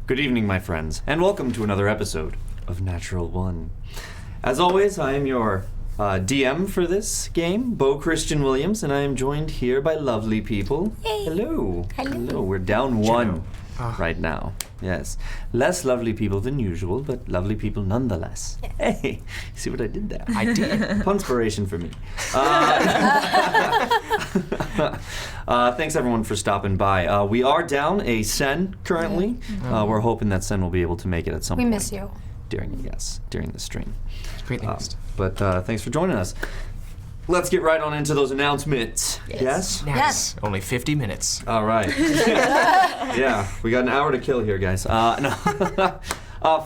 Good evening, my friends, and welcome to another episode of Natural One. As always, I am your DM for this game, Bo Christian Williams, and I am joined here by lovely people. Hey. Hello. Hello. We're down one right now. Yes. Less lovely people than usual, but lovely people nonetheless. Yes. Hey, see what I did there? I did. Punspiration for me. Thanks everyone for stopping by. We are down a Sen currently. We're hoping that Sen will be able to make it at some point. We miss you. During the stream. Greatly missed. But thanks for joining us. Let's get right on into those announcements. Yes? Yes. Only 50 minutes. All right. Yeah, we got an hour to kill here, guys. No.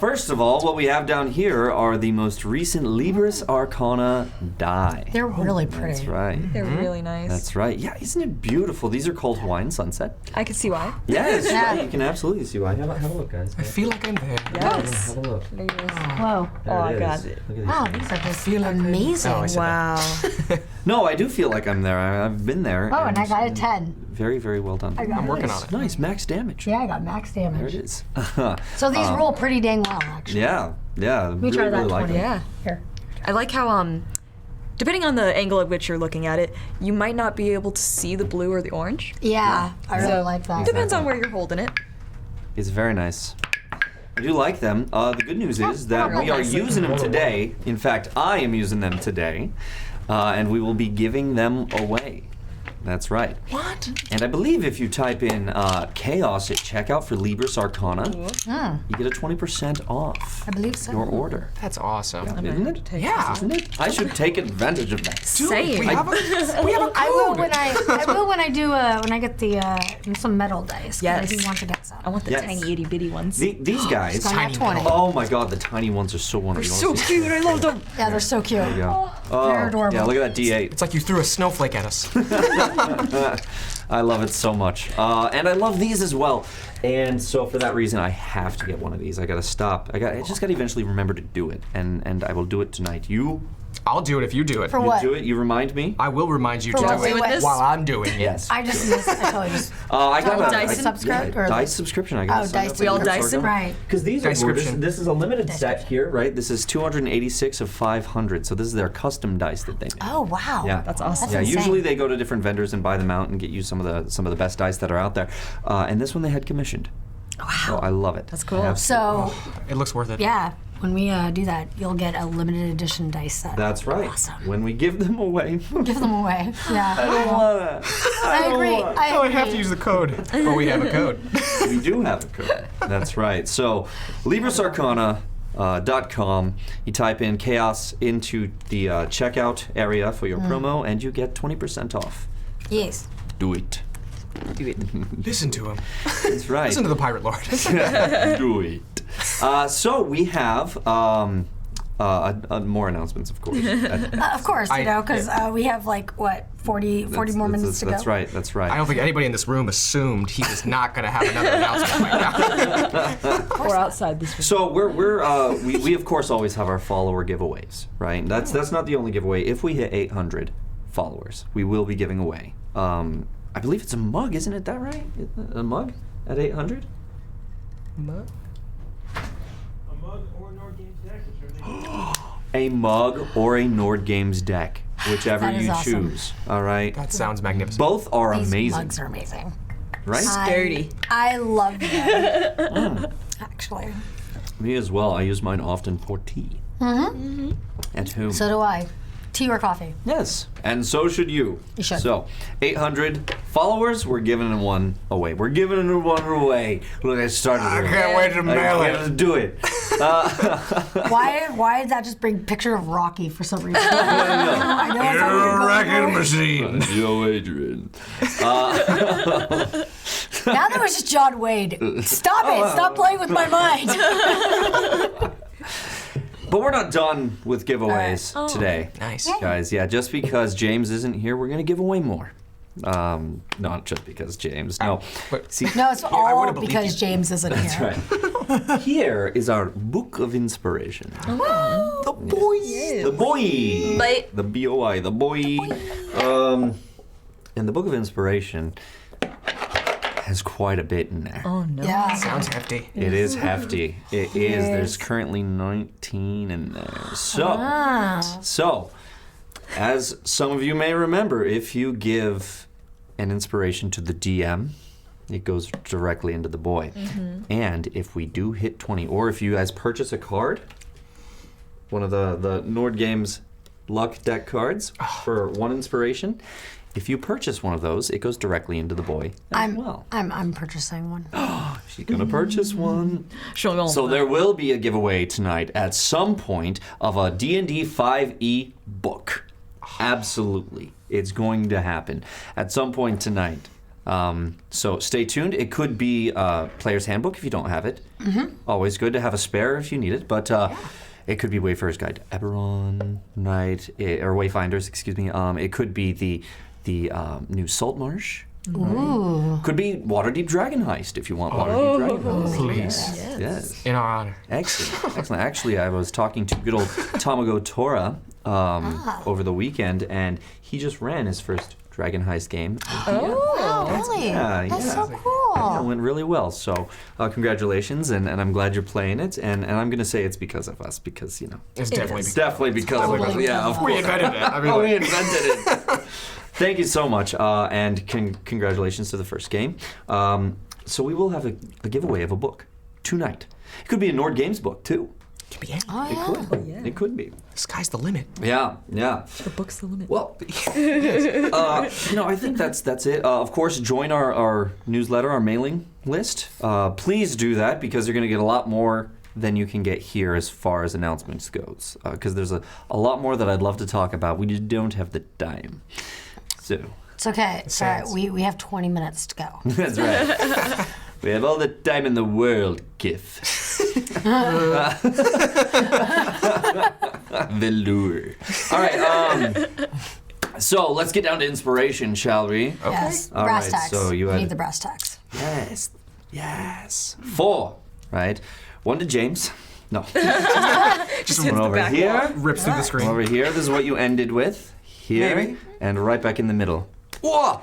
First of all, what we have down here are the most recent Libris Arcana die. They're really pretty. That's right. They're really nice. That's right. Yeah, isn't it beautiful? These are called Hawaiian Sunset. I can see why. Yes, Yeah. right. You can absolutely see why. Have a look, guys. I feel like I'm there. Yes. Have a look. Whoa. There Oh, it is. God. Look at these Wow, things. these are just feel like amazing. Oh, I said Wow. No, I do feel like I'm there. I've been there. Oh, and I got a 10. Very, very well done. I'm working on it. Nice, max damage. Yeah, I got max There it damage. is. So these roll pretty dang well, actually. Yeah. Let me really, try that really like 20. them. Yeah. Here. I like how, depending on the angle at which you're looking at it, you might not be able to see the blue or the orange. Yeah, I really So, like that. Depends on where you're holding it. It's very nice. I do like them. The good news is that we are using them today. In fact, I am using them today, and we will be giving them away. That's right. What? And I believe if you type in chaos at checkout for Libris Arcana, you get a 20% off I believe so. your order. That's awesome. Isn't it? Yeah. Isn't it? I should take advantage of that. Same. We have a code. I will when I do when I get the some metal dice. 'Cause Yes. I do want to get some. I want the Yes. tiny itty bitty ones. These guys. So I'm at Tiny 20. Oh my god, the tiny ones are so wonderful. So cute. I love them. Yeah, they're so cute. Yeah. Oh, They're adorable. yeah, look at that D8. It's like you threw a snowflake at us. I love it so much. And I love these as well. And so for that reason, I have to get one of these. I gotta stop. I just gotta eventually remember to do it. And I will do it tonight. You I'll do it if you do it. For what? do it? You remind me? I will remind you For to what? do Doing it this? while I'm doing it. Yes. I just missed. I totally just. I got a Dyson subscribe or Dice subscription. I got. Oh, Dyson. We all Dyson? Right. Because these are Dice-scription. this is a limited set here, right? This is 286 of 500. So this is their custom dice that they made. Oh wow. Yeah, That's awesome. Yeah, insane. usually they go to different vendors and buy them out and get you some of the best dice that are out there. And this one they had commissioned. Wow. So I love it. That's cool. So It looks worth it. yeah, when we do that, you'll get a limited edition dice set. That's right. Awesome. When we give them away. Give them away. Yeah. I agree. Oh, I have to use the code. But we have a code. We do have a code. That's right. So, LibrisArcana.com. You type in chaos into the checkout area for your promo, and you get 20% off. Yes. Do it. Listen to him. That's right. Listen to the Pirate Lord. Do it. So we have more announcements, of course. Of course, you know, because we have like what 40 more minutes to go. That's right. That's right. I don't think anybody in this room assumed he was not going to have another announcement right now. Or outside this room. So we of course always have our follower giveaways, right? That's not the only giveaway. If we hit 800 followers, we will be giving away. I believe it's a mug, isn't it? That right? A mug at 800? Mug? A mug or Nord Games deck, whichever A mug or a Nord Games deck, whichever That is you awesome. choose. All right. That sounds magnificent. Both are These amazing, mugs are amazing. right? Sturdy. I love them. Actually. Me as well. I use mine often for tea. Mm-hmm. At home. So do I. Tea or coffee? Yes, and so should you. You should. So, 800 followers, we're giving one away. We're giving one away. Look, I started. I can't wait to mail it. Let's do it. Why did that just bring picture of Rocky for some reason? I know it's Wrecking machine. Yo, Adrian. Now that was just John Wayne. Stop it! Stop playing with my mind. But we're not done with giveaways today. Nice. Guys, yeah, just because James isn't here, we're going to give away more. Not just because James. No. But- See, No, it's I all would've believed because you. James isn't that's here. right. Here is our book of inspiration. The boys. The boy. But The B-O-I, the boy. And the book of inspiration has quite a bit in there. Oh no. Yeah. Sounds hefty. It is hefty. It is. There's currently 19 in there. So, as some of you may remember, if you give an inspiration to the DM, it goes directly into the boy. And if we do hit 20, or if you guys purchase a card, one of the Nord Games luck deck cards for 1 inspiration, if you purchase one of those, it goes directly into the boy as well. I'm purchasing one. She's gonna purchase one. So there will be a giveaway tonight at some point of a D&D 5e book. Absolutely. It's going to happen at some point tonight. So stay tuned. It could be a player's handbook if you don't have it. Always good to have a spare if you need it. But it could be Wayfarer's Guide to Eberron, right? Or Wayfinders, excuse me. It could be the new Saltmarsh. Ooh. Could be Waterdeep Dragon Heist if you want Waterdeep Dragon Heist. Please. Yes. In our honor. Excellent. Actually, I was talking to good old Tamago Tora over the weekend, and he just ran his first Dragon Heist game. Wow, really? That's so cool. Yeah, it went really well. So congratulations, and I'm glad you're playing it. And I'm going to say it's because of us, because, you know. It's Definitely because of us. Yeah, of We course. invented it. I mean, We invented it. Thank you so much, and congratulations to the first game. So we will have a giveaway of a book tonight. It could be a Nord Games book, too. it could be anything. Oh, It could. yeah. It could be. Sky's the limit. Yeah. The book's the limit. Well, I think that's it. Of course, join our newsletter, our mailing list. Please do that, because you're going to get a lot more than you can get here as far as announcements goes. Because there's a lot more that I'd love to talk about. We just don't have the time. So It's okay. It's all right. We have 20 minutes to go. that's right. We have all the time in the world, Kith. Velour. All right. So let's get down to inspiration, shall we? Yes. All Brass right, tacks. so you We had- need the brass tacks. Yes. 4, right? 1 to James. No. Just One over here. Rips through the screen. Over here. This is what you ended with. Here. Maybe. And right back in the middle. Whoa!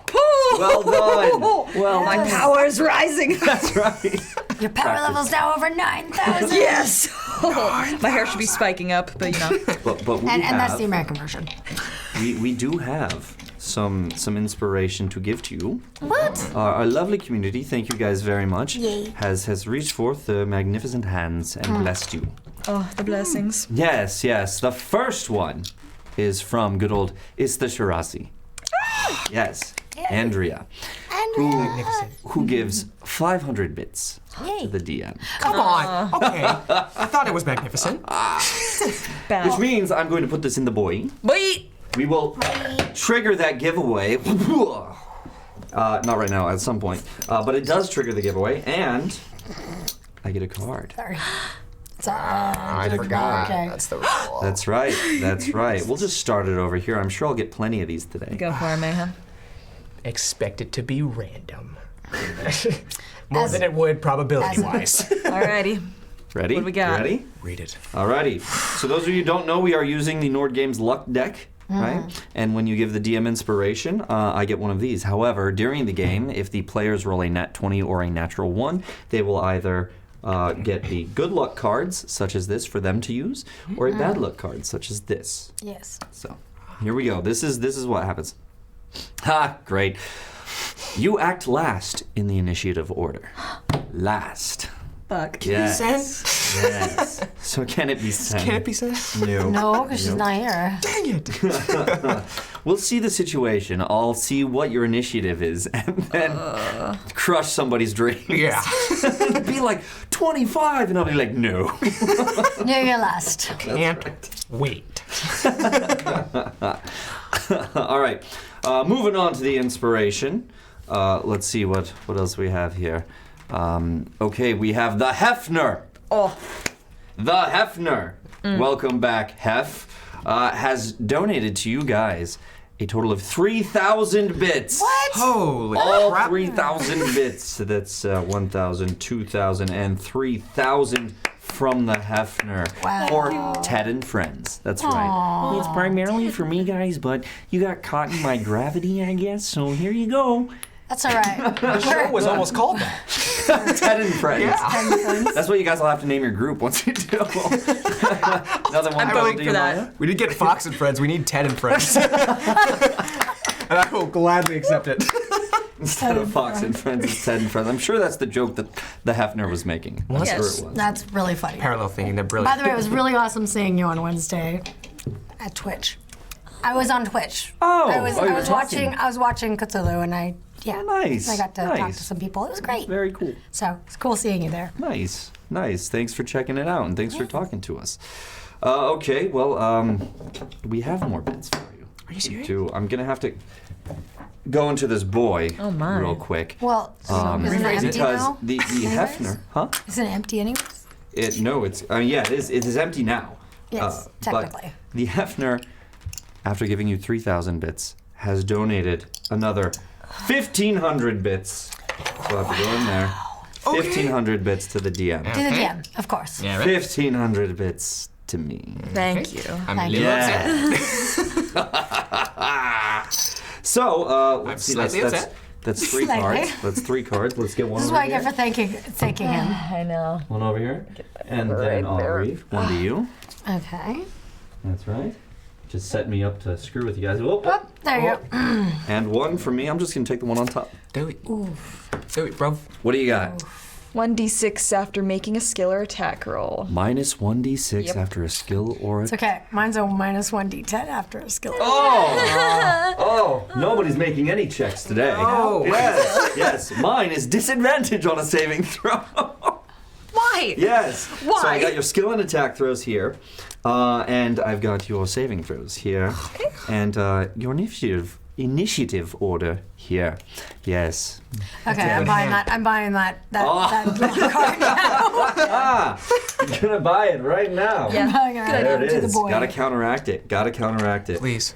Well done. Well My done. power is rising. That's right. Your power level's now over 9,000. Yes. My hair should be spiking up, but you know. But we And that's have- the American version. we do have some inspiration to give to you. What? Our lovely community, thank you guys very much, Yay. has reached forth the magnificent hands and blessed you. Oh, the blessings. Yes. The first one is from good old Ista Shirasi. Yes, Andrea, Magnificent. who gives 500 bits to Yay. the DM. Come on. Okay. I thought it was magnificent. Which Bow. means I'm going to put this in the boy. Wait. We will trigger that giveaway. Not right now, at some point. But it does trigger the giveaway, and I get a card. Sorry. I forgot. Okay. That's the rule. That's right. We'll just start it over here. I'm sure I'll get plenty of these today. Go for it, Mayhem. Expect it to be random. More than it would probability-wise. Alrighty. Ready? What do we got? Ready? Read it. Alrighty. So those of you who don't know, we are using the Nord Games luck deck, right? And when you give the DM inspiration, I get one of these. However, during the game, if the players roll a nat 20 or a natural 1, they will either get the good luck cards, such as this, for them to use, or a bad luck card, such as this. Yes. So, here we go. This is what happens. Ha! Great. You act last in the initiative order. Last. Fuck. Yes. Sent? Yes. So can it be sent? Can it be sent? No. No, because she's not here. Dang it. We'll see the situation. I'll see what your initiative is, and then crush somebody's dreams. Yeah. Be like 25, and I'll be like, no. No, you're last. Can't wait. All right. Moving on to the inspiration. Let's see what else we have here. Okay, we have the Hefner. Oh. The Hefner. Welcome back, Hef. Has donated to you guys a total of 3,000 bits. What? Holy All crap. 3,000 bits. So that's 1,000, 2,000, and 3,000 from the Hefner. Wow. For Ted and Friends. That's right. It's primarily for me, guys, but you got caught in my gravity, I guess, so here you go. That's all right. The show was almost called that. Ted and Friends. Yeah. That's what you guys will have to name your group once you do. Another one. I'm voting for that. Maya? We did get Fox and Friends. We need Ted and Friends. And I will gladly accept it. Instead of Fox and Friends, it's Ted and Friends. I'm sure that's the joke that the Hefner was making. I'm Yes. sure it was. That's really funny. Parallel thinking, they're brilliant. By the way, it was really awesome seeing you on Wednesday at Twitch. I was on Twitch. Oh, I was you were watching Cthulhu, and I nice. I got to talk Nice. to some people. It was great. Very cool. So it's cool seeing you there. Nice. Thanks for checking it out, and thanks for talking to us. Okay, well, we have more bits for you. Are you serious? I'm gonna have to go into this boy Oh, my. real quick. Well, isn't it empty Because now? the Hefner, huh? Isn't it empty anyways? Yeah, it is. It is empty now. Yes, technically. But the Hefner, after giving you 3,000 bits, has donated another 1,500 bits. So I have to go in there. 1,500 bits to the DM. To the DM, of course. Yeah, right? 1,500 bits to me. Thank you. I'm Thank a you. little upset. So let's see. slightly upset. That's 3 Slightly. cards. That's 3 cards. Let's get one. This is over what I get here. for thanking him. I know. One over here, and right then there. Henri, one to you. Okay. That's right. Just set me up to screw with you guys. Whoop, whoop. Oh, there you go. And one for me. I'm just gonna take the one on top. Do it. Do it, bro. What do you got? 1d6 after making a skill or attack roll. Minus 1d6 Yep. after a skill or a. It's okay. Mine's a minus 1d10 after a skill. Oh, nobody's making any checks today. Oh, Yes. Mine is disadvantage on a saving throw. Why? Yes. Why? So I got your skill and attack throws here, and I've got your saving throws here, and your initiative order here. Yes. Okay, I'm buying that. I'm buying that little card now. You're gonna buy it right now. Yeah. I'm buying it There it to the is. boy. Gotta counteract it. Please.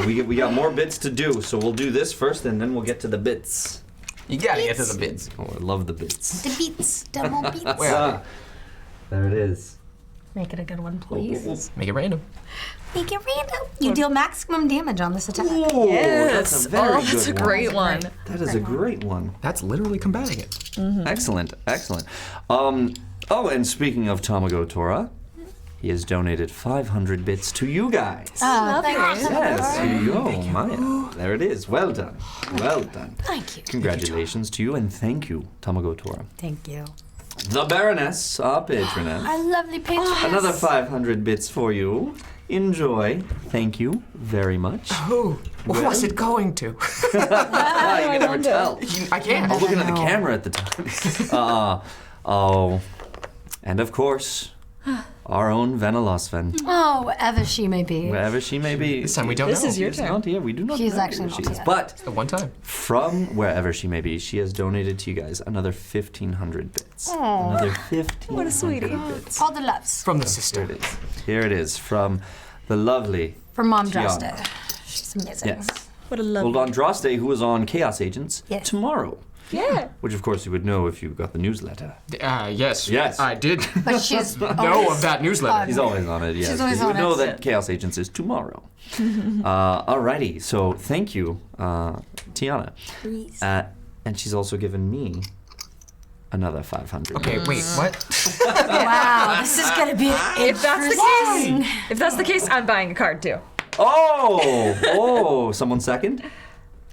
We got more bits to do, so we'll do this first, and then we'll get to the bits. You gotta get to the bids. Oh, I love the bits. The beats, double beats. Where? There it is. Make it a good one, please. Make it random. Make it random. You deal maximum damage on this attack. Ooh, Yes. that's a very good that's a one. great one. That is a great one. That's literally combating it. Excellent. Oh, and speaking of Tamago Tora, he has donated 500 bits to you guys. Oh, thank you. Yes, here you go, Maya. There it is. Well done. Well done. Thank you. Congratulations to you, and thank you, Tamago Tora. Thank you. The Baroness, our patroness. Our lovely patroness. Another 500 bits for you. Enjoy. Thank you very much. Who? What was it going to? You can never tell. I can't. I'm looking at the camera at the time. And of course, our own Venelosven. Oh, wherever she may be. Wherever she may be. This time we don't This know. is your She's turn. not here. We do not She's know actually where she not is. here. But The one time. from wherever she may be, she has donated to you guys another 1,500 bits. Another 1,500 What a sweetie. bits. All the loves. From the Here sister. it is. Here it is from the lovely. From Mom Tiana. Droste. She's amazing. Yes. What a lovely. Well, Andraste, who is on Chaos Agents Yes. tomorrow. Yeah. Which, of course, you would know if you got the newsletter. Yes. Yes. I did But she's know of that newsletter. He's always on it, yes. She's always you would on know it. that Chaos Agents is tomorrow. Alrighty, so thank you, Tiana. Please. And she's also given me another 500. Okay, wait, what? Wow, this is gonna be If that's the interesting. case, if that's the case, I'm buying a card too. Oh, someone second?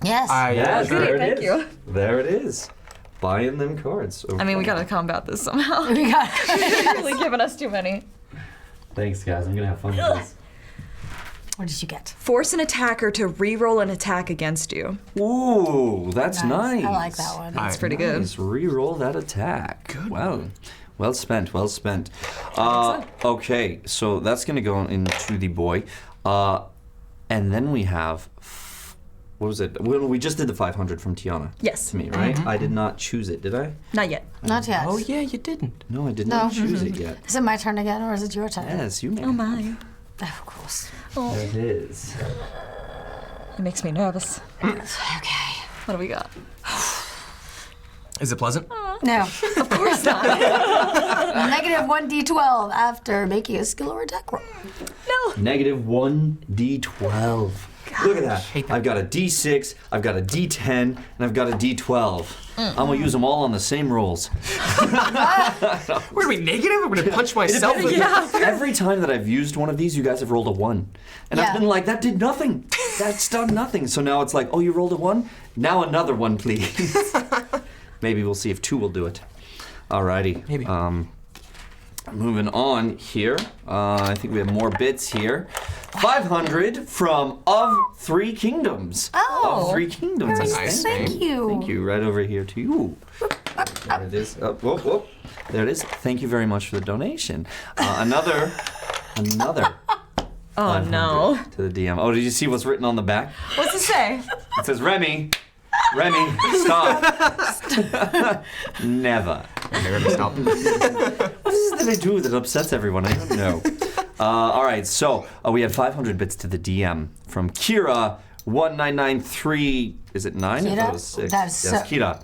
Yes. Yes, Goody, there it thank is. you. There it is. Buying them cards. I mean, we gotta combat this somehow. we got You're really giving us too many. Thanks, guys. I'm gonna have fun with this. What did you get? Force an attacker to re-roll an attack against you. Ooh, that's nice. I like that one. That's pretty good. Nice. Reroll that attack. Good. Well spent. Well spent. Okay, so that's gonna go into the boy, and then we have. What was it? Well, we just did the 500 from Tiana. Yes. To me, right? I did not choose it, did I? Not yet. Not yet. Oh, yeah, you didn't. No, I did No. not choose it yet. Is it my turn again, or is it your turn? Yes, you may. Oh my. Oh, of course. Oh, There it is. it makes me nervous. Okay. What do we got? Is it pleasant? No. Of course not. Negative 1d12 after making a skill or attack roll. No. Negative 1d12. Look at that. I've got a d6, I've got a d10, and I've got a d12. I'm gonna use them all on the same rolls. What are we, negative? I'm gonna punch myself with Every time that I've used one of these, you guys have rolled a 1. And I've been like, that did nothing. That's done nothing. So now it's like, oh, you rolled a 1? Now another 1, please. Maybe we'll see if 2 will do it. Alrighty. Maybe. Moving on here. I think we have more bits here. 500 from Of Three Kingdoms. Oh. Of Three Kingdoms. Very nice. Thank you. Thank you. Right over here to you. There it is. Oh, whoop, whoop. There it is. Thank you very much for the donation. Another. Oh, no. To the DM. Oh, did you see what's written on the back? What's it say? It says, Remy, stop. Never. Never stop. What is it that I do that upsets everyone? I don't know. All right, so we had 500 bits to the DM from Kira 1993. Is it 9? I thought it was 6. That's yes, Kira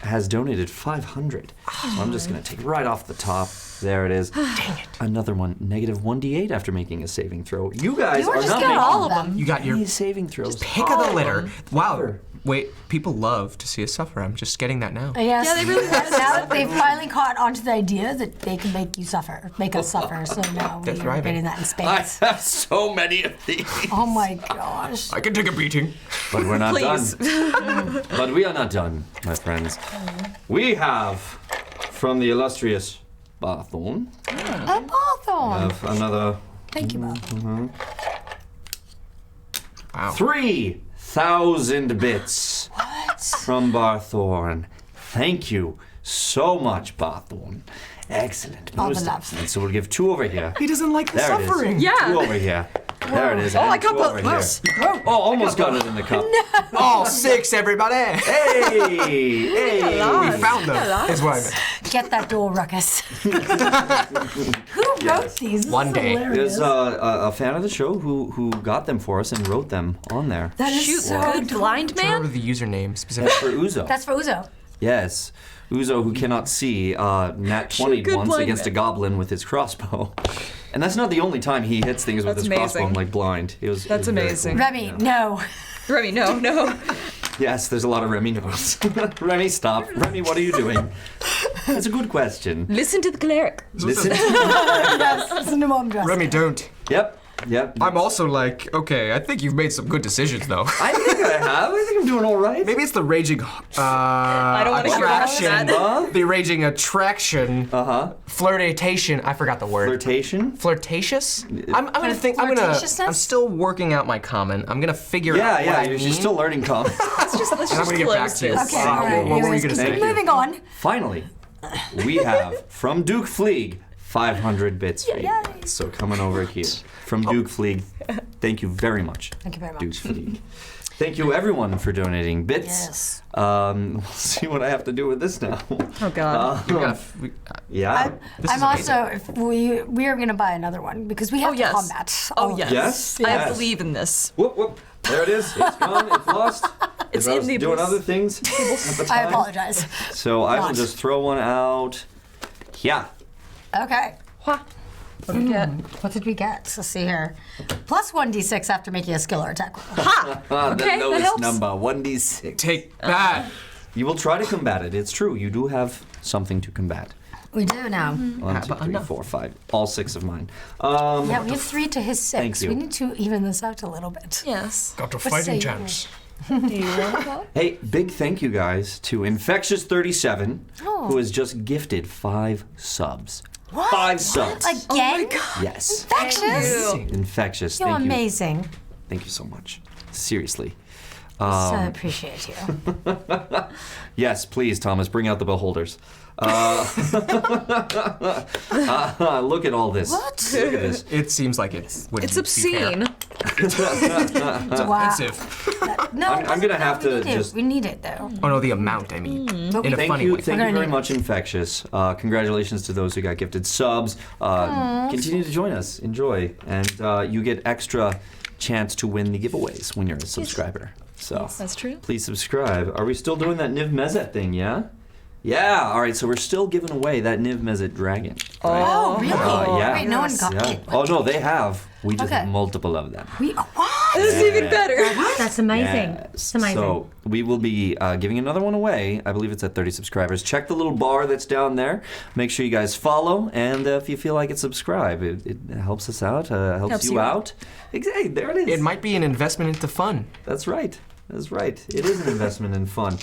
has donated 500. So I'm just gonna take right off the top. There it is. Dang it! Another one. Negative 1d8 after making a saving throw. You guys You were are just not getting making all of them. You got your any saving throws. pick of the litter. Wow. Wait, people love to see us suffer. I'm just getting that now. Yes. Yeah, they really Now that they've finally caught onto the idea that they can make you suffer, make us suffer. So now They're we're thriving. getting that in I spades. have so many of these. Oh my gosh. I can take a beating. But we're not Please. done. But we are not done, my friends. We have, from the illustrious Barthorn, A Barthorn. have another Thank you, Barthorn. Wow. 3,000 bits What? from Barthorn. Thank you so much, Barthorn. Excellent. All the Most love. excellent. So we'll give 2 over here. He doesn't like the There it is. suffering. Yeah. 2 over here. There it is. Oh, and I got 2 both. over here. Yes. Oh, almost got it in the cup. All 6, everybody. Hey! Hey! We found them. Is what I meant. Get that door, Ruckus. Who wrote these? This One is day. hilarious. There's a fan of the show who got them for us and wrote them on there. That is Shoot, so good blind I remember man? the username That's specifically. for Uzo. That's for Uzo. Yes. Uzo, who cannot see, nat 20 good once blind against a man. goblin with his crossbow. And that's not the only time he hits things with That's his crossbow, amazing. like blind. It was That's very amazing. cool. Remy, no. Remy, no. Yes, there's a lot of Remy notes. Remy, stop. Remy, what are you doing? That's a good question. Listen to the cleric. Listen. Yes, listen to Mom Dress. Remy, don't. Yep. I'm also like, okay, I think you've made some good decisions, though. I think I have. I think I'm doing all right. Maybe it's the raging don't wanna hear about attraction. that. The raging attraction. Flirtation. I forgot the word. Flirtation? Flirtatious? I'm gonna think. Flirtatiousness? I'm still working out my comment. I'm gonna figure out what I you're mean. still learning common. Let's just and I'm gonna get back close to you. this. Okay, all right. What were you anyways, gonna say? Thank you. moving on. Finally, we have from Duke Fleeg 500 bits for you. Yay. So coming over here from Duke Fleeg, thank you very much. Thank you very much. Duke Fleeg. Thank you everyone for donating bits. Yes. We'll see what I have to do with this now. Oh, God. Yeah. This I'm is also, if we are going to buy another one because we have Oh, yes. to combat. Oh, all of yes. Yes? I Yes. believe in this. Whoop whoop. There it is. It's gone. It's lost. It's if I in was the doing abyss. other things at the I time. apologize. So I will Not. just throw one out. Yeah. Okay. Hua. What did we get? What did we get? Let's see here. Plus 1d6 after making a skill or attack roll. The Okay, that lowest helps. number, 1d6. Take that. You will try to combat it. It's true. You do have something to combat. We do now. 1, 2, 3, enough. 4, 5. All 6 of mine. Yeah, we have 3 to his 6. Thank you. We need to even this out a little bit. Yes. Got a say fighting you? chance. Do you want to go? Hey, big thank you guys to Infectious37, Oh. who has just gifted 5 subs. What? 5 subs. Again? Yes. Infectious? Infectious. You're Thank you. amazing. Thank you so much. Seriously. So I appreciate you. Yes, please, Thomas, bring out the beholders. Look at all this. What? Look at this. It seems like it would It's be fair. obscene. Wow. Expensive. No, I'm gonna have we to need it. just- We need it though. Oh no, the amount. I mean, But in a we- funny way. Thank We're you gonna very need much, Infectious. Congratulations to those who got gifted subs. Continue to join us. Enjoy. And you get extra chance to win the giveaways when you're a subscriber. So That's true. please subscribe. Are we still doing that Niv Mezet thing, yeah? Yeah, all right, so we're still giving away that Niv Mizzet dragon. Right? Oh, really? Yeah. Wait, no one got it. Oh, no, they have. We just Okay. have multiple of them. What? This is even better. That's amazing. Yes. It's amazing. So we will be giving another one away. I believe it's at 30 subscribers. Check the little bar that's down there. Make sure you guys follow, and if you feel like it, subscribe. It helps us out, helps you out. Exactly, there it is. It might be an investment into fun. That's right. That's right. It is an investment in fun.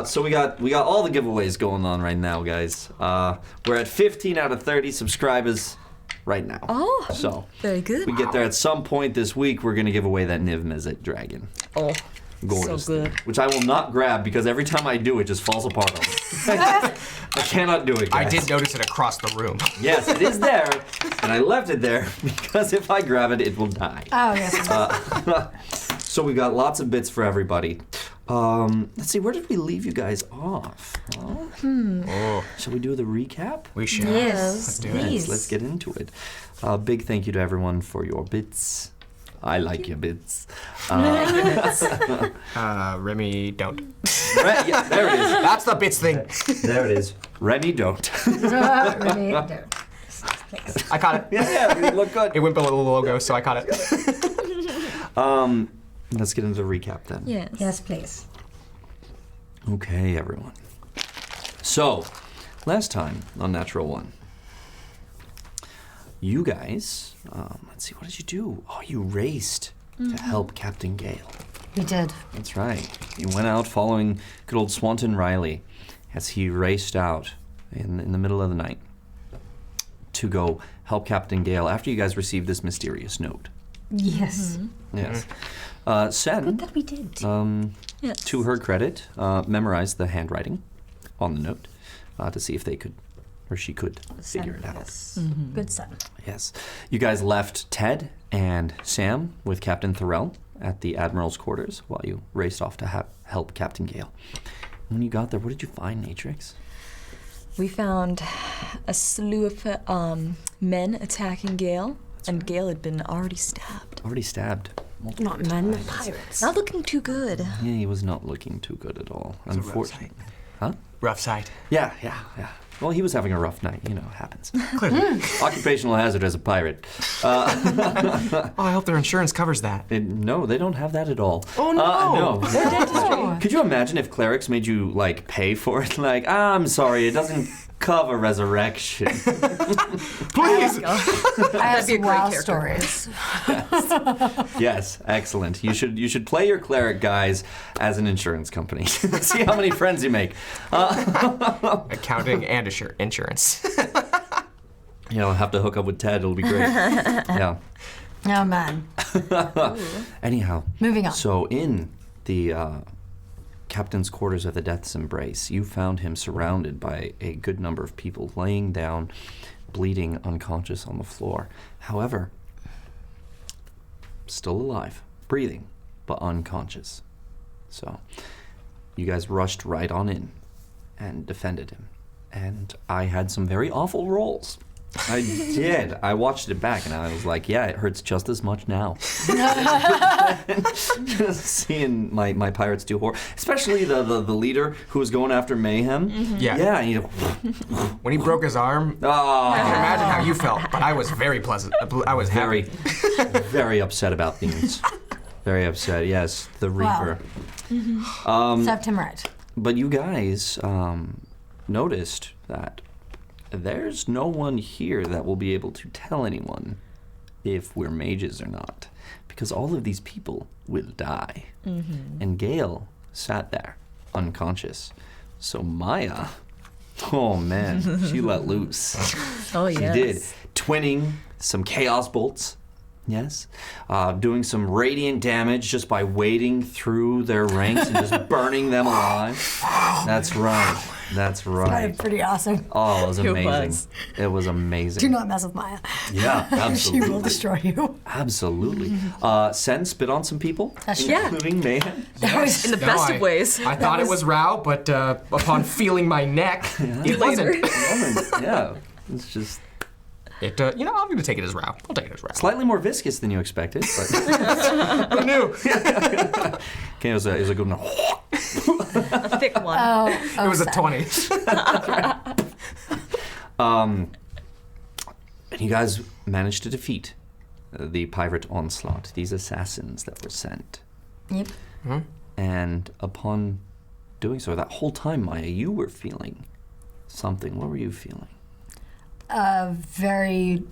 So we got all the giveaways going on right now, guys. We're at 15 out of 30 subscribers right now. Oh, so very good. we get there at some point this week. We're gonna give away that Niv Mizzet dragon. Oh, Gorgeous so good. thing, which I will not grab because every time I do, it just falls apart on me. I cannot do it, guys. I did notice it across the room. Yes, it is there, and I left it there because if I grab it, it will die. Oh, yes. So we got lots of bits for everybody. Let's see, where did we leave you guys off? Oh, Shall we do the recap? we should. Yes, Let's do it. please. Let's get into it. Big thank you to everyone for your bits. I like your bits. Remy, don't. Yeah, there it is. That's the bits thing. There it is. Remy, don't. Really don't. Please. I caught it. Yeah, you look good. It went below the logo, so I caught it. Let's get into the recap then. Yes. Yes, please. Okay, everyone. So, last time on Natural One, you guys, let's see, what did you do? Oh, you raced to help Captain Gale. We did. That's right. You went out following good old Swanton Riley as he raced out in the middle of the night to go help Captain Gale after you guys received this mysterious note. Yes. Yes. Sen, Good that we did. Yes. to her credit, memorized the handwriting on the note to see if they could, or she could, figure it out. Yes. Good son. Yes. You guys left Ted and Sam with Captain Thorell at the Admiral's quarters while you raced off to help Captain Gale. When you got there, what did you find, Natrix? We found a slew of men attacking Gale, and Gale had been already stabbed. Already stabbed. Multiple Not men, times. pirates. Not looking too good. Yeah, he was not looking too good at all. a rough Unfortunately. Huh? Rough side. Yeah. Well, he was having a rough night. You know, it happens. Clearly. Occupational hazard as a pirate. Oh, I hope their insurance covers that. No, they don't have that at all. Oh, no. No. Oh. Could you imagine if clerics made you, like, pay for it? Like, I'm sorry, it doesn't cover resurrection. Please. I have be a some great wow character. stories. Yes, excellent. You should play your cleric guys as an insurance company. See how many friends you make. Accounting and insurance. You know, have to hook up with Ted. It'll be great. Yeah. Oh, man. Anyhow. Moving on. So in the captain's quarters of the Death's Embrace, you found him surrounded by a good number of people laying down, bleeding, unconscious on the floor. However, still alive, breathing, but unconscious. So you guys rushed right on in and defended him. And I had some very awful rolls. I did. I watched it back and I was like, yeah, it hurts just as much now. Seeing my pirates do horror. Especially the leader who was going after Mayhem. Yeah. Yeah. You know, When he broke his arm, I can imagine how you felt, but I was very pleasant. I was very, happy. very upset about things. Very upset, yes. The Wow. Reaper. Served him right. But you guys noticed that there's no one here that will be able to tell anyone if we're mages or not, because all of these people will die. And Gale sat there, unconscious. So Maya, oh man, she let loose. Oh, She yes. did. Twinning some chaos bolts. Yes. Doing some radiant damage just by wading through their ranks and just burning them alive. That's right. That's right. Pretty awesome. Oh, it was It amazing. was. It was amazing. Do not mess with Maya. Yeah, She absolutely. will destroy you. Absolutely. Sen spit on some people, That's true. Yeah. including Mayhem. That was In the best of ways. I thought it was Rao, but upon feeling my neck, it Later. wasn't. Yeah. It's just I'm going to take it as Rao. I'll take it as Rao. slightly more viscous than you expected, but Who knew? okay, it was a good one. A thick one. It was a 20. And you guys managed to defeat the pirate onslaught, these assassins that were sent. Yep. And upon doing so, that whole time, Maya, you were feeling something. What were you feeling? A very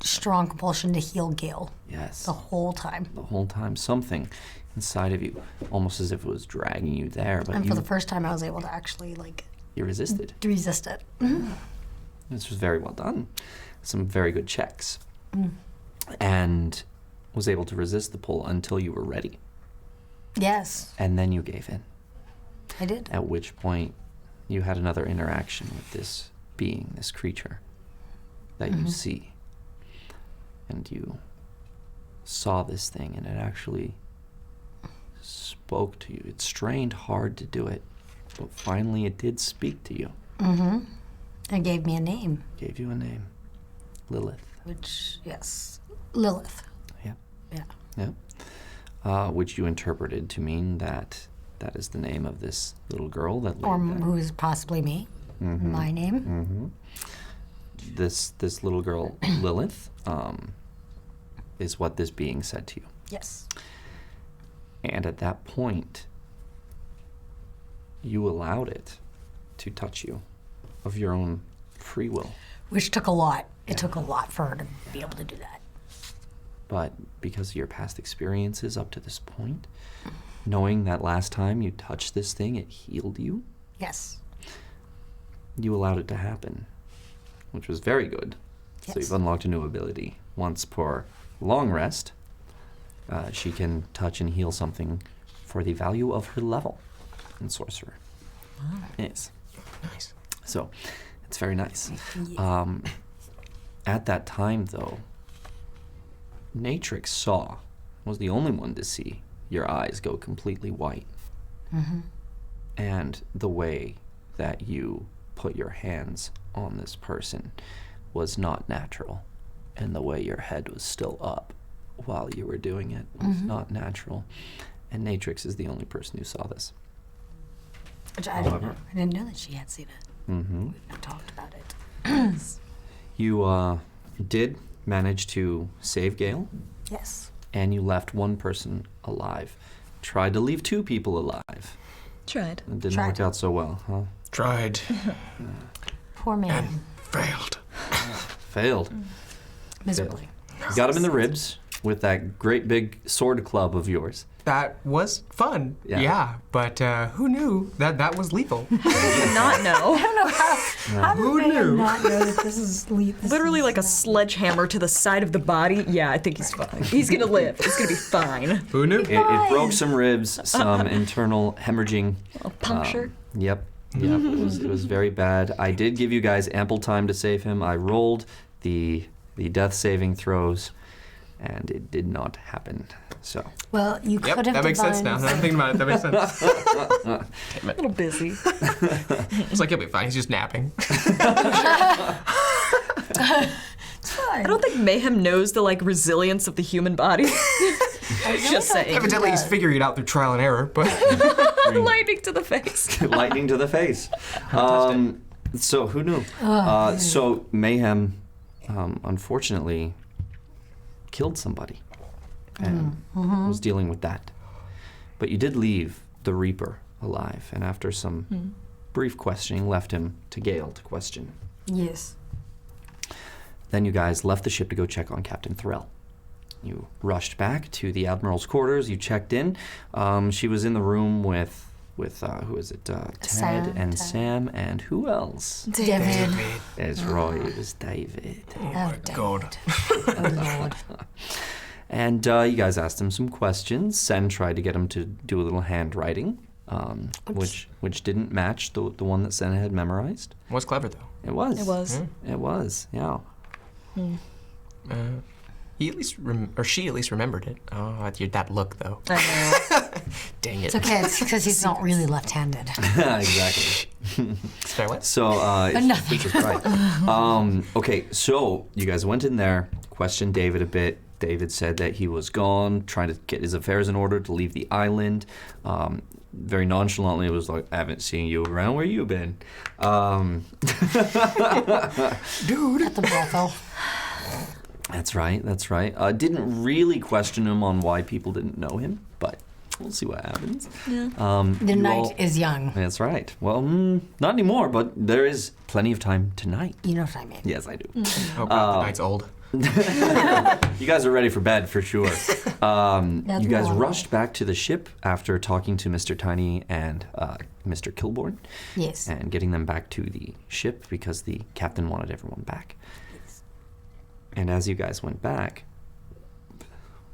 strong compulsion to heal Gale Yes. the whole time. The whole time, something inside of you, almost as if it was dragging you there, but And you, for the first time, I was able to actually, you resisted. resist it. This was very well done. Some very good checks. And was able to resist the pull until you were ready. Yes, And then you gave in. I did. At which point, you had another interaction with this being, this creature that you see. And you saw this thing, and it actually spoke to you. It strained hard to do it, but finally it did speak to you. It gave me a name, Gave you a name. Lilith. which, yes, Lilith. Yep. Yeah. Yep. Which you interpreted to mean that that is the name of this little girl that Or laid there. who is possibly me. My name. This little girl, Lilith, is what this being said to you. Yes. And at that point, you allowed it to touch you of your own free will. Which took a lot. It took a lot for her to be able to do that. But because of your past experiences up to this point, knowing that last time you touched this thing, it healed you, Yes. you allowed it to happen, which was very good. So Yes. you've unlocked a new ability. Once per long rest, she can touch and heal something for the value of her level in sorcerer. Yes. Nice. So it's very nice. Yeah. At that time, though, Natrix was the only one to see your eyes go completely white. And the way that you put your hands on this person was not natural. And the way your head was still up while you were doing it was not natural. And Natrix is the only person who saw this. Which I didn't know. I didn't know that she had seen it. Mm-hmm. We've not talked about it. You did manage to save Gale, Yes. and you left one person alive. Tried to leave two people alive. Tried. It didn't Tried. work out so well, huh? Tried Poor man. failed. Failed. Miserably. You got him in the ribs with that great big sword club of yours. That was fun. Yeah. Yeah, but who knew that was lethal? Did not know. I don't know how Who did man knew? not know that this is Literally like a sledgehammer to the side of the body. Yeah, I think he's fine. He's gonna live. It's gonna be fine. Who knew? It broke some ribs, some internal hemorrhaging. A puncture. Yep. It was very bad. I did give you guys ample time to save him. I rolled the death saving throws, and it did not happen. So Well, you Yep, could have that makes sense now. divined- I'm thinking about it. That makes sense. A little busy. It's like he'll be fine. He's just napping. I don't think Mayhem knows the like resilience of the human body. Just saying. Evidently, he's figuring it out through trial and error. But Lightning to the face. lightning to the face. So who knew? So Mayhem, unfortunately, killed somebody and was dealing with that. But you did leave the Reaper alive, and after some brief questioning, left him to Gale to question. Yes. Then you guys left the ship to go check on Captain Thorell. You rushed back to the Admiral's quarters. You checked in. She was in the room with who is it? Ted Sam, and Ted. Sam, and who else? David. It's Roy. It was David. oh my god. Oh, Lord. And you guys asked him some questions. Sen tried to get him to do a little handwriting, which didn't match the one that Sen had memorized. Was clever though. It was. It was. It was. Yeah. He at least she at least remembered it. Oh, that look though. I know. Dang it. It's okay. It's because he's not really left-handed. Exactly. Sorry, what? So, Nothing. which is right. Okay, so you guys went in there, questioned David a bit. David said that he was gone, trying to get his affairs in order to leave the island. Very nonchalantly, it was like, I haven't seen you around. Where you been? Dude. At the brothel. That's right. Didn't really question him on why people didn't know him, but we'll see what happens. Yeah. The night is young. That's right. Well, not anymore, but there is plenty of time tonight. You know what I mean. Yes, I do. Oh, God, the night's old. You guys are ready for bed for sure. You guys normal. rushed back to the ship after talking to Mr. Tiny and Mr. Kilborn Yes. and getting them back to the ship because the captain wanted everyone back. And as you guys went back,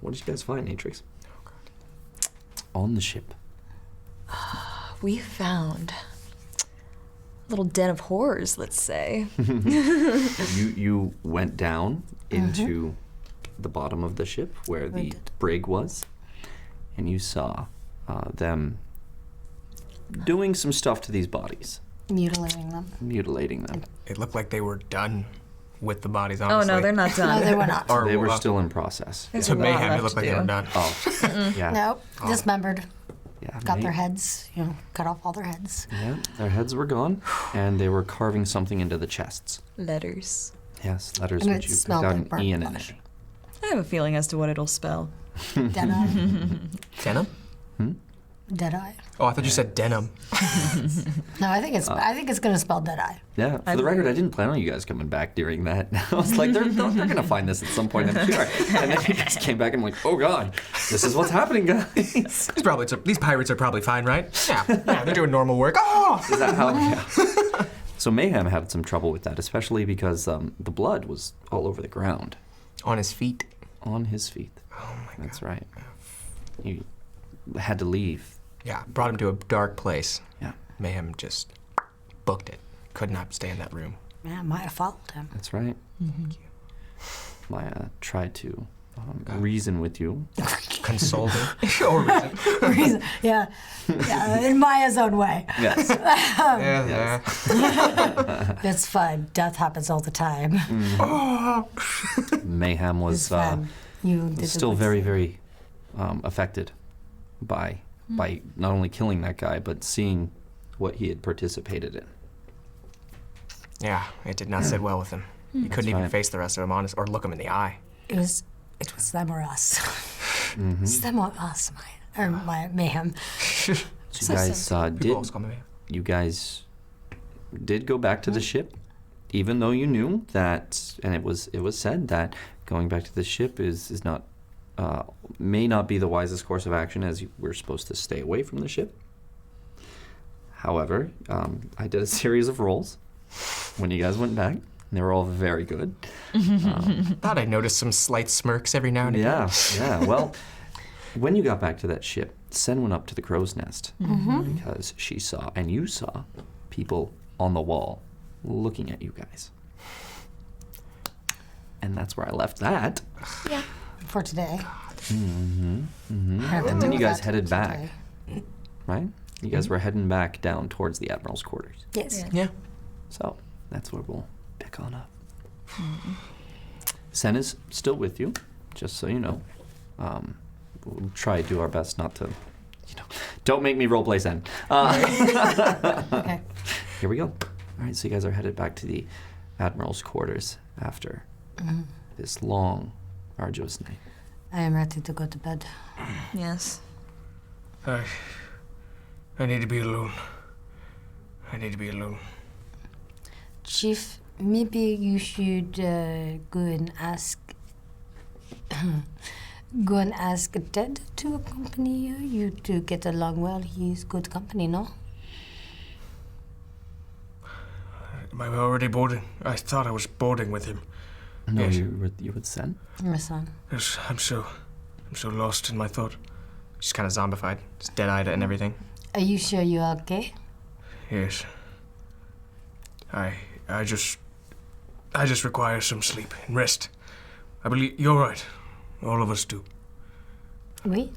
what did you guys find, Natrix? On the ship. We found a little den of horrors, let's say. You went down into the bottom of the ship where the brig was, and you saw them doing some stuff to these bodies. Mutilating them. It looked like they were done with the bodies, Oh honestly. no, they're not No, done. they were not. Or, They were still in process. There's To a lot mayhem, left it looked to like they do. were done. Oh, yeah. Nope. Dismembered. Yeah, Got their heads. Cut off all their heads. Yeah, their heads were gone, and they were carving something into the chests. Letters. Yes, letters And which it you picked smelled out like an burnt E and an flesh. A. I have a feeling as to what it'll spell. Deadeye. Denim? Deadeye. Oh, I thought you said denim. No, I think it's gonna spell Deadeye. Yeah, for the record, I didn't plan on you guys coming back during that. I was like, they're going to find this at some point, I'm sure. And then you guys came back and I'm like, oh God, this is what's happening, guys. These pirates are probably fine, right? Yeah, they're doing normal work. Oh! Is that how? Yeah. So Mayhem had some trouble with that, especially because the blood was all over the ground. On his feet. On his feet. Oh my God. That's right. You had to leave. Yeah, brought him to a dark place. Yeah, Mayhem just booked it. Could not stay in that room. Man, Maya followed him. that's right. Maya tried to reason with you. Consulting. Or reason. Yeah, in Maya's own way. Yes. Yeah. It's fine. Death happens all the time. Mayhem was It's fine. You did the still good very, thing. very affected by not only killing that guy, but seeing what he had participated in. Yeah, it did not sit well with him. He couldn't even right. face the rest of them, honest, or look him in the eye. It was them or us. It's them or us, Maya. Or Mayhem. So you guys People always call me Mayhem. you guys did go back to the ship, even though you knew that, and it was said that going back to the ship is not may not be the wisest course of action, as we're supposed to stay away from the ship. However, I did a series of rolls when you guys went back. And they were all very good. Thought I noticed some slight smirks every now and again. Yeah. Well, when you got back to that ship, Sen went up to the crow's nest because she saw, and you saw, people on the wall looking at you guys. And that's where I left that. Yeah. For today. And then you guys headed back, right? You guys were heading back down towards the Admiral's quarters. Yes. Yeah. So that's where we'll pick on up. Sen is still with you, just so you know. We'll try to do our best not to, don't make me roleplay Sen. Okay. Here we go. All right, so you guys are headed back to the Admiral's quarters after this long, arduous night. I am ready to go to bed. Yes. I need to be alone. Chief, maybe you should go and ask Ted to accompany you to get along well. He's good company, no? Am I already boarding? I thought I was boarding with him. No, Yes. you would Sen? My son. Yes, I'm so lost in my thought. She's kind of zombified, just dead-eyed and everything. Are you sure you are okay? Yes. I just require some sleep and rest. I believe you're right. All of us do. Oui.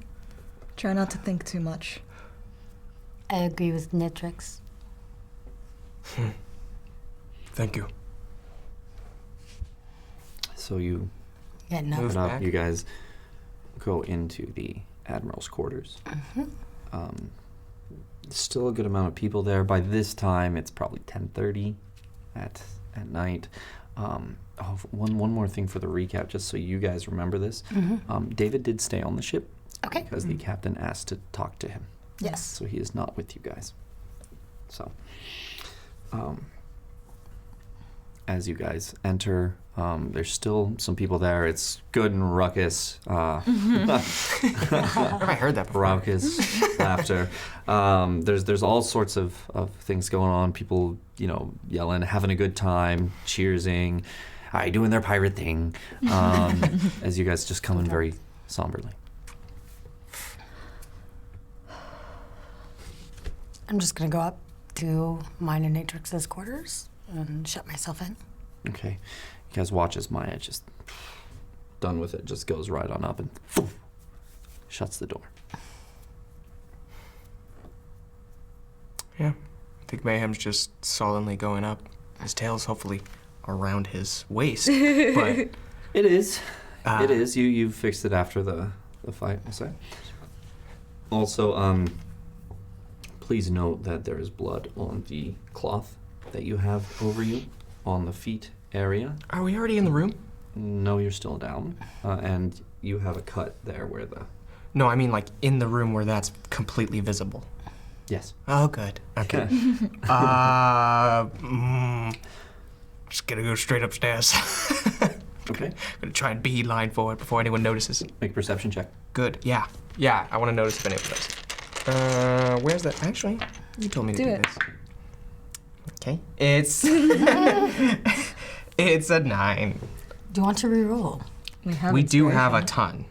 Try not to think too much. I agree with Netrix. Thank you. So you Getting up. Move Up, back. you guys go into the admiral's quarters. Still a good amount of people there. By this time, it's probably 10:30 at night. One more thing for the recap, just so you guys remember this. David did stay on the ship Okay. because the captain asked to talk to him. Yes. So he is not with you guys. So, as you guys enter, there's still some people there. It's good and ruckus. Where have I heard that before? Raucous laughter. There's all sorts of things going on. People, yelling, having a good time, cheersing, doing their pirate thing. As you guys just come in very somberly. I'm just going to go up to mine and Natrix's quarters and shut myself in. Okay. You guys watch as Maya just done with it, just goes right on up and shuts the door. Yeah. I think Mayhem's just sullenly going up. His tail's hopefully around his waist. But It is. It is. You fixed it after the fight, I'll say. Also, please note that there is blood on the cloth that you have over you on the feet area. are we already in the room? No, you're still down. And you have a cut there where the... No, I mean like in the room where that's completely visible. Yes. Oh, good. Okay. Just gonna go straight upstairs. Okay. Gonna try and beeline for it before anyone notices. Make a perception check. Good. Yeah. Yeah. I want to notice if anyone does. Where's that? Actually, you told me to Do do it. this. Okay. It's it's a 9. Do you want to re-roll? We do have a ton.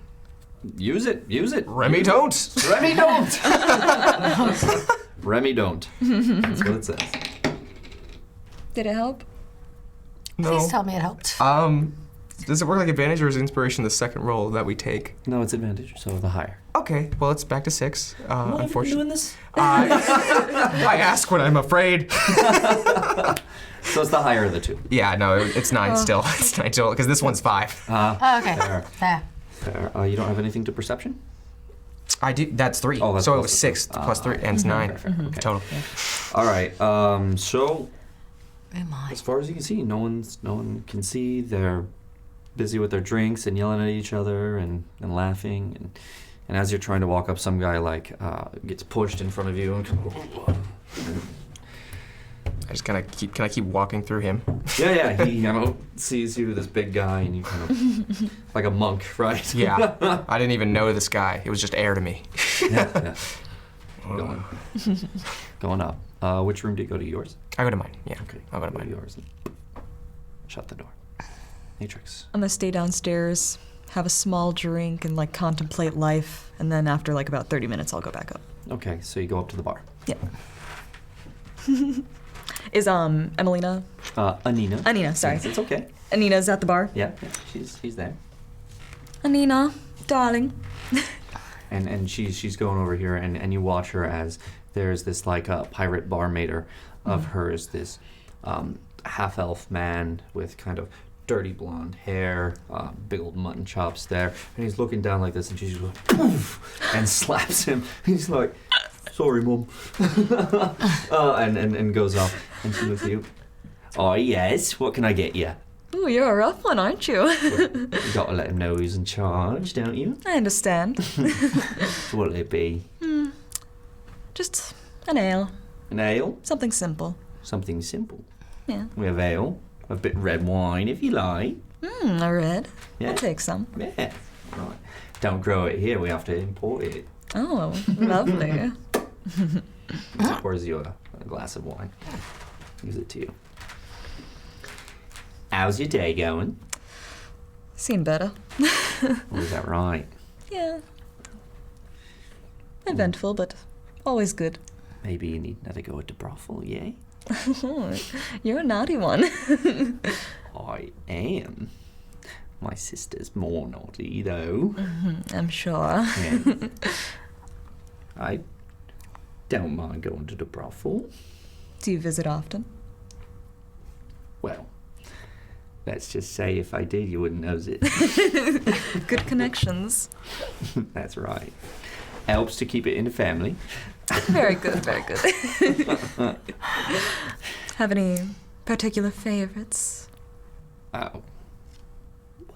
Use it. Use it. Remy, don't. Remy, don't! Remy, don't. That's what it says. Did it help? No. Please tell me it helped. Does it work like advantage or is inspiration the second roll that we take? No, it's advantage, so the higher. Okay. Well, it's back to 6. Unfortunately. doing this? I ask when I'm afraid. So it's the higher of the two. Yeah, no, it's 9 still. It's 9 still, because this one's 5. Oh, okay. Fair. There. Fair. You don't have anything to perception? I do. That's 3. Oh, that's so it plus was the 6 three. plus 3, and it's 9 Fair, fair. Okay. total. All right. So Am I? as far as you can see, no one can see. They're busy with their drinks and yelling at each other and laughing. And as you're trying to walk up, some guy gets pushed in front of you and I just kind of can I keep walking through him? yeah, he sees you, this big guy, and you kind of like a monk, right? Yeah. I didn't even know this guy. It was just air to me. yeah. Going up. Which room do you go to? Yours? I go to mine. Yeah. Okay. I'll go to mine. Yours. And shut the door. Matrix. I'm gonna stay downstairs, have a small drink, and contemplate life. And then after about 30 minutes, I'll go back up. Okay, so you go up to the bar. Yeah. Is Emelina? Anina. Anina, sorry. It's okay. Anina's at the bar. Yeah, she's there. Anina, darling. And she's going over here, and you watch her as there's this pirate barmaid of hers, this half-elf man with kind of dirty blonde hair, big old mutton chops there, and he's looking down like this, and she's like, poof, and slaps him. He's like, sorry, Mum, and goes off, and she looks at you. Oh yes, what can I get you? Ooh, you're a rough one, aren't you? You gotta let him know who's in charge, don't you? I understand. So what'll it be? Just an ale. An ale? Something simple. Something simple. Yeah. We have ale, a bit red wine if you like. A red. Yeah. I'll take some. Yeah. Right. Don't grow it here, we have to import it. Oh, lovely. He pours you a glass of wine. Gives it to you. How's your day going? Seen better. Oh, is that right? Yeah. Eventful, but always good. Maybe you need another go at the brothel, yeah? You're a naughty one. I am. My sister's more naughty, though. I'm sure. Yeah. I don't mind going to the brothel. Do you visit often? Well, Let's just say if I did, you wouldn't notice it. Good connections. That's right. Helps to keep it in the family. Very good, very good. Have any particular favorites? Oh.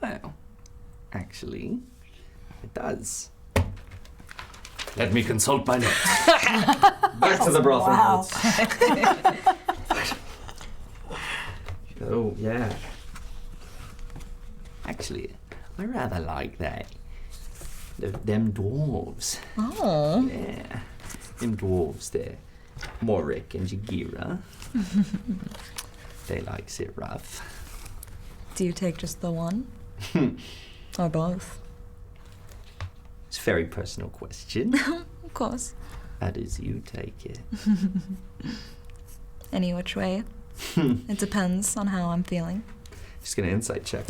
Well, actually, it does. Let me consult my notes. Back to the brothel Wow. notes. Oh, yeah. Actually, I rather like that. Them dwarves. Oh. Yeah. Them dwarves there. Morik and Jagira. They likes it rough. Do you take just the one? Or both? It's a very personal question. Of course. How does you take it? Any which way. It depends on how I'm feeling. Just gonna insight check.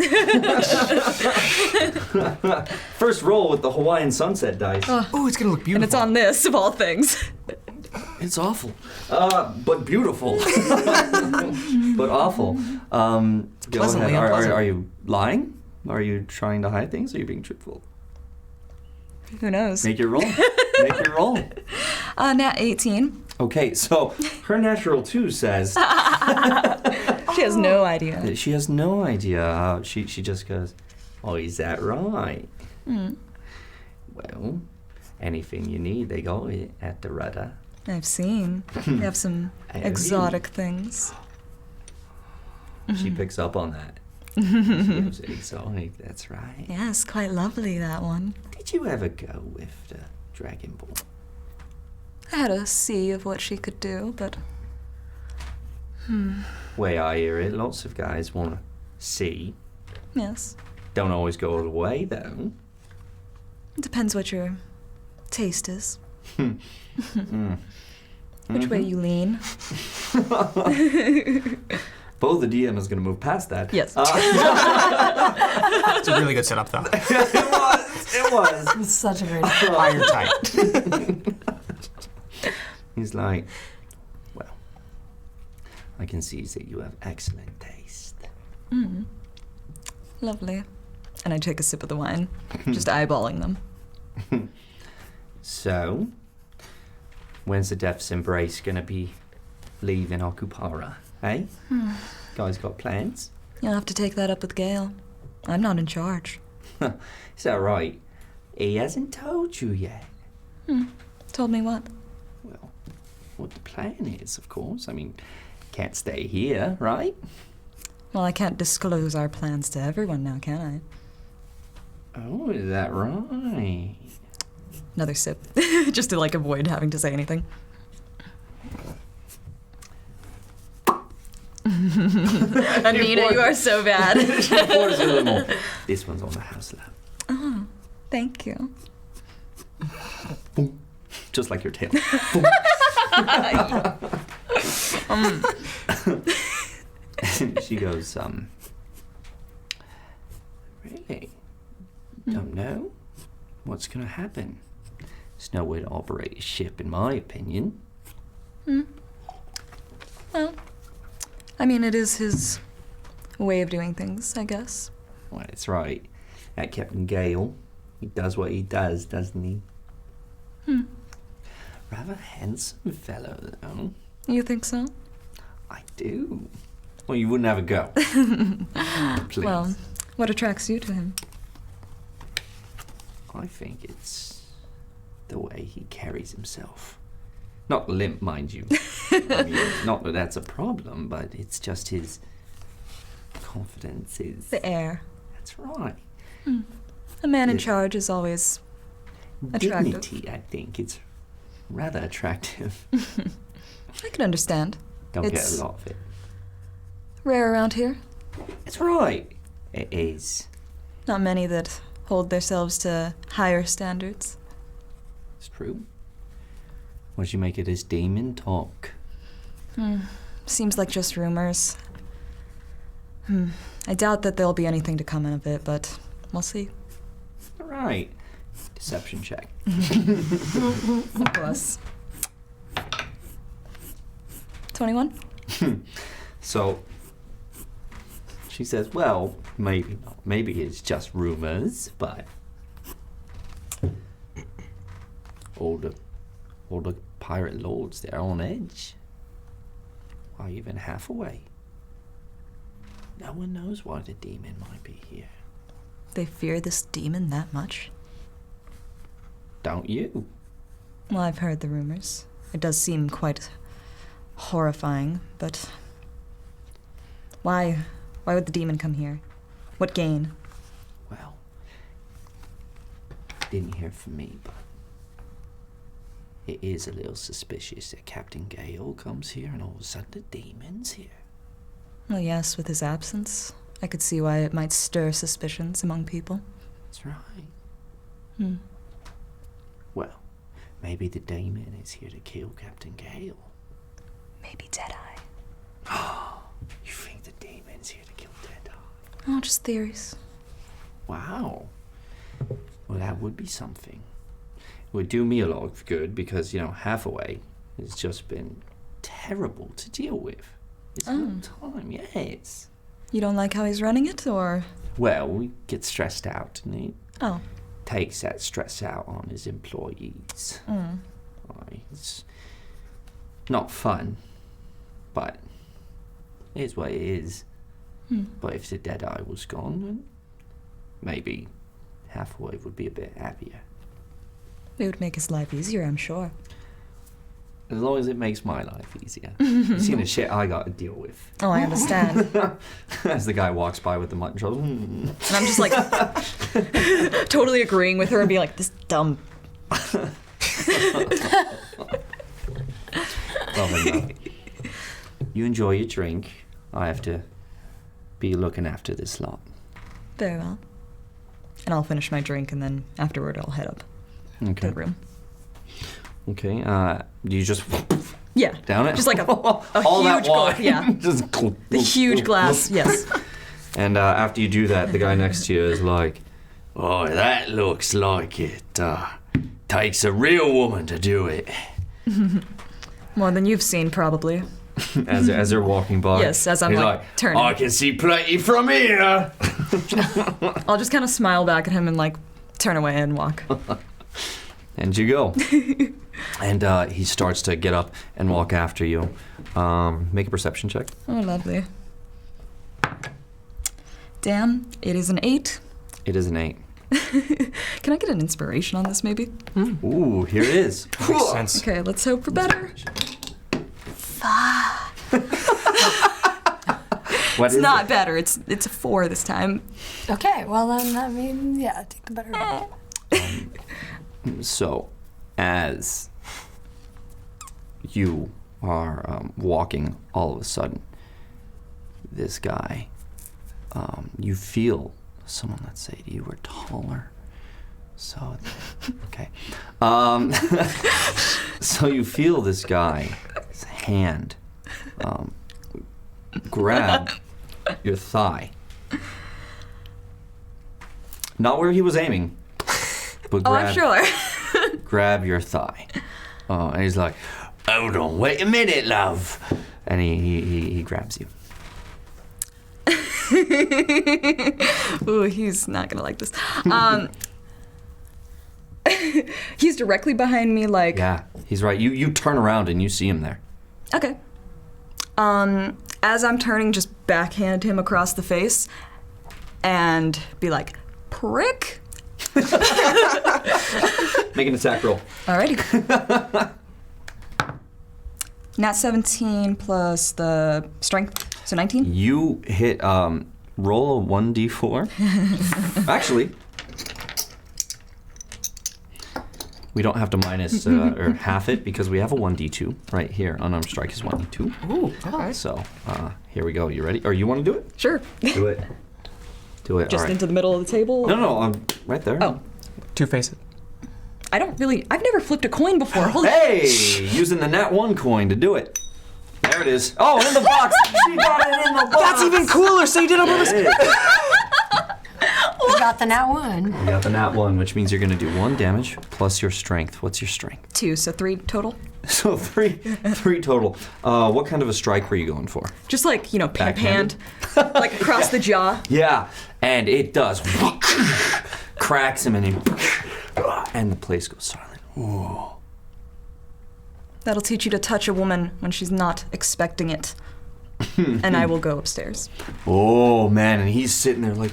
First roll with the Hawaiian sunset dice. Oh, it's gonna look beautiful. And it's on this, of all things. It's awful. But beautiful. But awful. Go pleasantly ahead. unpleasant. Are you lying? Are you trying to hide things? Are you being truthful? Who knows? Make your roll. Make your roll. Nat 18. Okay, so her natural 2 says She has no idea. she has no idea. She just goes, oh, is that right? Well, anything you need, they got it at the rudder. I've seen. They have some Have you? exotic things. She picks up on that. She goes, exotic, that's right. Yes, quite lovely, that one. Did you ever go with the Dragon Ball? I had a see of what she could do, but Way I hear it, lots of guys want to see. yes. Don't always go all the way, though. It depends what your taste is. Mm. Which way you lean. Both the DM is going to move past that. Yes. It's a really good setup, though. It was. It's such a great. Iron tight. He's like, well, I can see that you have excellent taste. Lovely. And I take a sip of the wine, just eyeballing them. So, when's the Death's Embrace going to be leaving Okupara, eh? Guys got plans? You'll have to take that up with Gale. I'm not in charge. Is that right? He hasn't told you yet. Told me what? Well, what the plan is, of course. I mean, can't stay here, right? Well, I can't disclose our plans to everyone now, can Oh, is that right? I? Another sip, just to avoid having to say anything. Anita, you are so bad. Pours a little more. This one's on the house lap. Oh, thank you. Boom. Just like your tail. She goes, really? Don't know? What's gonna happen? There's no way to operate a ship, in my opinion. Well, I mean, it is his way of doing things, I guess. Well, that's right. That Captain Gale, he does what he does, doesn't he? Rather handsome fellow, though. You think so? I do. Well, you wouldn't have a go. Please. Well, what attracts you to him? I think it's the way he carries himself. Not limp, mind you. I mean, not that that's a problem, but it's just his confidence is... The air. That's right. A man in Yeah. charge is always attractive. Dignity, I think. It's rather attractive. I can understand. Don't It's- get a lot of it. Rare around here. It's right. It is. Not many that hold themselves to higher standards. It's true. What'd you make of this demon talk? Seems like just rumors. I doubt that there'll be anything to come of it, but we'll see. All right. Deception check. Of course. 21? So She says, well, maybe not. Maybe it's just rumors, but all the pirate lords, they're on edge. Why, even Hathaway. No one knows why the demon might be here. They fear this demon that much? Don't you? Well, I've heard the rumors. It does seem quite horrifying, but why would the demon come here? What gain? Well, didn't hear from me, but it is a little suspicious that Captain Gale comes here and all of a sudden the demon's here. Well, yes, with his absence, I could see why it might stir suspicions among people. That's right. Hmm. Well, maybe the demon is here to kill Captain Gale. Maybe Deadeye. You think the demon's here to kill Deadeye? Oh, just theories. Wow. Well, that would be something. It would do me a lot of good because, Hathaway has just been terrible to deal with. It's no time, yes. You don't like how he's running it, or? Well, we get stressed out, and he Oh. takes that stress out on his employees. It's not fun, but it is what it is. But if the Deadeye was gone, then maybe Hathaway would be a bit happier. It would make his life easier, I'm sure. As long as it makes my life easier. You've seen the shit I got to deal with. Oh, I understand. As the guy walks by with the mutton chops. And I'm just like totally agreeing with her and being like, this dumb. Well, then, you enjoy your drink. I have to be looking after this lot. Very well. And I'll finish my drink, and then afterward I'll head up to Okay. the room. Okay. Do you just Yeah. down it? Just like a all huge that wine. gulp, yeah. Just The huge glass, yes. And after you do that, the guy next to you is like, "Oh, that looks like it takes a real woman to do it." More than you've seen, probably. As they're walking by. Yes, as I'm he's like turning. I can see plenty from here. I'll just kind of smile back at him and like turn away and walk. And you go. And he starts to get up and walk after you. Make a perception check. Oh, lovely. Damn, it is an 8. It is an 8. Can I get an inspiration on this, maybe? Ooh, here it is. Makes sense. Okay, let's hope for better. What It's is not it? better. It's a 4 this time. Okay, well then, I mean, yeah, take the better one. So, as you are walking, all of a sudden, this guy, you feel someone, let's say you were taller. So, okay. So you feel this guy's hand grab your thigh. Not where he was aiming, but Oh, I'm sure. grab your thigh. And he's like, "Hold on, wait a minute, love." And he grabs you. Ooh, he's not gonna like this. He's directly behind me, like. Yeah, he's right. You turn around and you see him there. Okay. As I'm turning, just backhand him across the face, and be like, "Prick." Make an attack roll. Alrighty. Nat 17 plus the strength, so 19. You hit. Roll a 1d4. Actually, we don't have to minus or half it because we have a 1d2 right here. Unarmed strike is 1d2. Ooh, okay. So here we go. You ready? Or you want to do it? Sure. Do it. Do it. Just All right. into the middle of the table. No, I'm right there. Oh. Two-face it. I've never flipped a coin before. Holy Hey, using the nat 1 coin to do it. There it is. Oh, in the box. She got it in the box. That's even cooler, so you did it on purpose. We got the nat one. You got the nat 1, which means you're going to do 1 damage plus your strength. What's your strength? 2, so 3 total. So three total. What kind of a strike were you going for? Just like, you know, Backhanded? hand, like across the jaw. Yeah, and it does. Cracks him and the place goes silent. Ooh. That'll teach you to touch a woman when she's not expecting it. And I will go upstairs. Oh man, and he's sitting there like,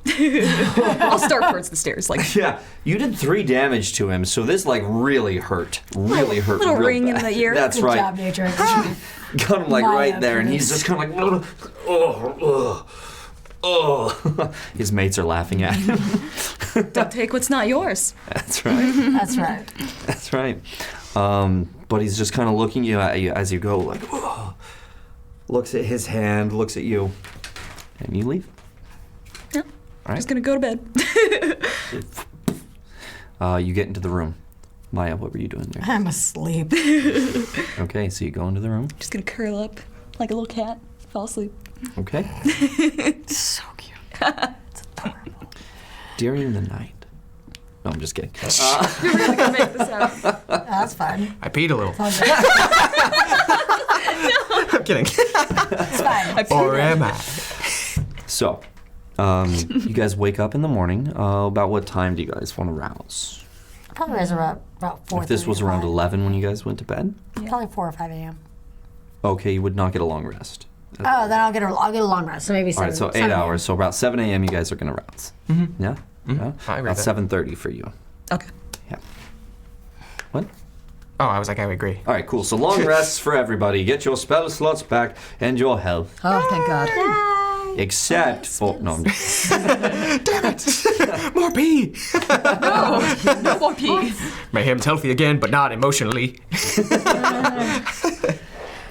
I'll start towards the stairs, like yeah, you did 3 damage to him, so this like really hurt. Really hurt. little real ring in bad. the ear. That's Good right. job, Matrix. Got him like My right there, and he's goodness. just kind of like, oh. His mates are laughing at him. don't take what's not yours. That's right. That's right. That's right. But he's just kind of looking at you as you go, like, oh. Looks at his hand, looks at you, and you leave. Yeah. All right. Just gonna go to bed. You get into the room. Maya, what were you doing there? I'm asleep. Okay, so you go into the room. Just gonna curl up like a little cat, fall asleep. Okay. So cute. It's adorable. During the night. No, I'm just kidding. You're really gonna make this happen. That's fine. I peed a little. It's all good. I'm kidding. It's fine. Or am I? So, you guys wake up in the morning. About what time do you guys want to rouse? Probably was about 4. If this was around 11 when you guys went to bed? Probably 4 or 5 a.m. Okay, you would not get a long rest. Oh, then I'll get a long rest. So maybe 7. All right, so 8 hours. So about 7 a.m. you guys are going to rouse. Mm-hmm. Yeah? Yeah? I agree About with that. 7:30 for you. Okay. Yeah. What? Oh, I was like, I would agree. All right, cool. So long rests for everybody. Get your spell slots back and your health. Oh, thank God. Except for... No, I'm just... Damn it! More pee! No more pee. Mayhem's healthy again, but not emotionally.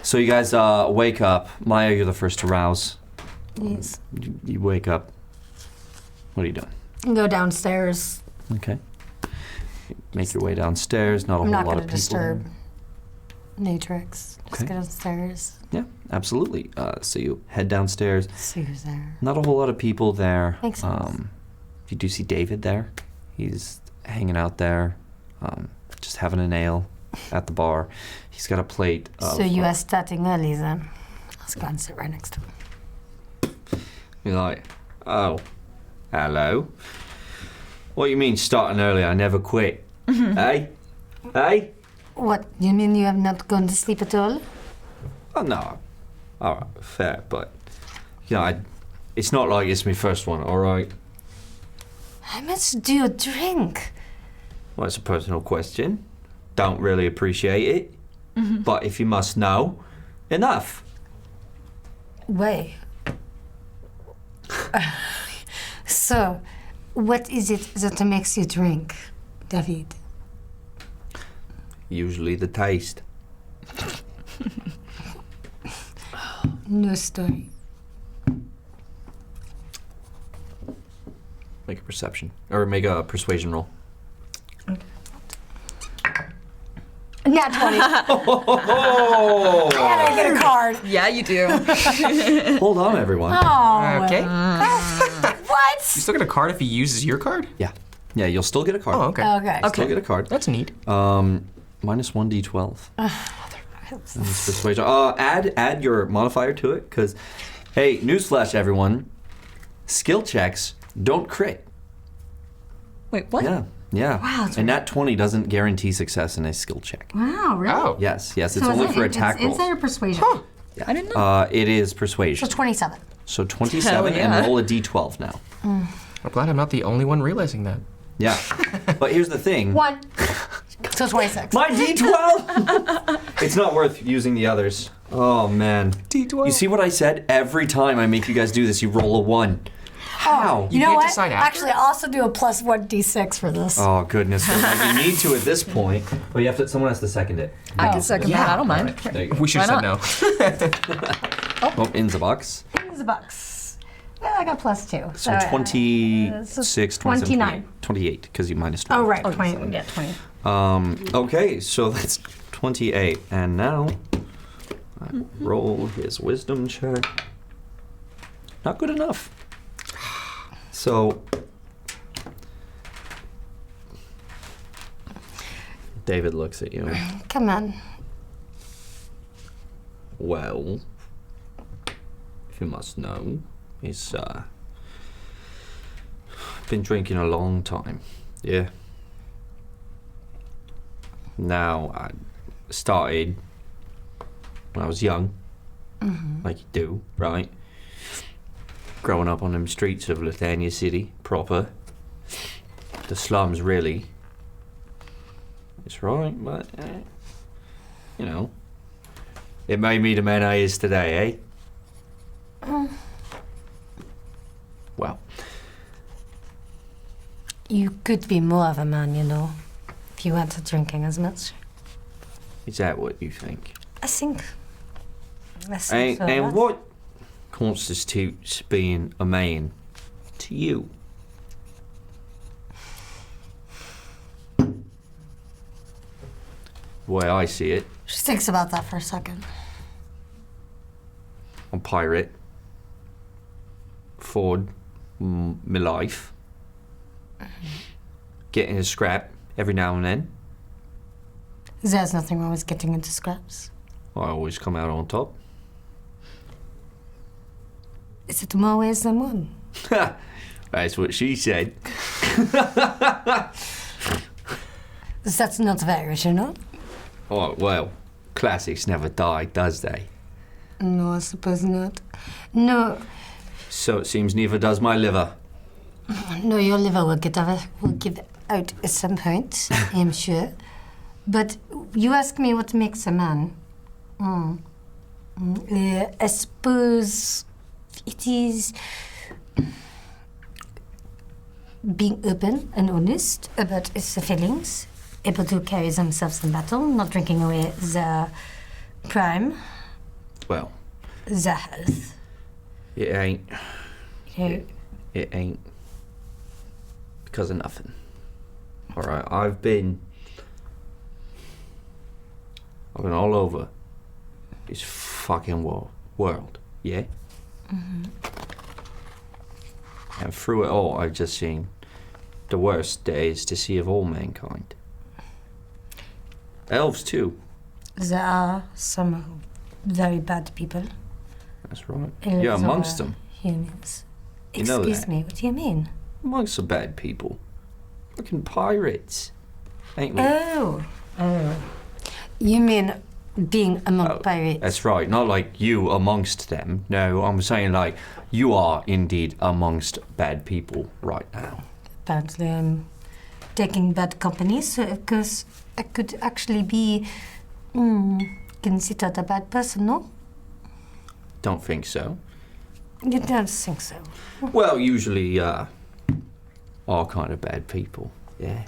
So you guys wake up. Maya, you're the first to rouse. Yes. You wake up. What are you doing? And go downstairs. Okay. Make your way downstairs. Not a I'm whole not lot going of to people. disturb Natrix. Just Okay. go downstairs. Yeah, absolutely. So you head downstairs. See who's there. Not a whole lot of people there. Makes sense. You do see David there. He's hanging out there, just having a nail at the bar. He's got a plate of... So you are starting early then. Let's go and sit right next to him. You're like, oh, hello. What you mean starting early? I never quit. Hey? Hey? What, you mean you have not gone to sleep at all? Oh, no. All right, fair, but, you know, it's not like it's my first one, all right? How much do you drink? Well, it's a personal question. Don't really appreciate it. But if you must know, enough. Wait. So, what is it that makes you drink, David? Usually the taste. No story. Make a perception. Or make a persuasion roll. Nat 20. Oh! I get a card. Yeah, you do. Hold on, everyone. Oh. Okay. What? You still get a card if he uses your card? Yeah. Yeah, you'll still get a card. Oh, okay. Okay. Still get a card. That's neat. Minus 1d12. That's persuasion. Add your modifier to it, because, hey, newsflash, everyone. Skill checks don't crit. Wait, what? Yeah. Yeah. Wow, that's And nat 20 doesn't guarantee success in a skill check. Wow, really? Oh. Yes, it's So only is for it- attack it's rolls. Insight or persuasion? I didn't know. It is persuasion. So 27. So 27 Hell yeah. and roll a d12 now. I'm glad I'm not the only one realizing that. Yeah. But here's the thing. 1. So 26. My d12! It's not worth using the others. Oh, man. D12. You see what I said? Every time I make you guys do this, you roll a 1. How? You know can't what? decide after? Actually, I also do a plus 1d6 for this. Oh, goodness. You need to at this point. But you have to. Someone has to second it. I can second that. I don't mind. There you go. We should Why have said no. Oh, in the box. It's a bucks. Yeah, I got plus 2. So 26, 27, 29. 28, because you minus 20. Oh, right. 20. Yeah, 20. Okay, so that's 28. And now, I will roll his wisdom check. Not good enough. So, David looks at you. Come on. Well, if you must know, it's, been drinking a long time, yeah. Now, I started when I was young, like you do, right? Growing up on them streets of Lithuania City, proper. The slums, really. It's right, but, you know, it made me the man I is today, eh? Well, You could be more of a man, you know, if you weren't drinking as much. is that what you think? I think And, so. and what constitutes being a man to you? The way I see it, She thinks about that for a second. I'm pirate. Ford, my life. Getting a scrap every now and then. There's nothing wrong with getting into scraps. I always come out on top. Is it more ways than one? That's what she said. That's not very original. Oh, well, classics never die, does they? No, I suppose not. No, So it seems neither does my liver. no, your liver will give out at some point, I'm sure. But you ask me what makes a man. I suppose it is being open and honest about his feelings, able to carry themselves in battle, not drinking away the prime, Well, the health. it ain't. You know, It ain't because of nothing. Alright, I've been all over this fucking world, yeah? And through it all, I've just seen the worst there is to see of all mankind. Elves, too. there are some very bad people. That's right. Elves You're amongst are them. Humans. You know Excuse that. me, what do you mean? Amongst the bad people. Fucking pirates. Ain't we? Oh. You mean being among Oh, pirates? That's right. Not like you amongst them. No, I'm saying like you are indeed amongst bad people right now. Apparently I'm taking bad company, so of course I could actually be considered a bad person, no? Don't think so. You don't think so? Well, usually all kind of bad people. Yeah.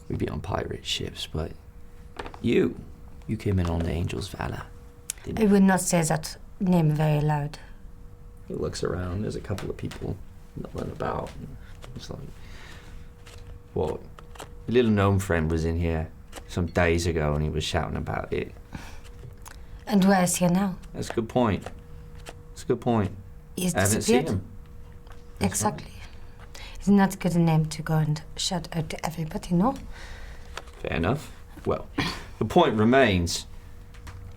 We'd be on pirate ships, but you came in on the Angel's Valor. I would not say that name very loud. He looks around. There's a couple of people milling about. It's like, what? A little gnome friend was in here some days ago, and he was shouting about it. And where is he now? That's a good point. That's a good point. He's I haven't seen disappeared. him. That's Exactly. It's not a good name to go and shout out to everybody, no? Fair enough. Well, the point remains,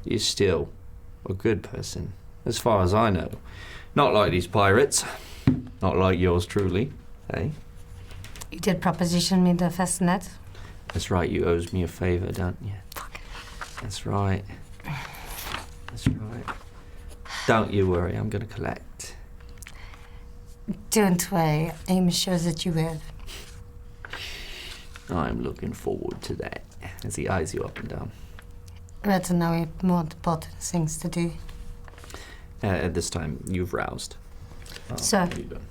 you're still a good person, as far as I know. Not like these pirates. Not like yours truly. Hey? You did proposition me the first night. That's right, you owes me a favour, don't you? That's right. That's right. Don't you worry, I'm gonna collect. Don't worry, I'm sure that you will. I'm looking forward to that. As he eyes you up and down. Right now we have more important things to do. At this time, you've roused. So- what have you done?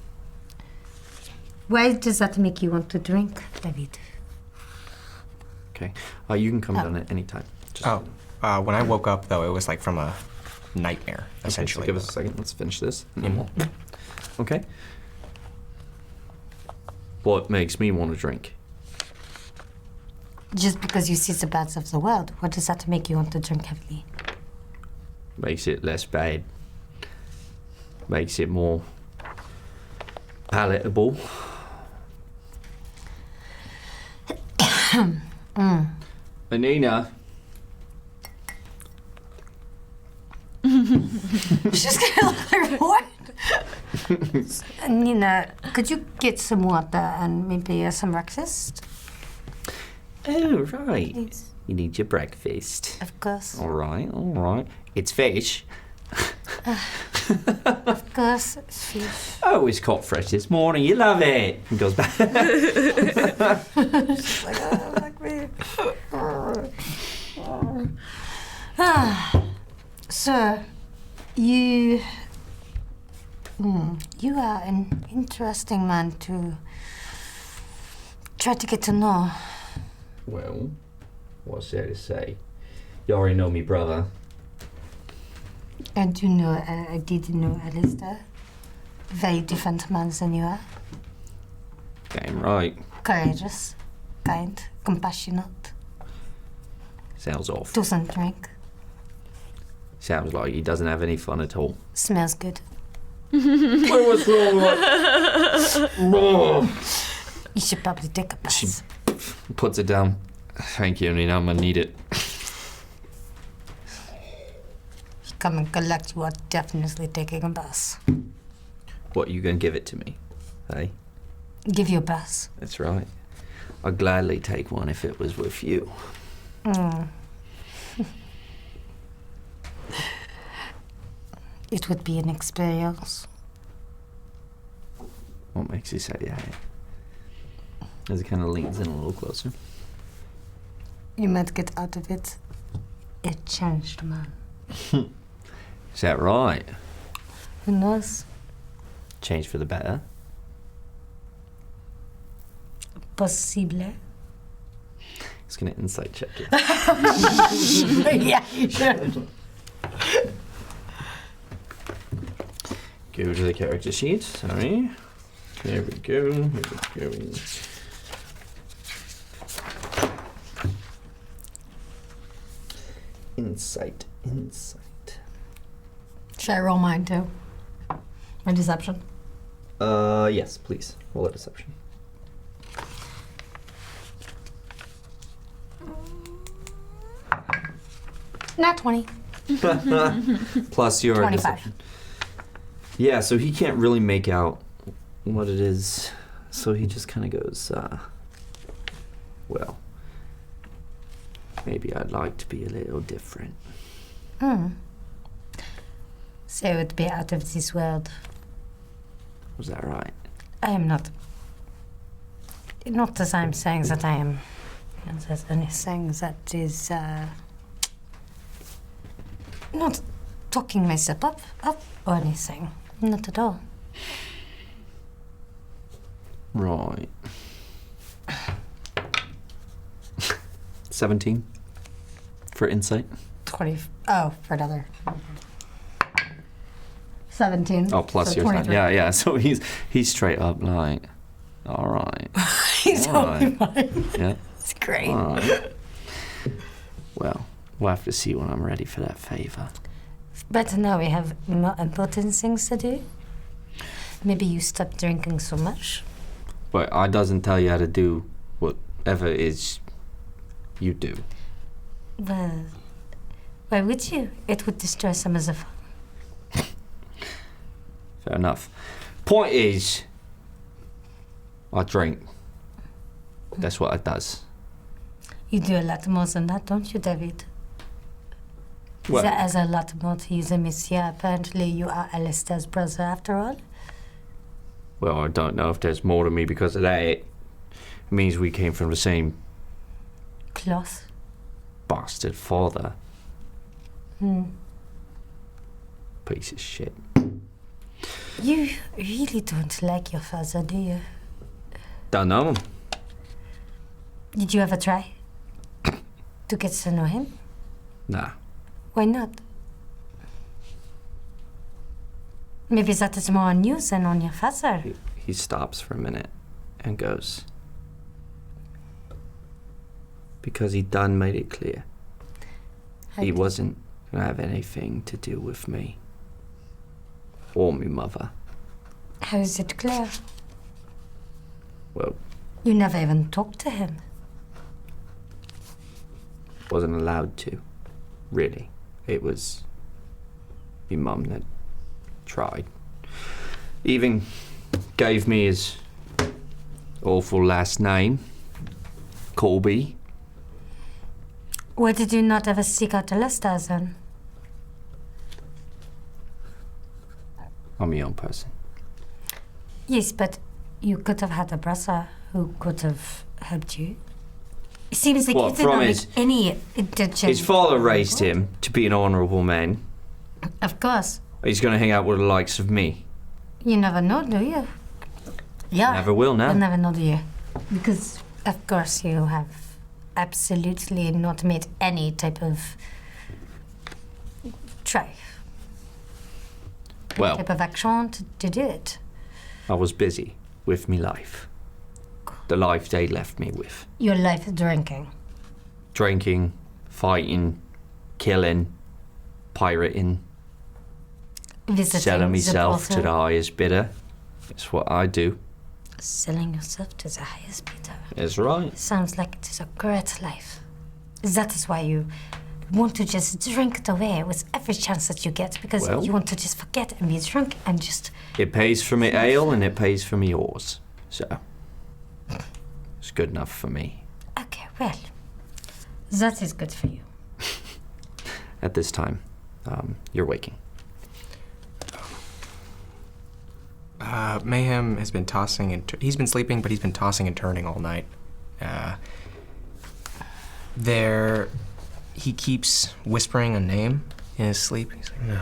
Why does that make you want to drink, David? Okay. You can come down at any time. Just, When I woke up, though, it was like from a nightmare, okay, so essentially. give us a second. Let's finish this. And then we'll... Okay. What makes me want to drink? Just because you see the bads of the world, what does that make you want to drink heavily? Makes it less bad. Makes it more palatable. Anina. She's gonna look like, what? Nina, could you get some water and maybe some breakfast? Oh, right. Please. You need your breakfast. Of course. All right. It's fish. Of course, it's fish. Oh, it's caught fresh this morning. You love it. And goes back. Like, oh, like me. Sir, you are an interesting man to try to get to know. Well, what's there to say? You already know me, brother. I do know, I did know Alistair. Very different man than you are. Damn right. Courageous, kind, compassionate, Sounds off. doesn't drink, Sounds like he doesn't have any fun at all. smells good. What's wrong with You should probably take a bath. Puts it down. Thank you, Nina. I'm gonna need it. Come and collect, you are definitely taking a bath. What, you gonna give it to me? Hey? Give you a bath. That's right. I'd gladly take one if it was with you. It would be an experience. What makes you say that? As he kind of leans in a little closer. You might get out of it a changed man. Is that right? Who knows? Change for the better? Possible. He's gonna insight check it. Yeah, you should. Go to the character sheet. Sorry. Here we go. Here we go. Insight. Should I roll mine too? My deception. Yes, please. Roll a deception. Not 20. Plus your 25. deception. Yeah, so he can't really make out what it is. So he just kind of goes, well, maybe I'd like to be a little different. So it would be out of this world. Was that right? I am not. Not as I'm saying that I am. Not that anything that is. Not talking myself up or anything. Not at all. Right. 17 for insight. 20. Oh, for another. 17. Oh, plus so your time. 23. Yeah. So he's straight up like, all right. He's all totally right. fine. Yeah. It's great. All right. Well, we'll have to see when I'm ready for that favor. But now we have more important things to do. Maybe you stop drinking so much. But I doesn't tell you how to do whatever it is you do. Well, why would you? It would destroy some of the fun. Fair enough. Point is, I drink. That's what it does. You do a lot more than that, don't you, David? Well, There is a lot more to you than Monsieur. Apparently, you are Alistair's brother after all. well, I don't know if there's more to me because of that. It means we came from the same Cloth. bastard father. Hmm. Piece of shit. You really don't like your father, do you? Don't know him. Did you ever try to get to know him? Nah. Why not? Maybe that is more on you than on your father. He stops for a minute and goes, because he done made it clear he wasn't gonna have anything to do with me or me mother. How is it clear? Well, You never even talked to him. wasn't allowed to, really. It was my mum that tried. Even gave me his awful last name, Colby. Why did you not ever seek out Alesta then? I'm a young person. Yes, but you could have had a brother who could have helped you. It seems like What, you did from not his- make any intention. His father raised him to be an honourable man. Of course. He's going to hang out with the likes of me. You never know, do you? Yeah. Never will now. You'll never know, do you? Because, of course, you have absolutely not made any type of try, Well, type of action to do it. I was busy with me life. The life they left me with. Your life is drinking. Drinking, fighting, killing, pirating, Visiting selling the myself to the brothel. highest bidder. It's what I do. Selling yourself to the highest bidder. It's right. Sounds like it is a great life. That is why you want to just drink it away with every chance that you get, because Well- you want to just forget and be drunk and just... It pays for me ale and it pays for me oars. So, it's good enough for me. Okay, well, that is good for you. At this time, you're waking. Mayhem has been tossing and he's been sleeping, but he's been tossing and turning all night. He keeps whispering a name in his sleep. He's like,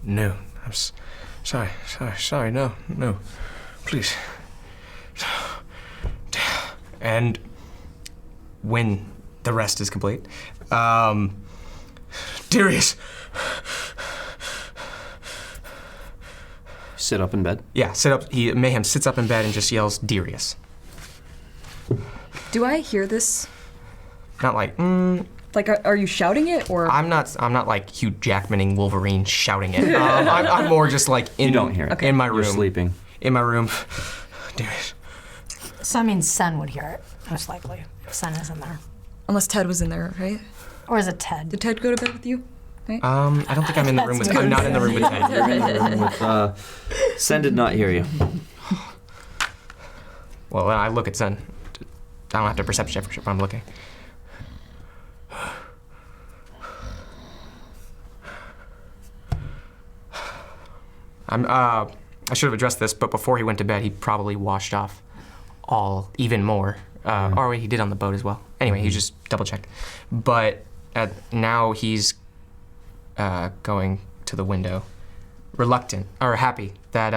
No, I'm sorry, no, please. and when the rest is complete, Darius! Sit up in bed. yeah, Mayhem sits up in bed and just yells, Darius. Do I hear this? Not like, Like, are you shouting it, or? I'm not like Hugh Jackmaning Wolverine shouting it. I'm more just like You don't hear it. in my room. You're sleeping. In my room. Darius. So, I mean, Sen would hear it, most likely, if Sen is in there. Unless Ted was in there, right? Or is it Ted? Did Ted go to bed with you? I don't think I'm in the room with. I'm not in the room with Ted. You're in the room with, Sen did not hear you. Well, I look at Zen. I don't have to perception check if I'm looking. I should have addressed this, but before he went to bed, he probably washed off even more. Or wait, he did on the boat as well. Anyway, he just double checked. But now he's going to the window, reluctant or happy that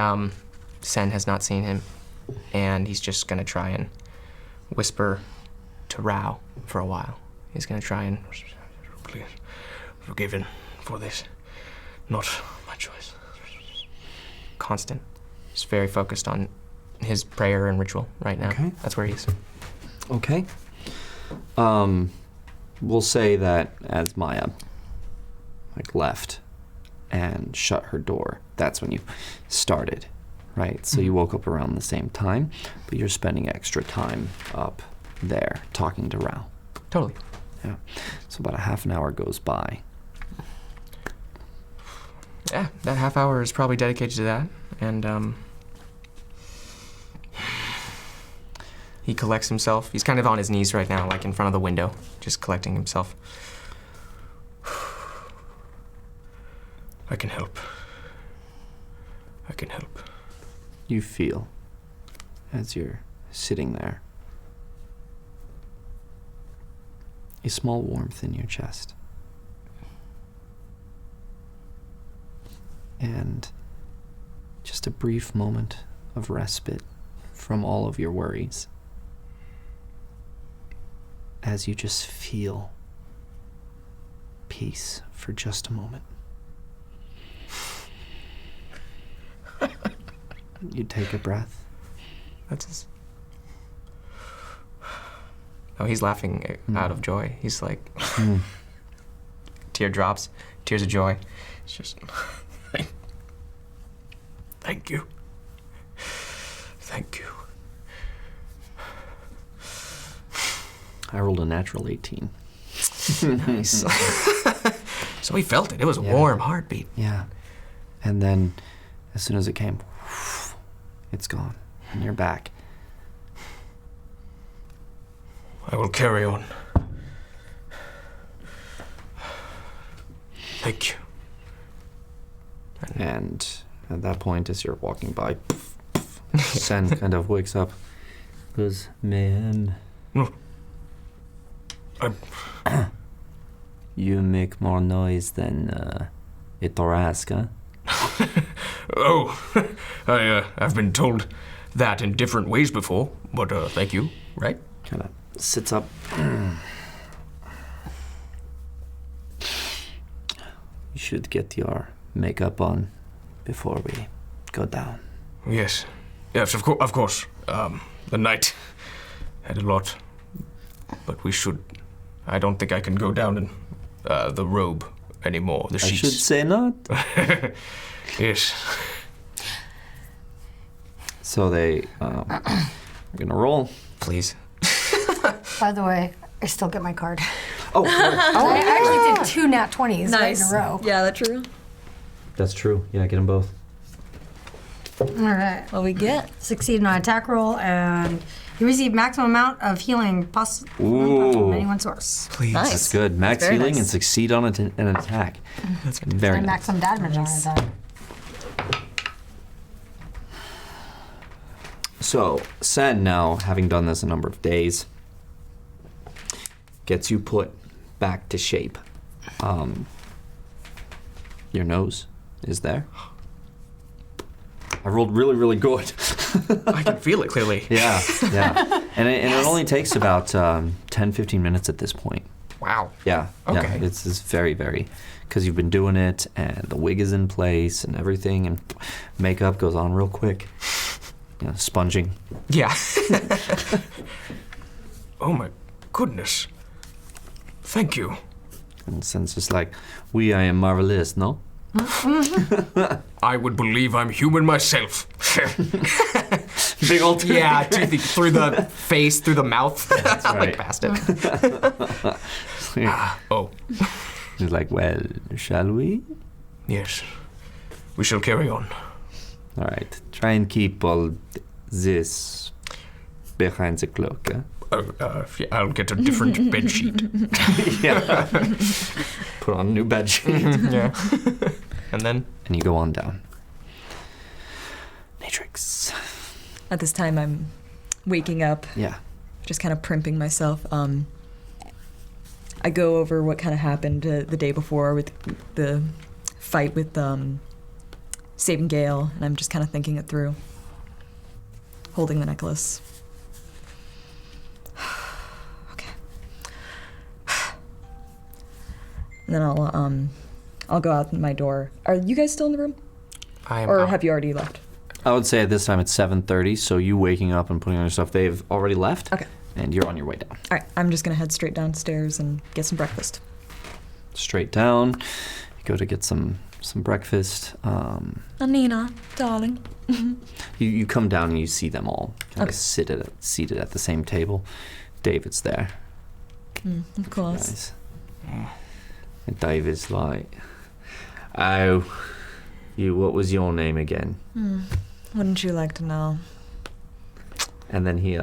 Sen has not seen him, and he's just gonna try and whisper to Rao for a while. He's gonna try and Please, forgiven for this. Not my choice. constant. He's very focused on his prayer and ritual right now. Okay. That's where he is. Okay. We'll say that as Maya left and shut her door, that's when you started, right? So you woke up around the same time, but you're spending extra time up there talking to Rao. Totally. Yeah. So about a half an hour goes by. Yeah, that half hour is probably dedicated to that. And he collects himself. He's kind of on his knees right now, like in front of the window, just collecting himself. I can help. I can help. You feel, as you're sitting there, a small warmth in your chest. And just a brief moment of respite from all of your worries as you just feel peace for just a moment. You take a breath. That's his. Oh, he's laughing out of joy. He's like, teardrops, tears of joy. It's just... Thank you. Thank you. I rolled a natural 18. Nice. So he felt it. It was a warm heartbeat. Yeah. And then, as soon as it came, it's gone. And you're back. I will carry on. Thank you. And at that point, as you're walking by, Sen kind of wakes up. Goes, man, No. you make more noise than a Tarrasque, huh? Oh, I've been told that in different ways before, but thank you, right? Kind of sits up. You should get your makeup on before we go down. Yes. Yes, of course. The night had a lot, but we should... I don't think I can go down in the robe anymore, the I sheets. should say not. Yes. So they, we're gonna roll. Please. By the way, I still get my card. Oh, I actually did 2 nat 20s right in a row. Yeah, that's true. that's true. Yeah, get them both. All right. What we get? Succeed on attack roll, and you receive maximum amount of healing possible Ooh. from any one source. Please. Nice. That's good. Max Very healing nice. and succeed on an attack. That's good. Very And nice. maximum damage on attack. So, Sen, now, having done this a number of days, gets you put back to shape. Your nose is there. I rolled really, really good. I can feel it clearly. Yeah, yeah. And it only takes about 10, 15 minutes at this point. Wow. Yeah, Okay. yeah. It's very, very, because you've been doing it, and the wig is in place and everything, and makeup goes on real quick. You know, sponging. Yeah. Oh my goodness. Thank you. And Sen's just like, I am marvelous, no? I would believe I'm human myself. Big old Yeah, through the face, through the mouth. That's right. Like past it. Oh, He's like, well, shall we? yes. We shall carry on. All right. Try and keep all this behind the cloak, eh? Yeah, I'll get a different bed sheet. Yeah. Put on a new bed sheet. Yeah. And then? And you go on down. Matrix. At this time, I'm waking up, Yeah. just kind of primping myself. I go over what kind of happened the day before with the fight with saving Gale, and I'm just kind of thinking it through, holding the necklace. Okay. And then I'll go out my door. Are you guys still in the room, I am or out. have you already left? I would say at this time it's 7:30, so you waking up and putting on your stuff, they've already left. Okay. And you're on your way down. All right, I'm just gonna head straight downstairs and get some breakfast. Straight down. You go to get some breakfast. Anina, darling. You come down and you see them all kind Okay. of seated at the same table. David's there. Of course. Nice. And David's like, oh, what was your name again? Wouldn't you like to know? And then he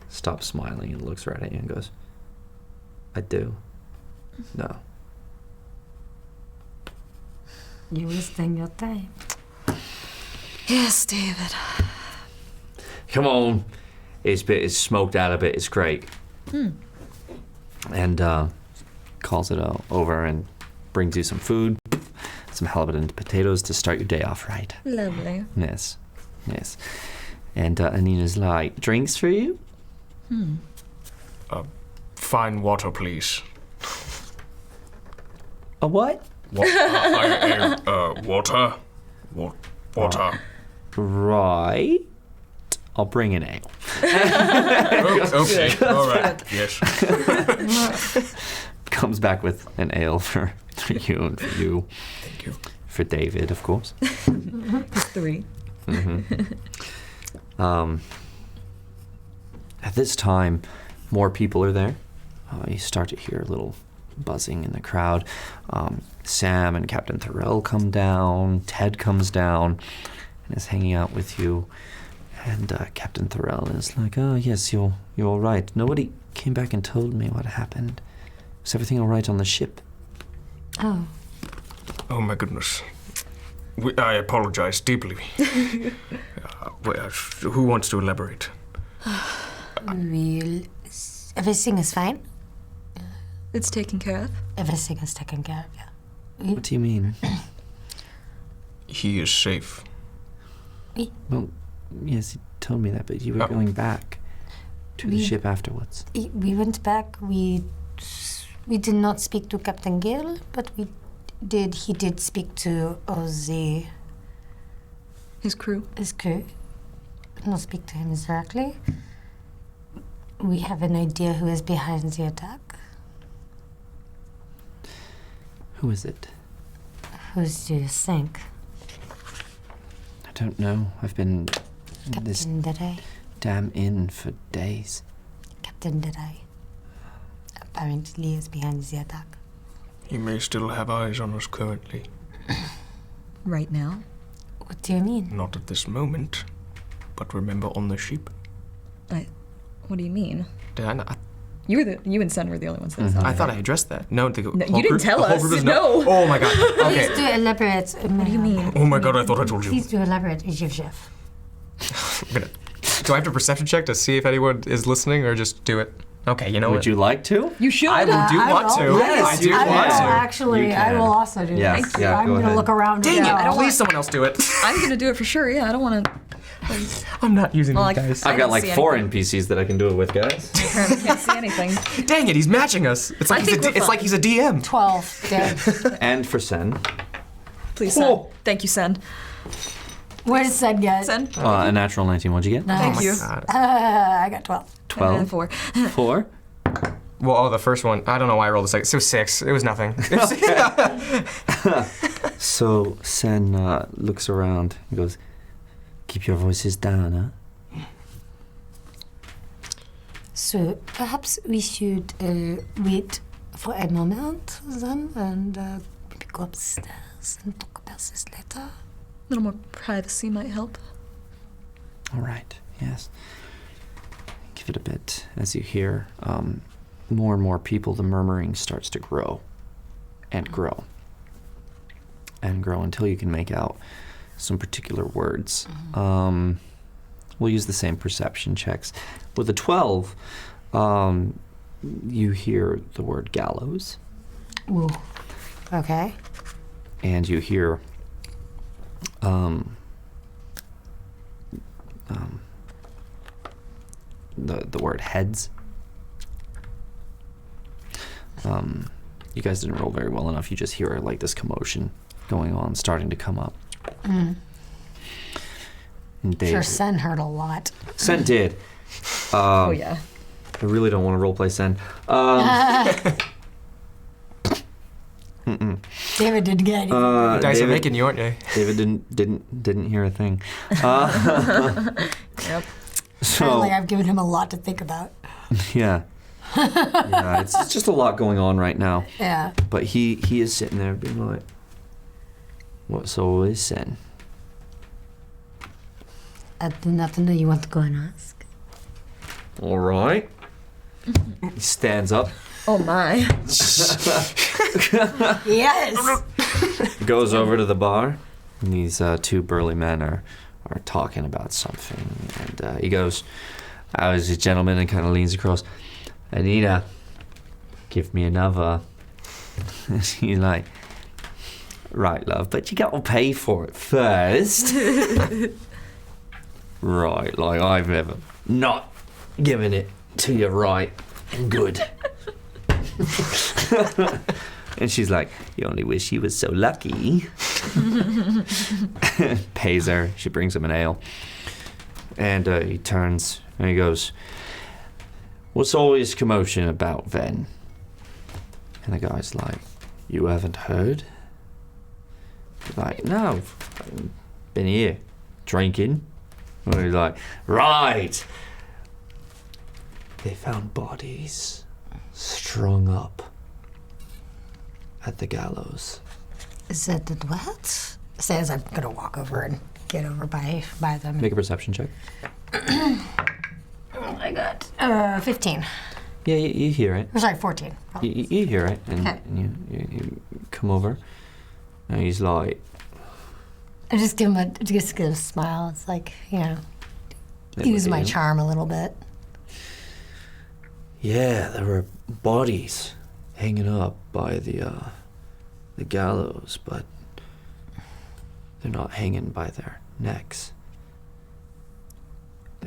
stops smiling and looks right at you and goes, I do. No. You wasting your time. Yes, David. Come on. It's smoked out a bit. It's great. And calls it over and brings you some food, some halibut and potatoes to start your day off right. Lovely. Yes. Yes. And Anina's like, drinks for you? Fine water, please. A what? Water? Water. Right. I'll bring an ale. Oh, okay, all right, yes. Comes back with an ale for you and for you. Thank you. For David, of course. 3. At this time, more people are there. You start to hear little buzzing in the crowd. Sam and Captain Thorell come down. Ted comes down and is hanging out with you. And Captain Thorell is like, "Oh yes, you're all right. Nobody came back and told me what happened. Was everything all right on the ship?" Oh, Oh my goodness. I apologize deeply. Who wants to elaborate? everything is fine. It's taken care of. Everything is taken care of, yeah. What do you mean? He is safe. Well, yes, he told me that, but you were Oh. going back to the We- ship afterwards. We went back. We did not speak to Captain Gale, but he did speak to His crew. his crew. Not speak to him directly. We have an idea who is behind the attack. Who is it? Who do you think? I don't know. I've been in this Captain Deadeye. damn inn for days. Captain Deadeye. Apparently is behind the attack. He may still have eyes on us currently. Right now. What do you mean? Not at this moment. But remember on the ship? What do you mean? Did I not? You and Sen were the only ones that saw I it. thought I addressed that. No, No, you didn't tell the whole us. group doesn't No. know. Oh my god. Please Okay. do elaborate. What do you mean? Oh my god, I thought I told you. Please do elaborate, chef. I'm gonna- Do I have to perception check to see if anyone is listening or just do it? Okay, you know Would what? you like to? You should. I will do I want will. to. Yes, I do you want can. to. Actually, You I can. will also do Yes, that. yeah, I'm go gonna ahead. look around. Dang now. it! Please, someone else do it. I'm gonna do it for sure. Yeah, I don't want to. I'm not using Well, these like- guys. I I've got didn't like see 4 anything. NPCs that I can do it with, guys. Apparently can't see anything. Dang it! He's matching us. It's like I he's think a. we're It's like fine. he's a DM. 12 dead. And for Sen, Please, Sen. Whoa. Thank you, Sen. Where's Sen get? Sen. a natural 19. What'd you get? Thank Oh my you. God. I got 12. 12. 4. 4. Well, oh, the first one. I don't know why I rolled a second. So 6. It was nothing. So Sen looks around and goes, "Keep your voices down, huh?" So perhaps we should wait for a moment then and maybe go upstairs and talk about this later. A little more privacy might help. All right. Yes. Give it a bit as you hear more and more people. The murmuring starts to grow and grow and grow until you can make out some particular words. We'll use the same perception checks. With a 12, you hear the word gallows, Ooh. Okay. and you hear the word heads. You guys didn't roll very well enough. You just hear like this commotion going on, starting to come up. And Dave, Sure, Sen heard a lot. Sen did. Oh yeah. I really don't want to roleplay Sen. David didn't get anything. You guys are David, making you, aren't you? David didn't hear a thing. Yep. So Apparently I've given him a lot to think about. yeah, it's just a lot going on right now. Yeah. But he is sitting there being like, "What's all this then?" I do not know. You want to go and ask? All right. He stands up, Oh my. Yes! goes over to the bar, and these 2 burly men are talking about something, and he goes, "I was a gentleman," and kind of leans across. "Anita, give me another." And he's like, "Right, love, but you got to pay for it first." "Right, like I've ever not given it to you right and good." And she's like, "You only wish you was so lucky." Pays her. She brings him an ale. And he turns and he goes, "What's all this commotion about then?" And the guy's like, "You haven't heard?" He's like, "No, I've been here drinking." And he's like, "Right. They found bodies strung up at the gallows. Is that the what? Says I'm gonna walk over and get over by them. Make a perception check. Oh my god. 15. Yeah, you hear it. Or sorry, 14. You hear it, and, Okay. and you come over, and he's like, I just give him a smile. It's like, use my charm a little bit. Yeah, there were bodies hanging up by the gallows, but they're not hanging by their necks.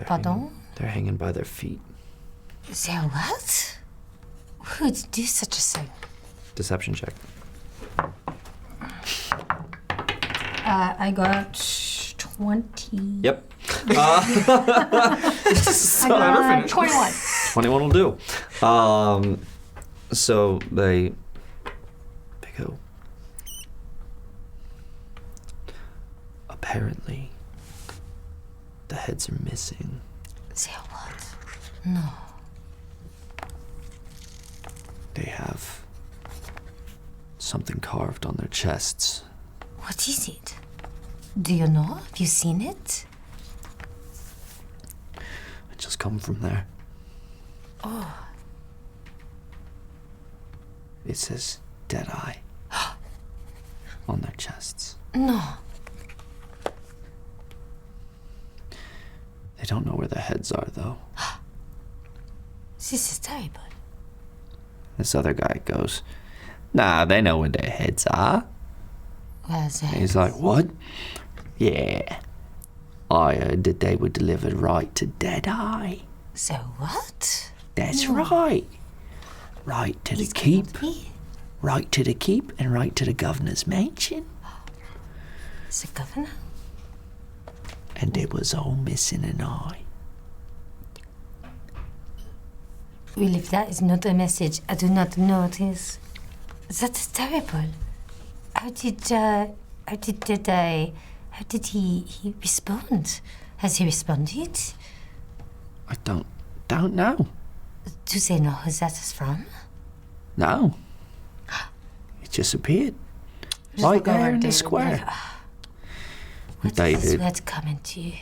Pardon? They're hanging by their feet. Say what? Who would do such a thing? Deception check. I got 20. Yep. I got 21. 21 will do. So they go. Apparently, the heads are missing. Say what? No. They have something carved on their chests. What is it? Do you know? Have you seen it? It just come from there. Oh. It says Deadeye on their chests. No. They don't know where their heads are, though. This is terrible. This other guy goes, nah, they know where their heads are. Where's it? He's like, what? Yeah. I heard that they were delivered right to Deadeye. So what? That's right. Right to the He's keep. got me. Right to the keep and right to the governor's mansion. The governor? And it was all missing an eye. Well, if that is not a message, I do not know what is. That is terrible. How did he respond? Has he responded? I don't know. Do they know who that is from? No. It just appeared. Just Right look over there at in the David, square. like, what is this David. word coming to you?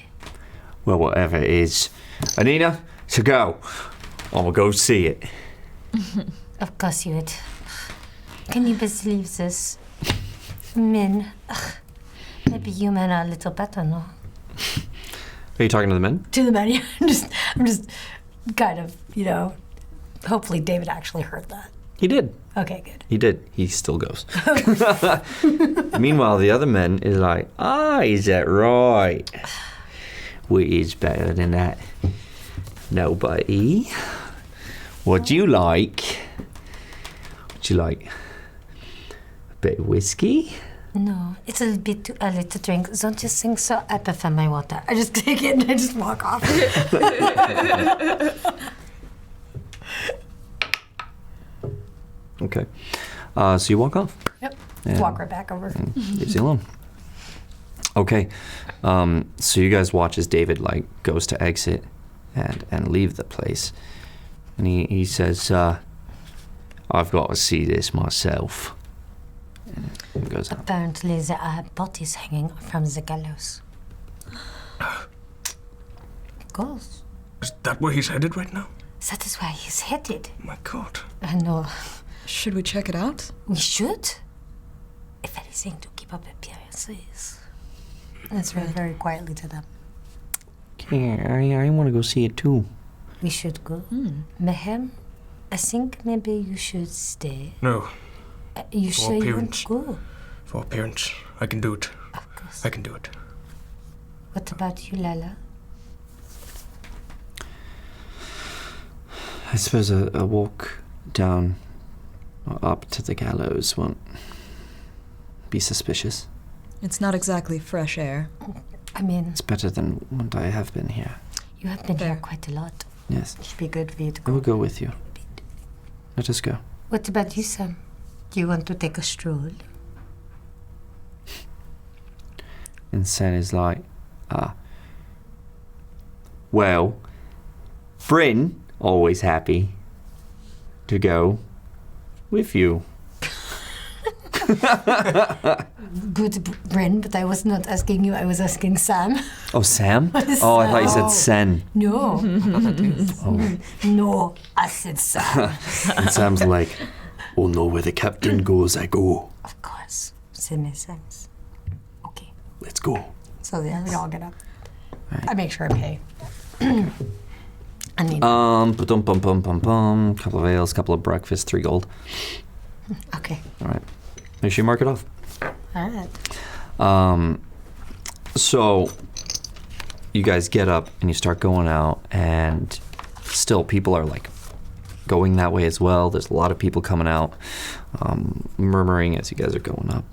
Well, whatever it is. Anina, to go. I'm gonna go see it. Of course you would. Can you believe this? Men. Ugh. Maybe you men are a little better, no? Are you talking to the men? To the men, yeah. I'm just kind of, hopefully David actually heard that. He did. Okay, good. He did. He still goes. Meanwhile, the other men is like, is that right? Which is better than that? Nobody. What'd you like? Would you like a bit of whiskey? No, it's a little bit too early to drink. Don't you think so? I prefer my water. I just take it and I just walk off. Okay. So you walk off. Yep. Yeah. Walk right back over. Leaves you alone. Okay. So you guys watch as David goes to exit and leave the place. And he says, I've got to see this myself. And goes out. Apparently there are bodies hanging from the gallows. Of course. Is that where he's headed right now? That is where he's headed. My God. I know. Should we check it out? We should. If anything, to keep up appearances. That's very, very quietly to them. Yeah, I want to go see it too. We should go. Mehem, I think maybe you should stay. No, You For sure you want appearance. to go? for appearance, I can do it. Of course. I can do it. What about you, Lala? I suppose a walk down or up to the gallows won't be suspicious. It's not exactly fresh air. I mean, It's better than what I have been here. you have been here Fair. quite a lot. Yes, It should be good for you to I go. will go with you. Let us go. What about you, Sam? Do you want to take a stroll? And Sen is like, well, Bryn, always happy to go with you. Good, Bryn, but I was not asking you, I was asking Sam. Oh, Sam? Oh, I thought you said Sen. No. Oh. No, I said Sam. And Sam's like, well, no, where the captain goes, I go. Of course. It makes sense. Okay. Let's go. So then we all get up. Right. I make sure I pay. I mean, Couple of ales, couple of breakfast, 3 gold. okay. All right. Make sure you mark it off. All right. So you guys get up and you start going out, and still people are like going that way as well. There's a lot of people coming out, murmuring as you guys are going up.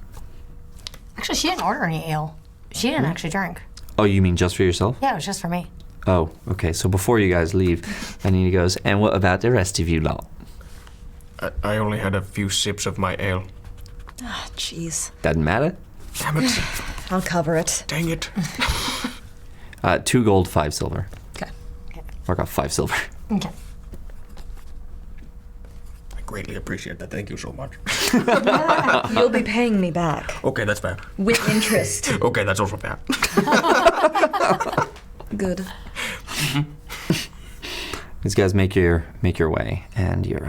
Actually, she didn't order any ale. She didn't actually drink. Oh, you mean just for yourself? Yeah, it was just for me. Oh, okay. So before you guys leave, Anita goes, and what about the rest of you lot? I only had a few sips of my ale. Ah, jeez. Doesn't matter. Damn it. I'll cover it. Dang it. 2 gold, 5 silver. Okay. Mark off 5 silver. Okay. I greatly appreciate that. Thank you so much. You'll be paying me back. Okay, that's fair. With interest. Okay, that's also fair. Good. These guys make your way, and you're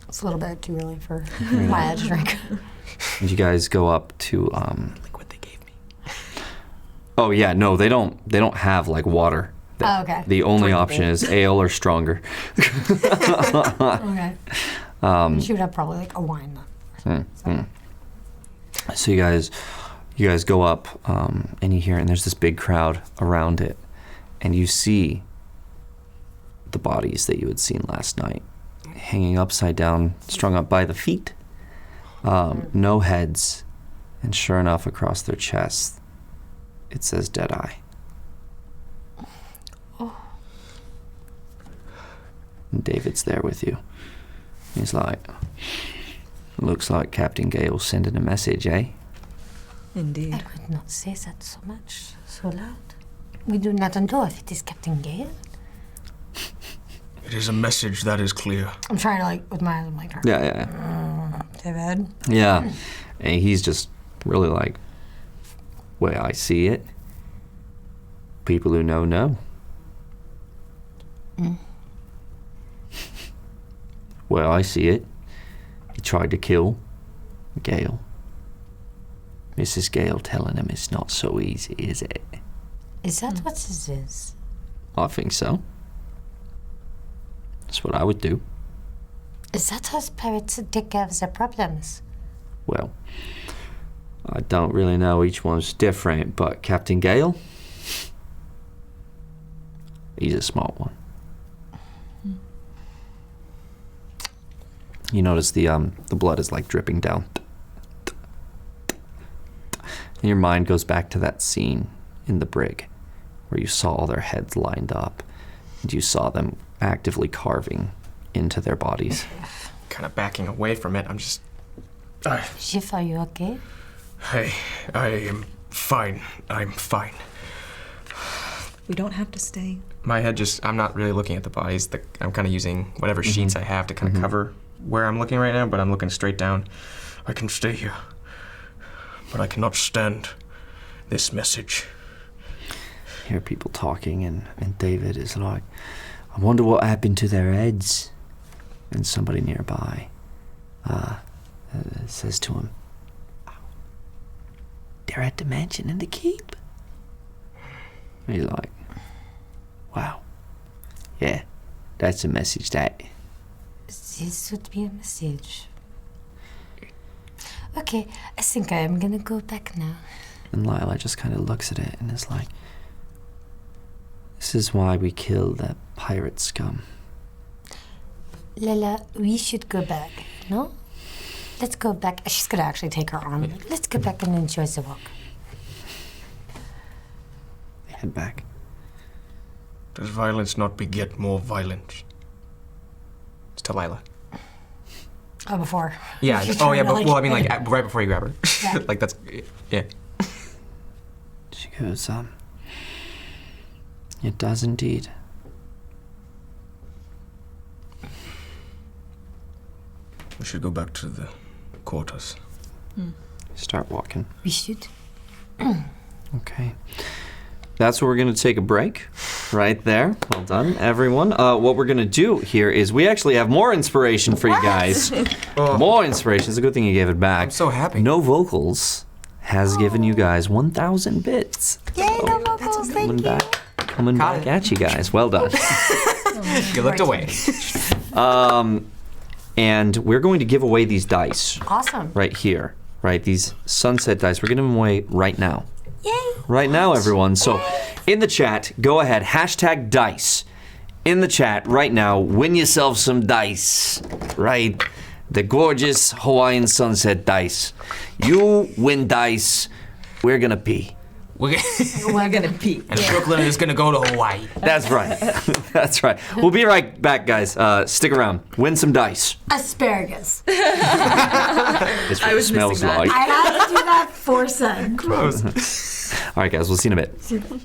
It's a little bit too early for my to drink. and you guys go up to Like what they gave me. Oh yeah, no, they don't have like water. Oh, okay. The only option is ale or stronger. Okay. She would have probably like a wine. So you guys go up, and you hear, and there's this big crowd around it, and you see the bodies that you had seen last night, hanging upside down, strung up by the feet, no heads, and sure enough, across their chests, it says Deadeye. And David's there with you. He's like, looks like Captain Gale sending a message, eh? Indeed. I would not say that so much, so loud. We do not know if it is Captain Gale. It is a message that is clear. I'm trying to like, with my eyes, I'm like, Yeah. David. Yeah. And he's just really like, well, I see it. People who know. Well, I see it. He tried to kill Gale. Mrs. Gale telling him it's not so easy, is it? Is that what this is? I think so. That's what I would do. Is that how spirits take care of their problems? Well, I don't really know. Each one's different, but Captain Gale, he's a smart one. You notice the blood is like dripping down. And your mind goes back to that scene in the brig where you saw all their heads lined up and you saw them actively carving into their bodies. Kind of backing away from it. I'm just. Chief, are you okay? I am fine. I'm fine. We don't have to stay. My head just. I'm not really looking at the bodies. I'm kind of using whatever sheets I have to kind of cover where I'm looking right now, but I'm looking straight down. I can stay here, but I cannot stand this message. You hear people talking, and David is like, I wonder what happened to their heads. And somebody nearby says to him, they're at the mansion in the keep. And he's like, wow. Yeah, that's a message that. This would be a message. Okay, I think I am gonna go back now. And Lila just kind of looks at it and is like, this is why we kill the pirate scum. Lila, we should go back, no? Let's go back. She's gonna actually take her arm. Let's go back and enjoy the walk. They head back. Does violence not beget more violence? It's to Lila. Oh, before. Yeah. She's Oh, trying yeah. to, But, well, I mean, like right before you grab her. Yeah. Like that's. Yeah. She goes, it does indeed. We should go back to the quarters. Start walking. We should. Okay. That's where we're going to take a break. Right there. Well done, everyone. What we're going to do here is we actually have more inspiration for you guys. More inspiration. It's a good thing you gave it back. I'm so happy. No Vocals has given you guys 1,000 bits. Yay, no vocals, Coming thank you. coming Got back it. at you guys. Well done. You looked away. And we're going to give away these dice Awesome. right here. Right, these sunset dice. We're giving them away right now. Yay. Right now, everyone. So, in the chat, go ahead, hashtag dice. In the chat right now, win yourself some dice. Right? The gorgeous Hawaiian sunset dice. You win dice, we're gonna pee. We're We're gonna pee. and Brooklyn is gonna go to Hawaii. That's right. That's right. We'll be right back, guys. Stick around. Win some dice. Asparagus. This I was smells missing that. like. I had to do that for Sun. All right, guys. We'll see you in a bit.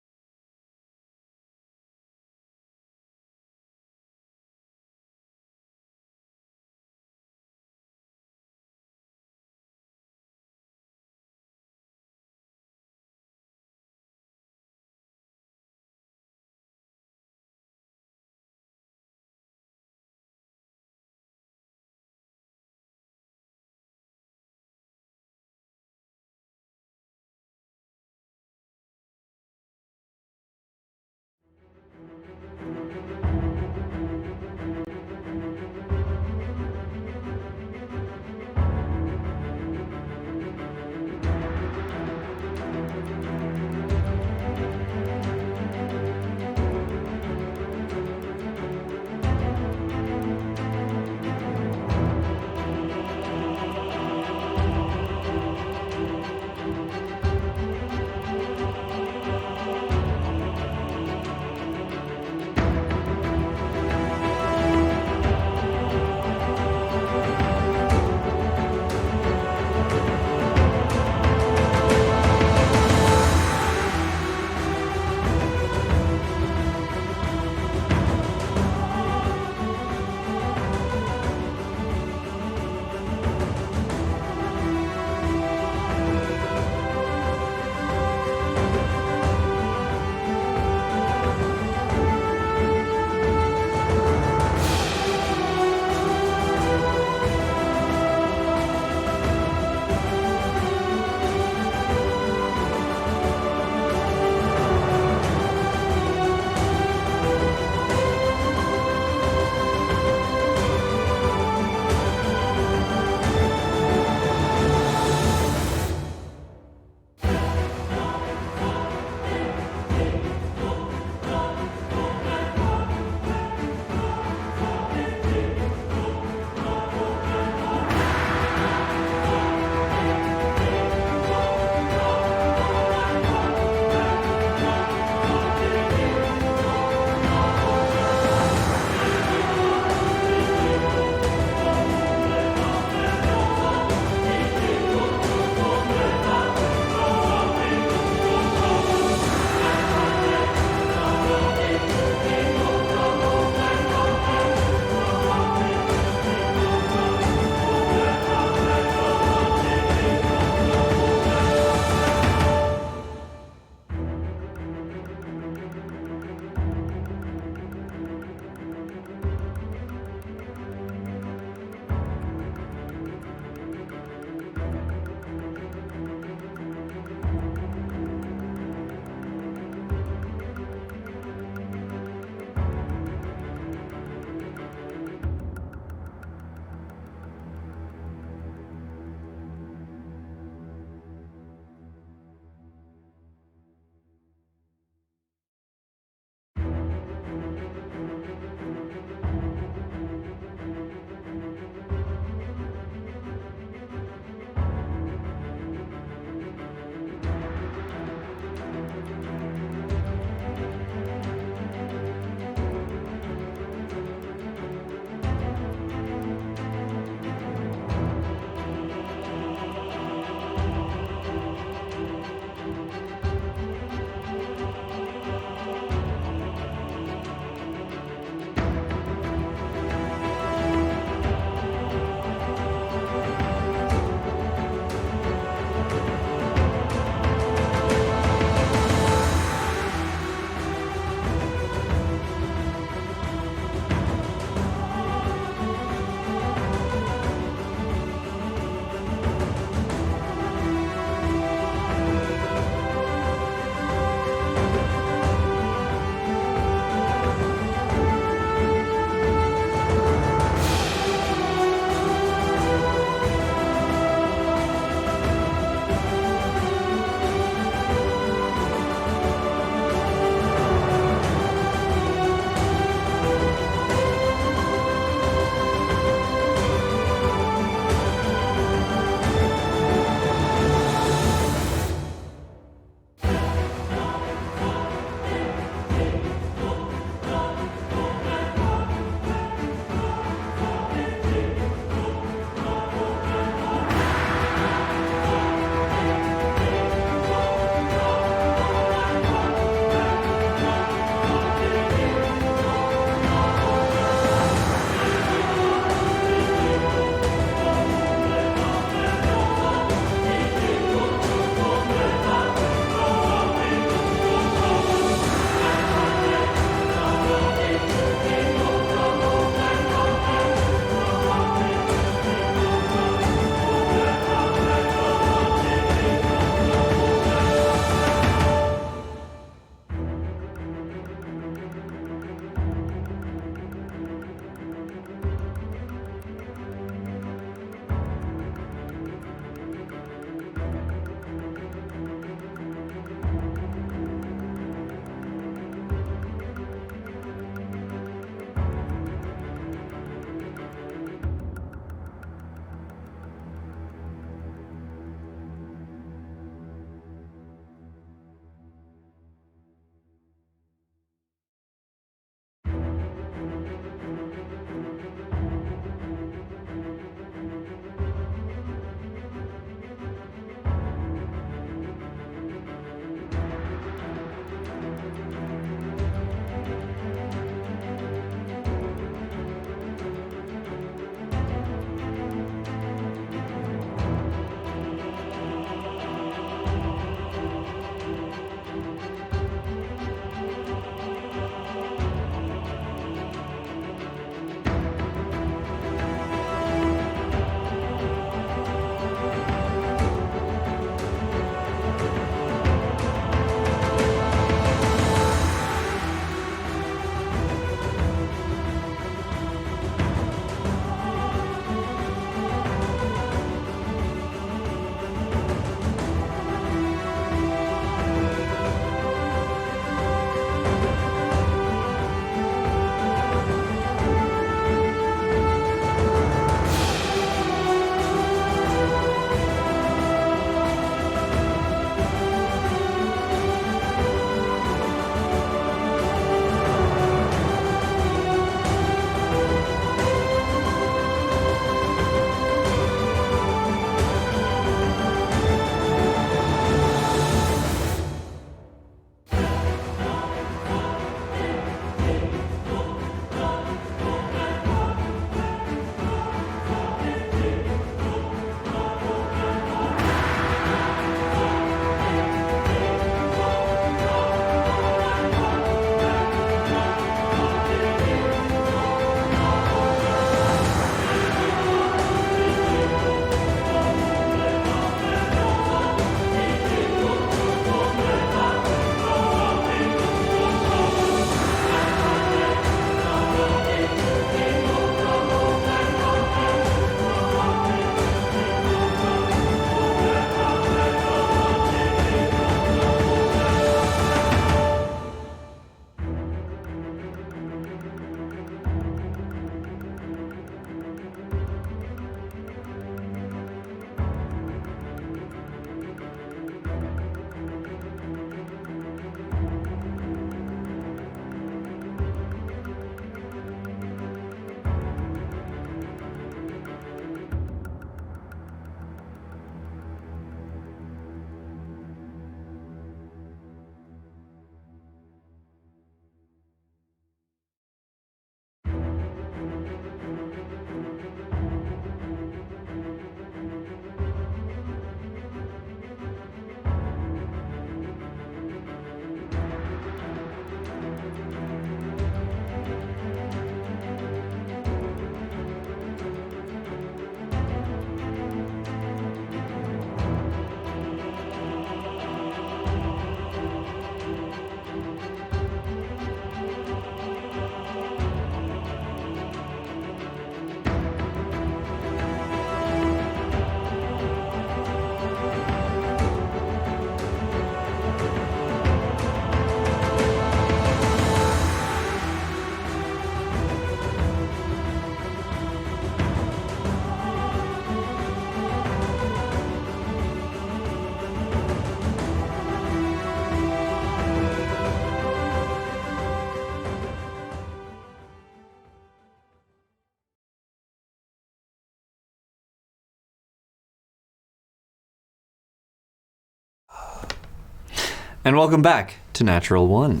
And welcome back to Natural One.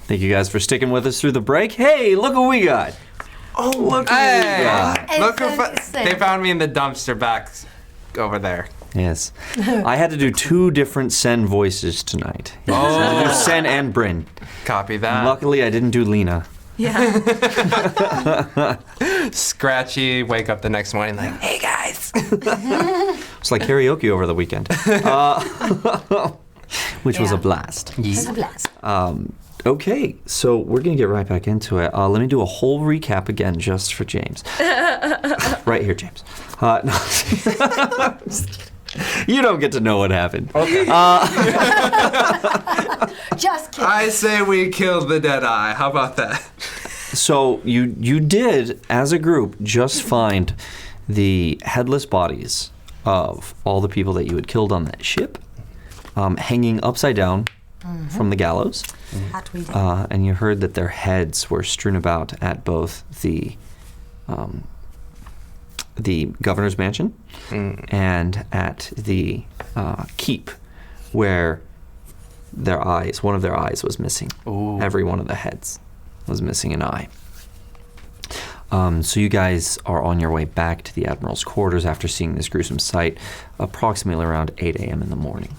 Thank you guys for sticking with us through the break. Hey, look what we got. Oh, Look what we got. Look who they found me in the dumpster back over there. Yes. I had to do 2 different Sen voices tonight. I had to do Sen and Bryn. Copy that. Luckily, I didn't do Lena. Yeah. Scratchy, wake up the next morning like, hey guys. It's like karaoke over the weekend. Which was a blast. It's a blast. Okay, so we're going to get right back into it. Let me do a whole recap again just for James. Right here, James. No. You don't get to know what happened. Okay. Just kidding. I say we killed the Deadeye. How about that? So you did, as a group, just find the headless bodies of all the people that you had killed on that ship, hanging upside down from the gallows. That we did. And you heard that their heads were strewn about at both the governor's mansion and at the keep, where one of their eyes was missing. Ooh. Every one of the heads was missing an eye. So you guys are on your way back to the Admiral's quarters after seeing this gruesome sight, approximately around 8 a.m. in the morning,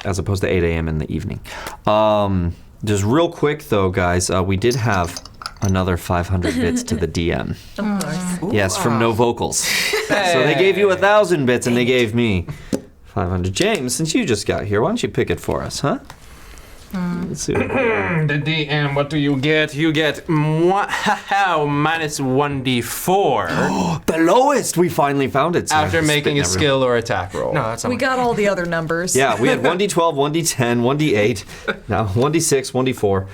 as opposed to 8 a.m. in the evening. Just real quick, though, guys, we did have another 500 bits to the DM. Of course. Yes, from No Vocals. So they gave you 1,000 bits, and they gave me 500. James, since you just got here, why don't you pick it for us, huh? Let's see. The DM, what do you get? You get minus 1d4 The lowest! We finally found it. Sorry, after making a spitting skill or attack roll. No, that's not We got all the other numbers. Yeah, we had 1d12, 1d10, 1d8, now 1d6, 1d4.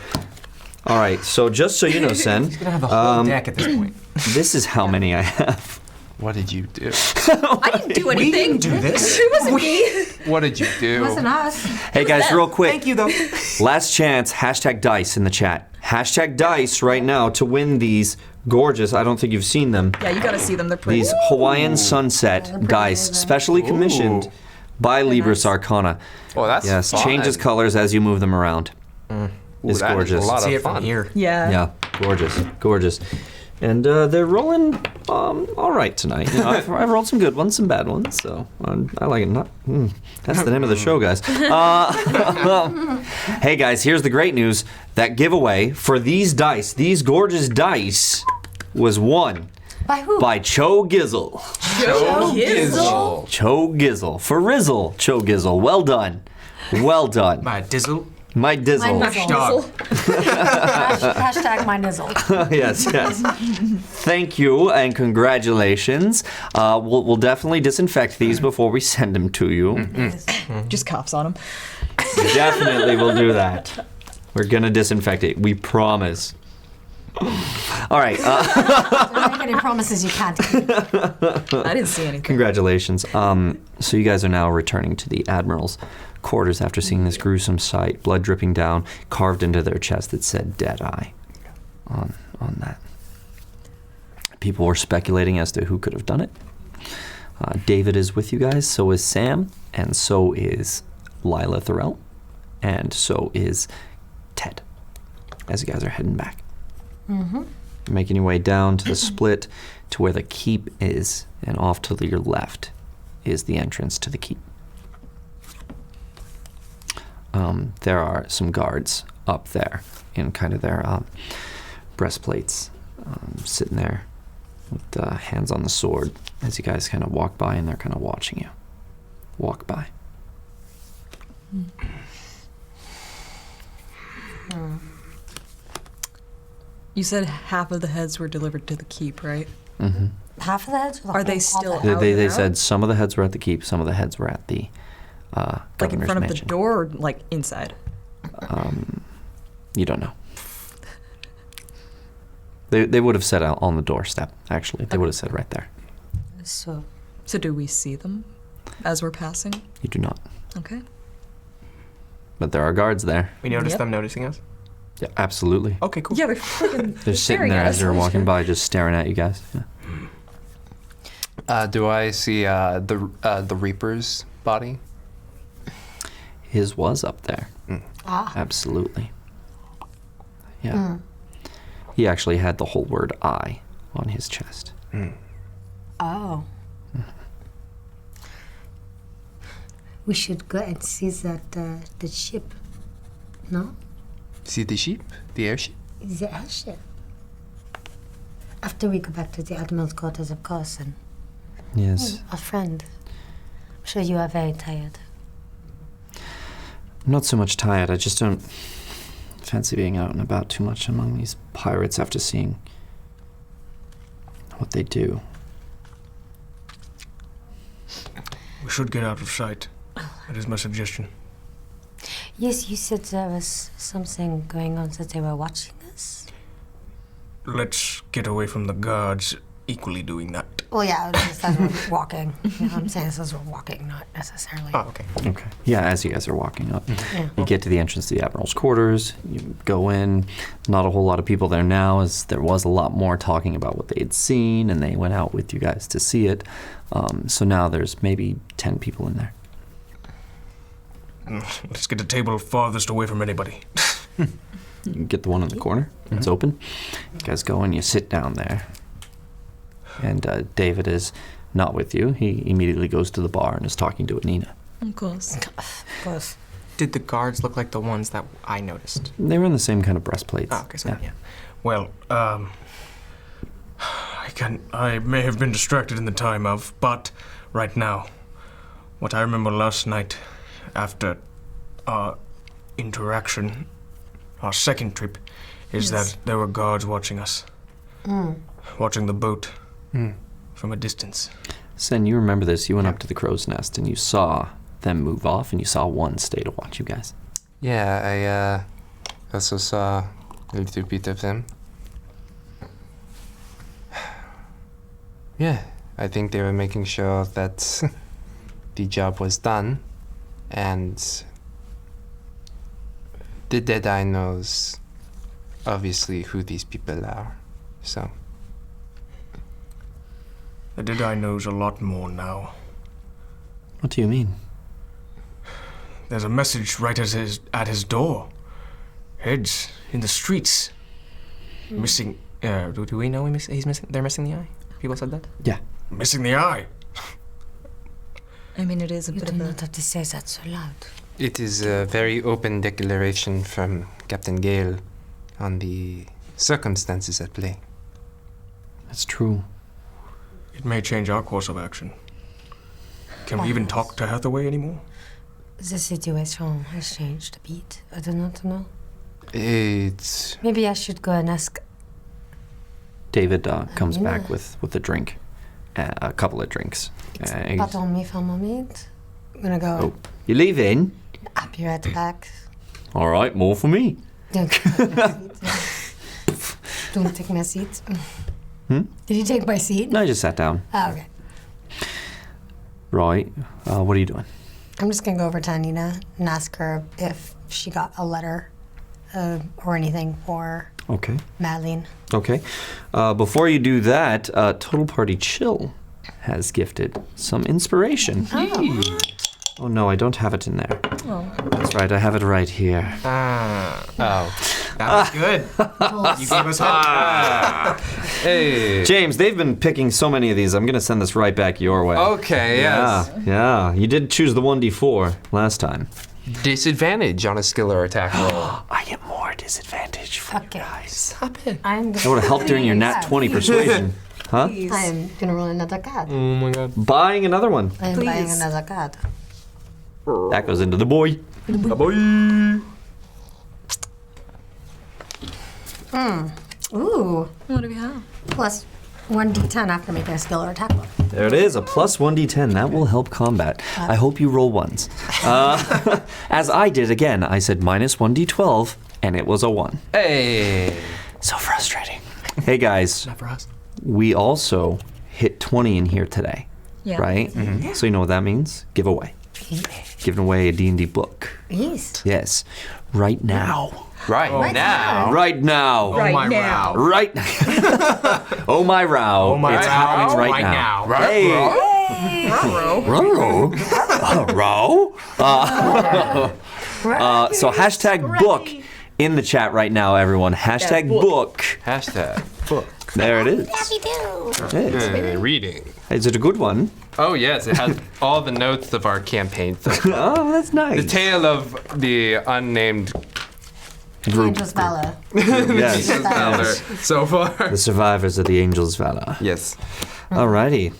All right, so just so you know, Sen, He's gonna have the whole deck at this point. this is how many I have. What did you do? I didn't do anything. We didn't do this. It wasn't me. What did you do? Wasn't us. Hey guys, real quick. Thank you, though. Last chance, hashtag dice in the chat. Hashtag dice right now to win these gorgeous, I don't think you've seen them, Yeah, you gotta see them. They're pretty. these Hawaiian sunset dice, specially commissioned by Libris Arcana. Oh, that's Yes, fun. changes colors as you move them around. Ooh, It's that is gorgeous. a lot See of it from fun. here. Yeah. Yeah, gorgeous, gorgeous. And they're rolling all right tonight. You know, I've rolled some good ones, some bad ones, so I like it. That's the name of the show, guys. Hey, guys, here's the great news. That giveaway for these dice, these gorgeous dice, was won By who? by Cho Gizzle. Gizzle. Cho Gizzle. For Rizzle, Cho Gizzle. Well done. Well done. My dizzle. My My Dizzle. nizzle. Dog. Hashtag my nizzle. Yes, yes. Thank you and congratulations. We'll definitely disinfect these before we send them to you. Just coughs on them. Definitely will do that. We're gonna disinfect it. We promise. All right. Don't make any promises you can't keep. I didn't see anything. Congratulations. So you guys are now returning to the Admiral's quarters after seeing this gruesome sight, blood dripping down, carved into their chest that said Deadeye on that. People were speculating as to who could have done it. David is with you guys, so is Sam, and so is Lila Thorell, and so is Ted, as you guys are heading back. You're making your way down to the split to where the keep is, and off to your left is the entrance to the keep. There are some guards up there in kind of their breastplates, sitting there with hands on the sword as you guys kind of walk by, and they're kind of watching you walk by. You said half of the heads were delivered to the keep, right? Mm-hmm. Half of the heads? Or the Are they whole still head? out? They and said out? some of the heads were at the keep, some of the heads were at the Like in governor's front of mansion. the door, or like inside? You don't know. They would have said out on the doorstep, actually. They would have said right there. So, So do we see them as we're passing? You do not. Okay. But there are guards there. We noticed Yep. them noticing us. Yeah, absolutely. Okay, cool. Yeah, they're freaking. They're sitting there as they're walking by, just staring at you guys. Yeah. Do I see the Reaper's body? his was up there. Ah. Absolutely. Yeah. He actually had the whole word I on his chest. Oh. We should go and see the ship. No? See the ship? The airship? The airship. After we go back to the Admiral's quarters, of course, and Yes. our friend. I'm sure you are very tired. I'm not so much tired. I just don't fancy being out and about too much among these pirates after seeing what they do. We should get out of sight. That is my suggestion. Yes, you said there was something going on, that they were watching us. Let's get away from the guards equally doing that. Well, yeah, just as we're walking. Yeah, I'm saying this as we're walking, not necessarily. Oh, okay. Okay. Yeah, as you guys are walking up. Yeah. You get to the entrance to the Admiral's quarters, you go in, not a whole lot of people there now, as there was a lot more talking about what they had seen, and they went out with you guys to see it. So now there's maybe 10 people in there. Let's get the table farthest away from anybody. You get the one in the corner, it's open. You guys go and you sit down there. And David is not with you. He immediately goes to the bar and is talking to Anina. Of course. Of course. Did the guards look like the ones that I noticed? They were in the same kind of breastplates. Oh, okay, so yeah. Well, I may have been distracted in the time of, but right now, what I remember last night after our interaction, our second trip, is that there were guards watching us. Watching the boat from a distance. Sen, you remember this. You went up to the crow's nest and you saw them move off and you saw one stay to watch you guys. Yeah, I also saw a little bit of them. Yeah, I think they were making sure that the job was done, and the Deadeye knows, obviously, who these people are, so... The Deadeye knows a lot more now. What do you mean? There's a message right at his door. Heads in the streets. Missing... Do we know he's missing? They're missing the eye. People said that. Yeah. Missing the eye. I mean, it is a You bit do of a... not have to say that so loud. It is a very open declaration from Captain Gale on the circumstances at play. That's true. It may change our course of action. Can we even talk to Hathaway anymore? The situation has changed a bit. I do not know. It's... Maybe I should go and ask. David comes Anina. back with a drink. A couple of drinks. He's- Pardon me for a moment. I'm gonna go. Oh, you leaving? I'll be right back. All right, more for me. Don't take my seat. Don't take my seat. Did you take my seat? No, I just sat down. Oh, okay. Right. What are you doing? I'm just gonna go over to Anina and ask her if she got a letter or anything for Okay. Madeline. Okay. Before you do that, Total Party Chill has gifted some inspiration. Oh no, I don't have it in there. Oh. That's right, I have it right here. Oh. That was good. You gave us hope. Hey. James, they've been picking so many of these. I'm gonna send this right back your way. Okay, yes. Yeah. You did choose the 1d4 last time. Disadvantage on a skill or attack roll. I get more disadvantage for Okay. you guys. Stop it. I'm That would have helped during your nat 20 persuasion. Huh? I'm gonna roll another card. Oh my god. Buying another one. I'm Please. buying another card. That goes into the boy. Ooh, What do we have? plus 1d10 after making a skill or attack roll. There it is, a plus 1d10. That will help combat. I hope you roll ones. As I did again, I said minus 1d12, and it was a 1. Hey. So frustrating. Hey guys, Not for us. we also hit 20 in here today, Yeah. right? So you know what that means? Giveaway. Giving away a D&D book. Yes. Yes. Right now. Right now. Right now. Right my now. Right now. Oh my row. Oh my it's row. happening right Right now. now. Hey. Row? Row? So hashtag book in the chat right now, everyone. Hashtag book. Hashtag book. There it is. Reading. Is it a good one? Oh yes, it has all the notes of our campaign. Oh, that's nice. The tale of the unnamed Group. Angel's Valor. Yes. valor so far. The survivors of the Angel's Valor. Yes. Alrighty.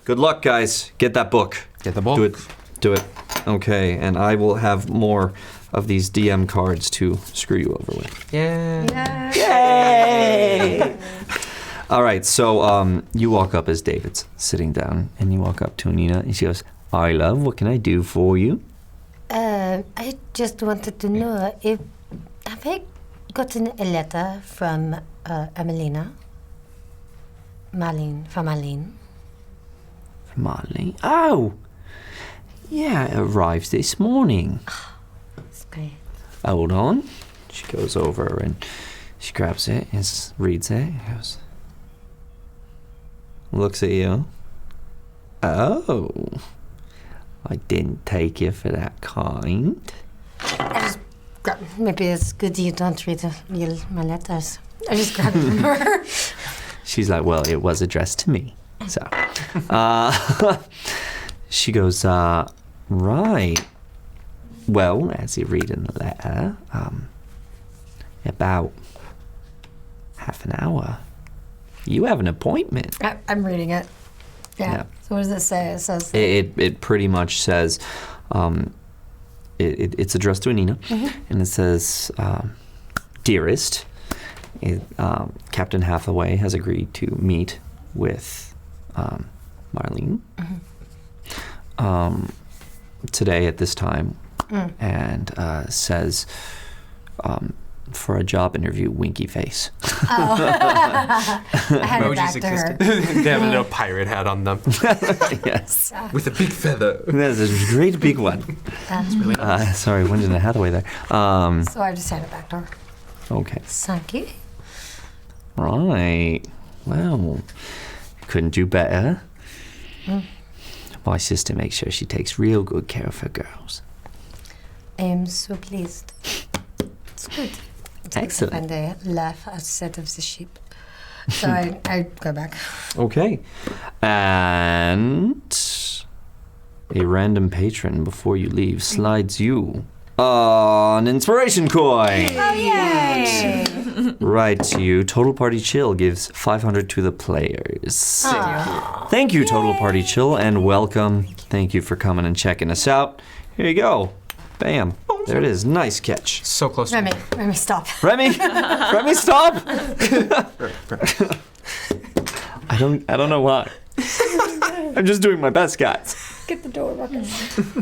Good luck, guys. Get that book. Get the book. Do it. Do it. Okay, and I will have more of these DM cards to screw you over with. Yeah. Yay! All right, so you walk up as David's sitting down, and you walk up to Anina, and she goes, "Hi, love. What can I do for you?" I just wanted to know if have I gotten a letter from Emelina? From Marlene. Marley. Oh, yeah, it arrives this morning. That's great. Hold on. She goes over and she grabs it and reads it. And goes, looks at you. Oh, I didn't take you for that kind. I just grab. Maybe it's good you don't read my letters. I just grab it from her. She's like, well, it was addressed to me. So, she goes, right. Well, as you read in the letter, about half an hour, you have an appointment. I'm reading it. Yeah. So what does it say? It says It pretty much says, it's addressed to Anina, and it says, dearest, Captain Hathaway has agreed to meet with Marlene today at this time, and says for a job interview, winky face. I had it back Emojis to her. existed. They have a little pirate hat on them. Yes. With a big feather. There's a great big one. Sorry, went into Hathaway there. So I just had it back to her. Okay. Thank you. Right. Well, couldn't do better. My sister makes sure she takes real good care of her girls. I am so pleased. It's good. It's Excellent. Good. And I laugh outside of the ship. So I go back. Okay. And a random patron before you leave slides you an inspiration coin. Oh, yay! Right to you. Total Party Chill gives 500 to the players. Thank you, Total Party Chill, and welcome. Thank you for coming and checking us out. Here you go. Bam. There it is. Nice catch. So close. Remy, stop. Remy, stop. I don't know why. I'm just doing my best, guys. Get the door open.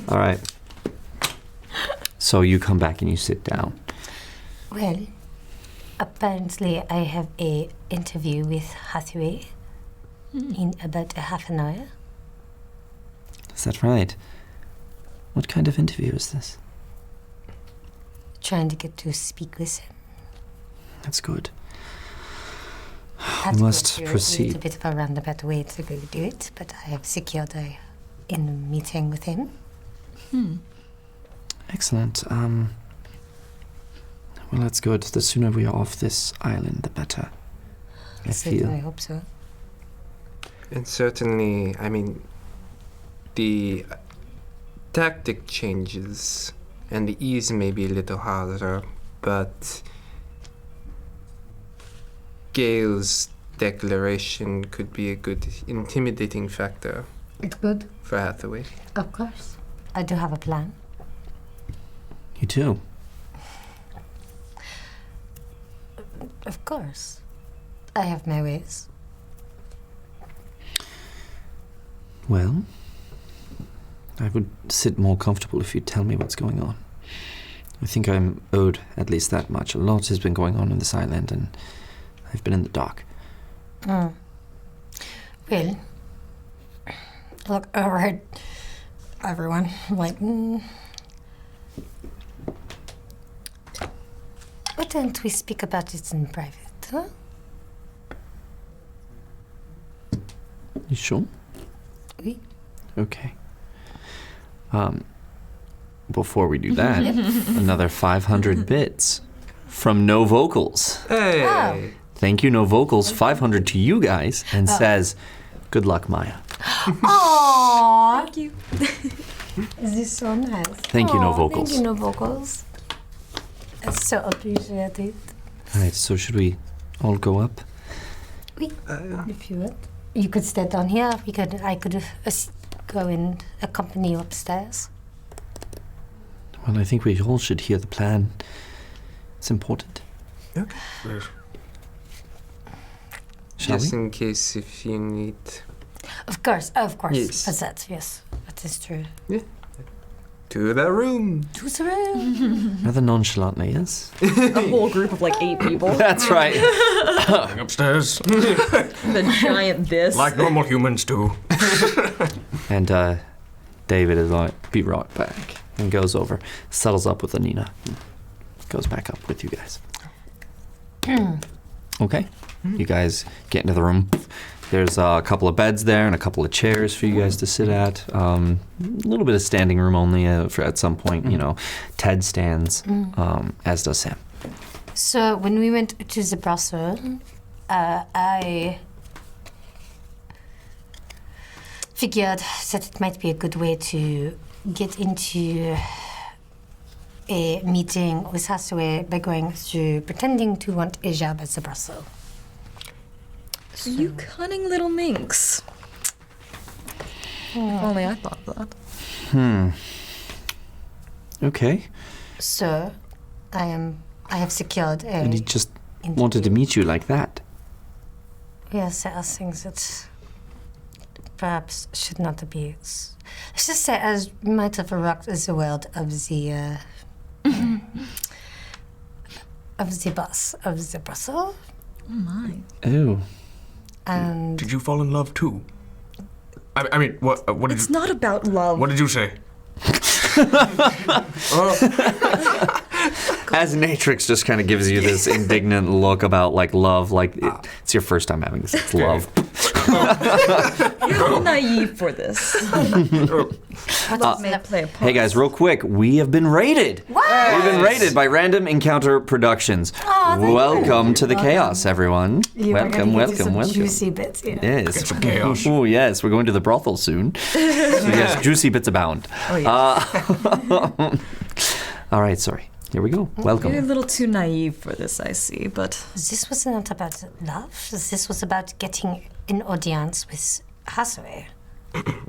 All right. So you come back and you sit down. Well, apparently I have a interview with Hathaway in about a half an hour. Is that right? What kind of interview is this? Trying to get to speak with him. That's good. Had We to must go through proceed. a little bit of a roundabout way to go do it, but I have secured a meeting with him. Excellent. Well, that's good. The sooner we are off this island, the better. I Certainly, I feel. hope so. And certainly, I mean, the tactic changes and the ease may be a little harder, but Gale's declaration could be a good intimidating factor It's good. for Hathaway. Of course. I do have a plan. You too. Of course. I have my ways. Well, I would sit more comfortable if you'd tell me what's going on. I think I'm owed at least that much. A lot has been going on this island, and I've been in the dark. Well, look, alright, everyone. Like, why don't we speak about it in private, huh? You sure? Okay. Before we do that, another 500 bits from No Vocals. Hey. Oh. Thank you, No Vocals. 500 to you guys, and says, "Good luck, Maya." Aww. Thank you. Is this so nice? Thank you, No Aw, Vocals. Thank you, No Vocals. It's so appreciated. All right, so should we all go up? If you would. You could stay down here. I could go and accompany you upstairs. Well, I think we all should hear the plan. It's important. Yes. Shall Just we? in case if you need. Of course. Yes. But that, yes. That is true. To the room. To the room. Rather nonchalantly, yes? A whole group of like 8 people. That's right. Upstairs, The giant this. like normal humans do. And David is like, "Be right back," and goes over, settles up with Anina, and goes back up with you guys. Okay. You guys get into the room. There's a couple of beds there and a couple of chairs for you guys to sit at. A little bit of standing room only at some point, you know. Ted stands, as does Sam. So when we went to the brothel, I figured that it might be a good way to get into a meeting with Hathaway by going through pretending to want a job at the brothel. You cunning little minx. If only I thought that. Okay. So I have secured a And he just wanted to meet you like that. Yes, there are things that perhaps should not be. Let's just say, as might have rocked the world of the boss of the brothel, Oh my. Oh. and Did you fall in love too? I mean, what did It's you? not about love. What did you say? As Natrix just kind of gives you this indignant look about like love, like it's your first time having sex. Love. You're naive for this. Love may play a part. Hey guys, real quick, we have been raided. What? We've been raided by Random Encounter Productions. Welcome to the chaos, everyone. Welcome. Juicy bits. Yeah. Get Yes. some chaos. Oh yes, we're going to the brothel soon. So yes, juicy bits abound. Oh, yeah. All right, sorry. Here we go. You're a Welcome. little too naive for this, I see, but This was not about love. This was about getting an audience with Hathaway.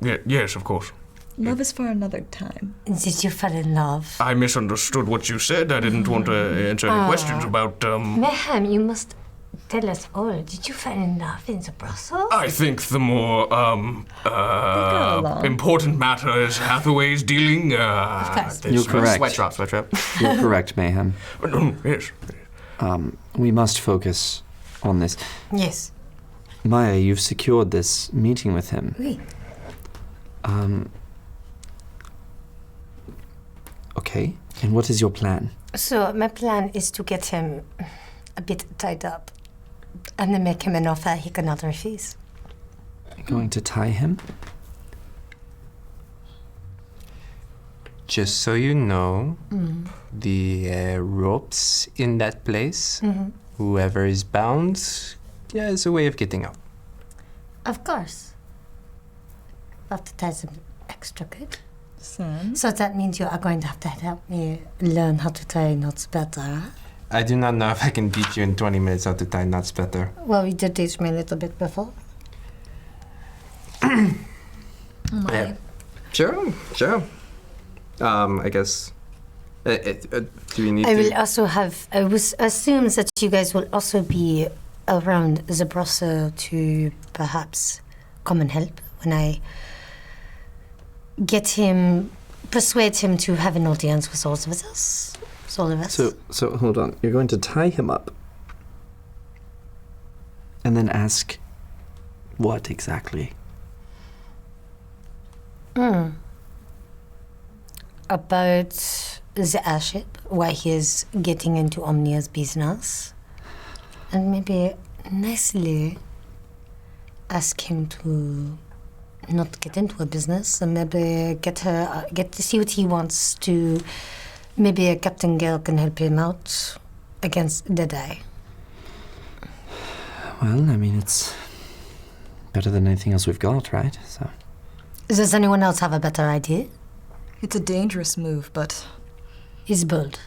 Yeah, yes, of course. love is for another time. Did you fall in love? I misunderstood what you said. I didn't want to answer any questions about. Mayhem, you must tell us all. Did you fall in love in the brothel? I think the more along. important matter is Hathaway's dealing. course. You're correct. Sweat drop. You're correct, Mayhem. Yes. We must focus on this. Yes. Maya, you've secured this meeting with him. Oui. Okay. And what is your plan? So my plan is to get him a bit tied up and then make him an offer he cannot refuse. Going to tie him? Just so you know, the ropes in that place, whoever is bound, has a way of getting out. Of course. I'll have to tie them extra good. Sam? So that means you are going to have to help me learn how to tie knots better. I do not know if I can teach you in 20 minutes how to tie knots better. Well, you did teach me a little bit before. Oh my. Yeah. Sure. I guess. Do we need I to? will also have. I was assume that you guys will also be around the brothel to perhaps come and help when I persuade him to have an audience with all of us. With all of us. So hold on. You're going to tie him up and then ask what exactly? About the airship, why he is getting into Omnia's business, and maybe nicely ask him to not get into a business and maybe get to see what he wants to. Maybe Captain Gale can help him out against Deadeye. Well, I mean, it's better than anything else we've got, right? So. Does anyone else have a better idea? It's a dangerous move, but He's bold.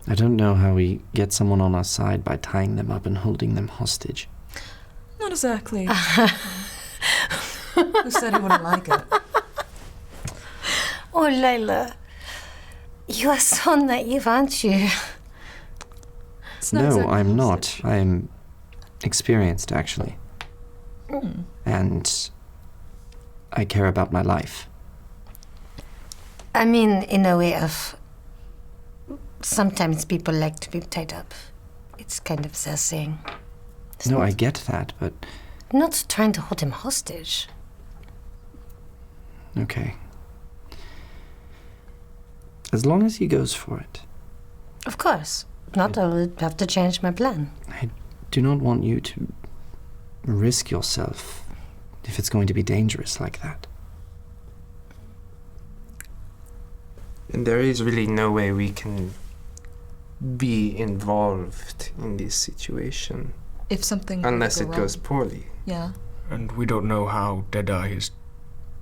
I don't know how we get someone on our side by tying them up and holding them hostage. not exactly. Who said he wouldn't like it? Oh, Layla. You are so naive, aren't you? It's not No, exactly I'm not. hostage. I'm experienced, actually. And I care about my life. I mean, in a way of... Sometimes people like to be tied up. It's kind of their thing. It's No, not, I get that, but not trying to hold him hostage. okay. As long as he goes for it. Of course. Not, I will have to change my plan. I do not want you to risk yourself if it's going to be dangerous like that. And there is really no way we can be involved in this situation If something were to unless go it wrong. goes poorly. Yeah. And we don't know how Deadeye is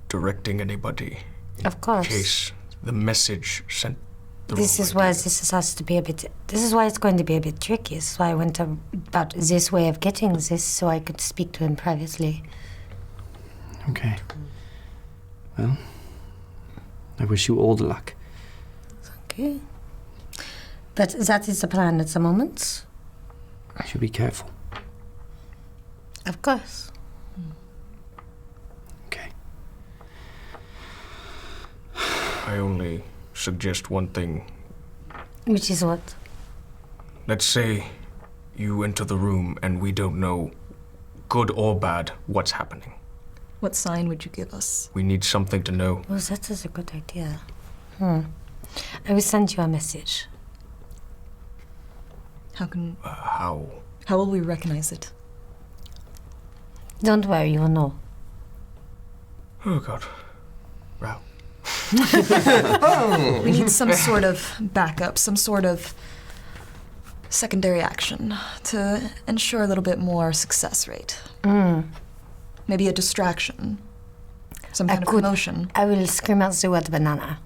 directing anybody Of in course. case the message sent the This wrong is why idea. this has to be a bit... This is why it's going to be a bit tricky. This is why I went about this way of getting this, so I could speak to him privately. Okay. Well, I wish you all the luck. Okay. But that is the plan at the moment. You should be careful. Of course. Okay. I only suggest one thing. Which is what? Let's say you enter the room and we don't know, good or bad, what's happening. What sign would you give us? We need something to know. Oh, that is a good idea. I will send you a message. How can? How? How will we recognize it? Don't worry, you will know. Oh, God. Wow. We need some sort of backup, some sort of secondary action to ensure a little bit more success rate. Maybe a distraction. Some I kind of could- promotion. I will scream out the word banana.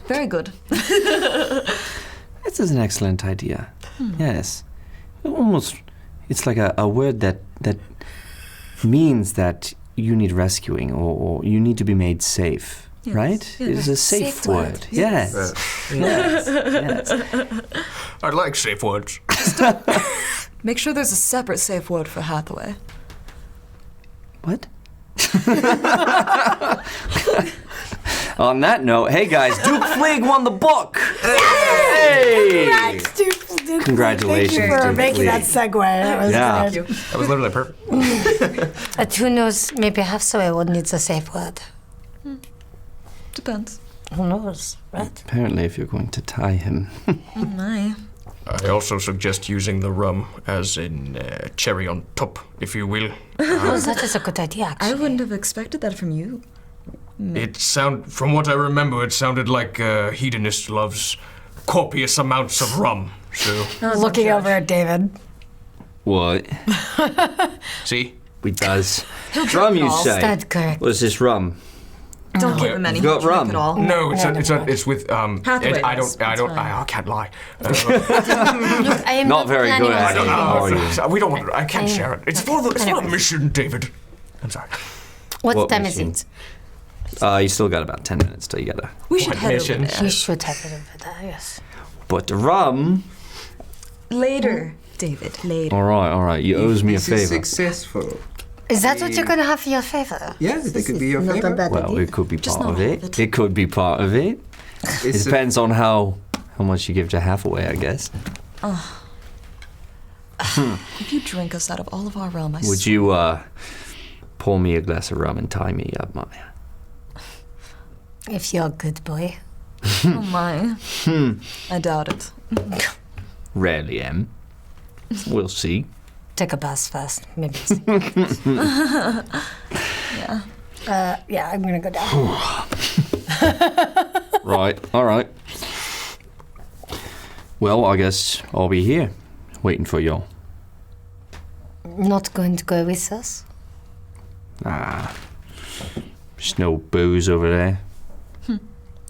Very good. This is an excellent idea. Yes. Almost, it's like a word that means that you need rescuing or you need to be made safe, Yes, right? yes. It's a safe, Safe word. word, Yes. Yes. Yes. I like safe words. Make sure there's a separate safe word for Hathaway. What? On that note, hey guys, Duke Fleeg won the book! Hey! Congratulations, Thank you for Duke making that Fleeg. segue. That was Yeah. good. That was literally perfect. But who knows, maybe Hathaway would need a safe word. Depends. Who knows, right? Apparently, if you're going to tie him. Oh my. I also suggest using the rum as in cherry on top, if you will. Oh, that is a good idea, I actually. wouldn't have expected that from you. From what I remember, it sounded like a hedonist loves copious amounts of rum. So, Looking over at David. What? see? We does. Rum, you say? That's correct. What is this rum? Don't give him any. You've got He'll drink rum. it all. No, it's with Hathaway I does. It's fine. I can't lie. Look, I am Not very planning good on at it. saying- How are you? We don't want. I can't share it. It's for the mission, David. I'm sorry. What time mission? is it? You still got about 10 minutes till you gotta. We should What head mission? over there. You should have it over there, yes. But the rum. Later, David. Later. All right. You owes me a This is favor. successful. Is that what you're going to have for your favor? Yeah, it could be your Not a favor. bad Well, idea. it could be Just part not of all it. of it. It could be part of it. It It's a- depends on how much you give to Hathaway, I guess. If you drink us out of all of our rum, I Would you pour me a glass of rum and tie me up, Maya? If you're a good boy. Oh my. I doubt it. Rarely am. We'll see. Take a bath first, maybe. Yeah. Yeah, I'm gonna go down. Right, alright. Well, I guess I'll be here, waiting for y'all. Not going to go with us? Ah, there's no booze over there.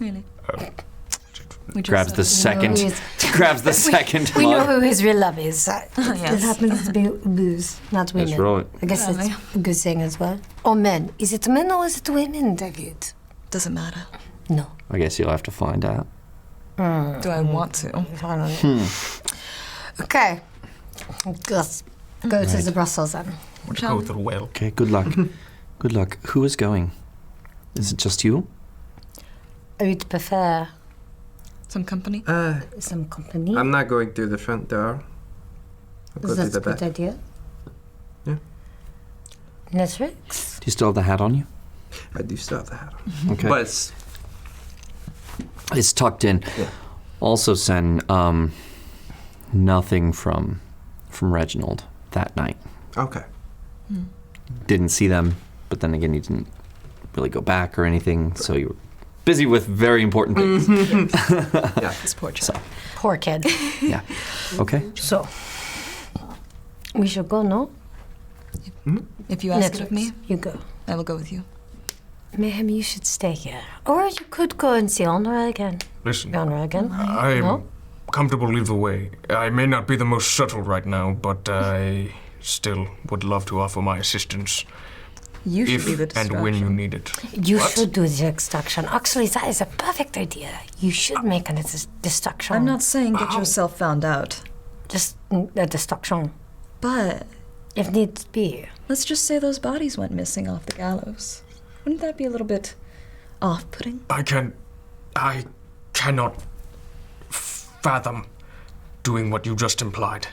Really? We just, Grabs the second. Grabs the second We know mug. who his real love is. It Yes. happens to be booze, not women. That's right. I guess it's a good thing as well. Or men. Is it men or is it women, David? Doesn't matter. No. I guess you'll have to find out. Do I want to? I don't know. Okay. Let's go to the Brussels then. Go with the well. Okay, good luck. Good luck. Who is going? Is it just you? I would prefer Some company? some company. I'm not going through the front door. I'll go Is through that a the good back. idea? Yeah. Netflix? Do you still have the hat on you? I do still have the hat on. Okay. But it's It's tucked in. Yeah. Also, Sen, nothing from Reginald that night. okay. Didn't see them, but then again, you didn't really go back or anything, so you were busy with very important things. Yeah. This poor child. Poor kid. Yeah. Okay. So, we should go, no? If you ask it of Netflix. me, You go. I will go with you. Maybe you should stay here. Or you could go and see Honor again. Listen, Honor again? I am No? comfortable either way. I may not be the most subtle right now, but I still would love to offer my assistance You should if be the and distraction. when you need it. You What? should do the extraction. Actually, that is a perfect idea. You should make a destruction. I'm not saying get yourself found out, Just a destruction, but if needs be. let's just say those bodies went missing off the gallows. Wouldn't that be a little bit off-putting? I cannot fathom doing what you just implied.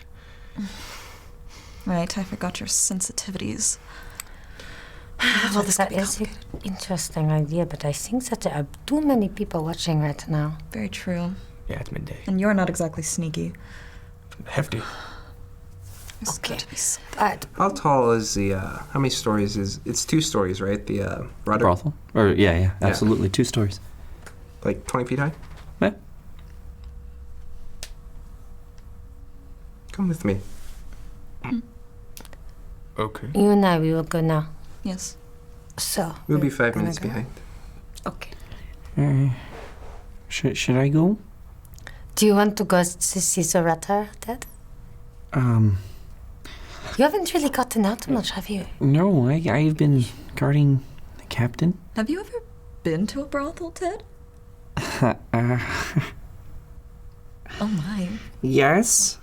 Right, I forgot your sensitivities. Well, that is an interesting idea, but I think that there are too many people watching right now. Very true. Yeah, it's midday. And you're not exactly sneaky. Hefty. It's Okay. got to be so- How tall is the? How many stories is? It's 2 stories, right? The rudder, Brothel? Or yeah, absolutely. 2 stories. like 20 feet high. Yeah. Come with me. Okay. You and I, we will go now. Yes. So. We'll be we're 5 gonna minutes go. behind. Okay. Should I go? Do you want to go to see the Ratter, Dad? You haven't really gotten out much, have you? No, I've been guarding the captain. Have you ever been to a brothel, Ted? Oh my. Yes.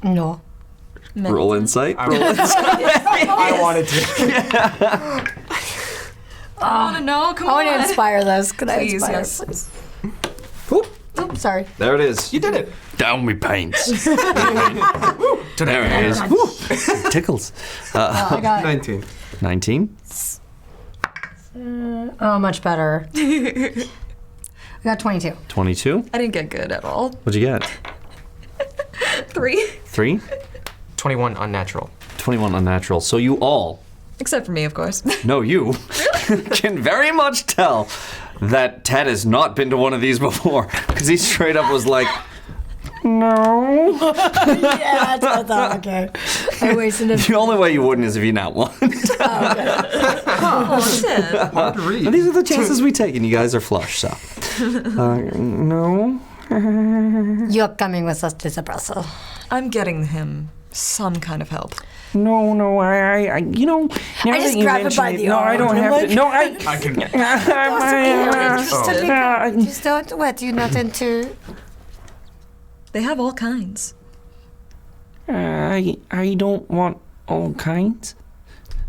No. Roll insight. I wanted to. I want to know. Come I want to on. inspire those. Could I Please, inspire? yes. Please? Whoop. Oops, sorry. There it is. You did it. Down me paints. There Today. it is. Woo. It tickles. I got 19. 19. Oh, much better. I got 22. 22. I didn't get good at all. What'd you get? 3. 3. 21 unnatural. 21 unnatural. So you all, Except for me, of course. no, you, can very much tell that Ted has not been to one of these before. Because he straight up was like, no. Yeah, I thought, okay. I wasted it. The only way you wouldn't is if you not won. Oh, Ted. Hard to read. And these are the chances we take, and you guys are flush, so. No. You're coming with us to the Brussels. I'm getting him some kind of help. No, I you know, now I just that you grab it mention by it, the no, I arm don't and have like- to. No, I. I can. Just don't. What? You're not into. They have all kinds. I don't want all kinds.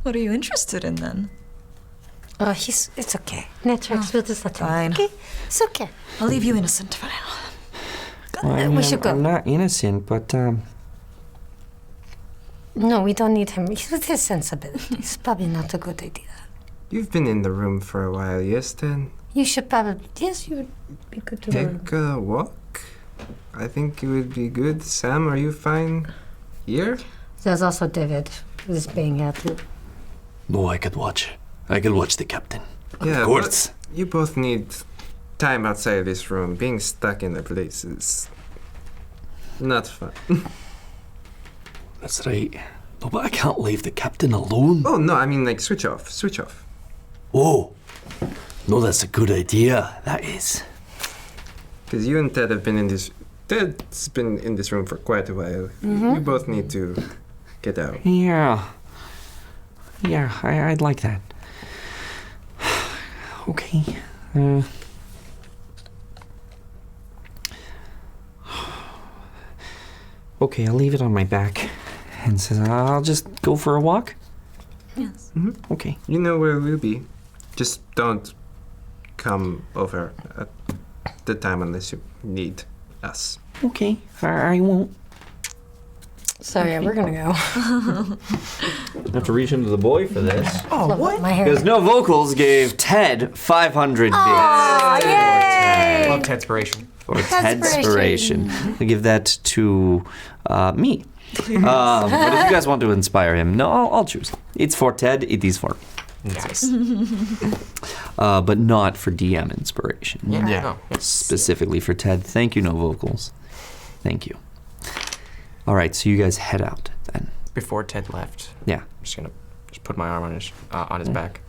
What are you interested in then? Oh, it's okay. Netflix will just let you. Fine. Okay, it's okay. I'll leave you innocent for now. We should go. I'm not innocent, but No, we don't need him. With his sensibilities, it's probably not a good idea. You've been in the room for a while, yes, then? You should probably. Yes, you would be good to learn. Take a walk? I think it would be good. Sam, are you fine here? There's also David, who's being here too. No, I could watch. I could watch the captain. Yeah, Of course. but you both need time outside this room. Being stuck in a place is not fun. That's right. No, but I can't leave the captain alone. Oh, no, I mean, like, switch off. Switch off. Oh. No, that's a good idea. That is. Because you and Ted have been in this... Ted's been in this room for quite a while. You both need to get out. Yeah. Yeah, I'd like that. Okay. Okay, I'll leave it on my back. And says, I'll just go for a walk? Yes. Okay. You know where we'll be. Just don't come over at the time unless you need us. Okay, I won't. So yeah, we're gonna go. I have to reach into the boy for this. Oh, what? My hair. Because No Vocals gave Ted 500 bits. Oh, yay! Love Tedspiration. For Tedspiration. I give that to me. But if you guys want to inspire him, no, I'll choose. It's for Ted, it is for me. Nice. But not for DM inspiration. Yeah. Specifically for Ted. Thank you, No Vocals. Thank you. All right, so you guys head out then. Before Ted left, Yeah. I'm just gonna put my arm on his back.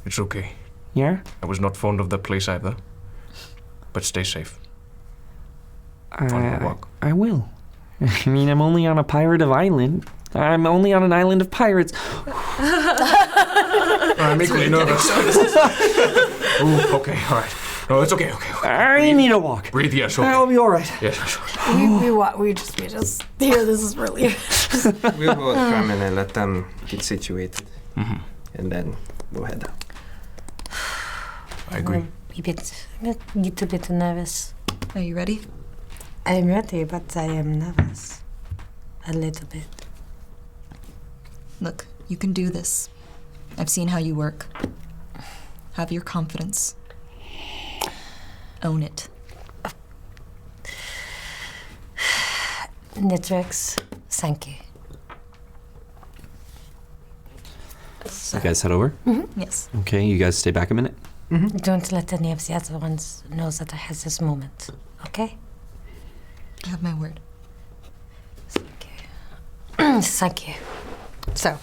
It's okay. Yeah? I was not fond of that place either. But stay safe. On your walk. I will. I mean, I'm only on a pirate of island. I'm only on an island of pirates. I'm equally nervous. Ooh, okay, all right. No, it's okay. I need a walk. Breathe, yes, okay. I'll be all right. Yes. We just here. This is really. We'll both come in and let them get situated. And then we'll head out. I agree. I'm a little bit nervous. Are you ready? I'm ready, but I am nervous. A little bit. Look, you can do this. I've seen how you work. Have your confidence. Own it. Nitrix, thank you. You guys head over? Yes. Okay, you guys stay back a minute. Don't let any of the other ones know that I had this moment, okay? You have my word. Thank you. Thank you. So.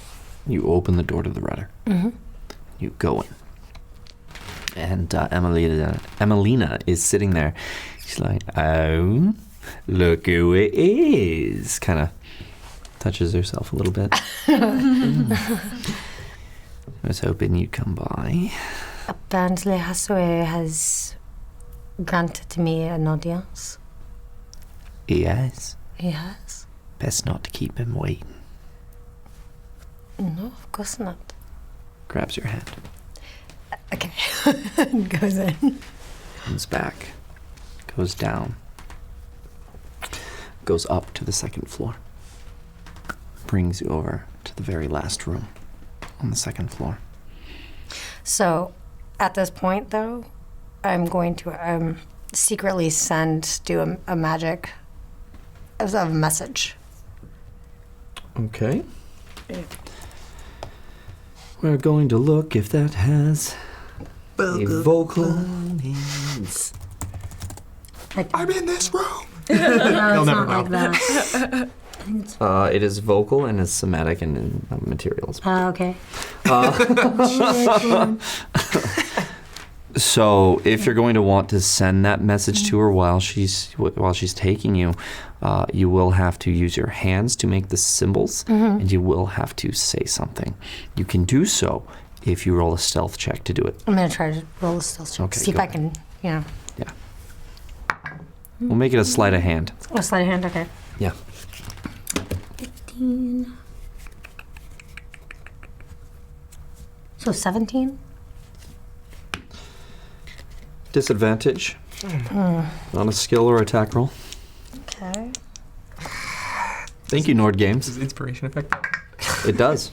You open the door to the rudder. You go in. And Emelina is sitting there. She's like, oh, look who it is. Kind of touches herself a little bit. I was hoping you'd come by. Apparently Hathaway has granted me an audience. Yes. He has? Best not to keep him waiting. No, of course not. Grabs your hand. Okay. Goes in. Comes back. Goes down. Goes up to the second floor. Brings you over to the very last room on the second floor. So, at this point, though, I'm going to secretly do a magic as a message. Okay. We're going to look if that has a vocal means. I'm in this room. No, it's never not know. like that. It is vocal and is somatic and in materials. Okay. So if you're going to want to send that message to her while she's taking you, you will have to use your hands to make the symbols, and you will have to say something. You can do so if you roll a stealth check to do it. I'm going to try to roll a stealth check. Okay, See if go I can, Yeah. We'll make it a sleight of hand. A sleight of hand, okay. Yeah. 15. So 17? Disadvantage on a skill or attack roll. Okay. Thank you, Nord Games. Does inspiration effect? It does.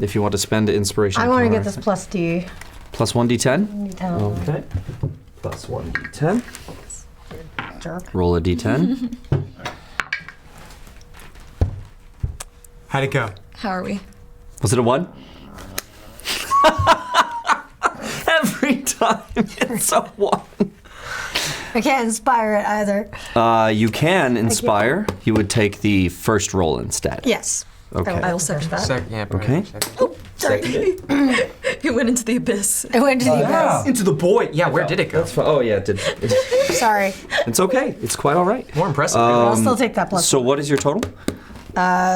If you want to spend inspiration. I want to counter get this effect. plus D. Plus 1d10? D10. Okay. Plus 1d10. Jerk. Roll a d10. How'd it go? How are we? Was it a 1? Every time it's a 1. I can't inspire it either. You can inspire. You would take the first roll instead. Yes. Okay. I will second that. Yeah, Okay. Sorry. It went into the abyss. It went to the abyss. Into the void. Yeah, where did it go? Oh, yeah, it did. Sorry. It's okay. It's quite all right. More impressive. I'll still take that plus. So what is your total?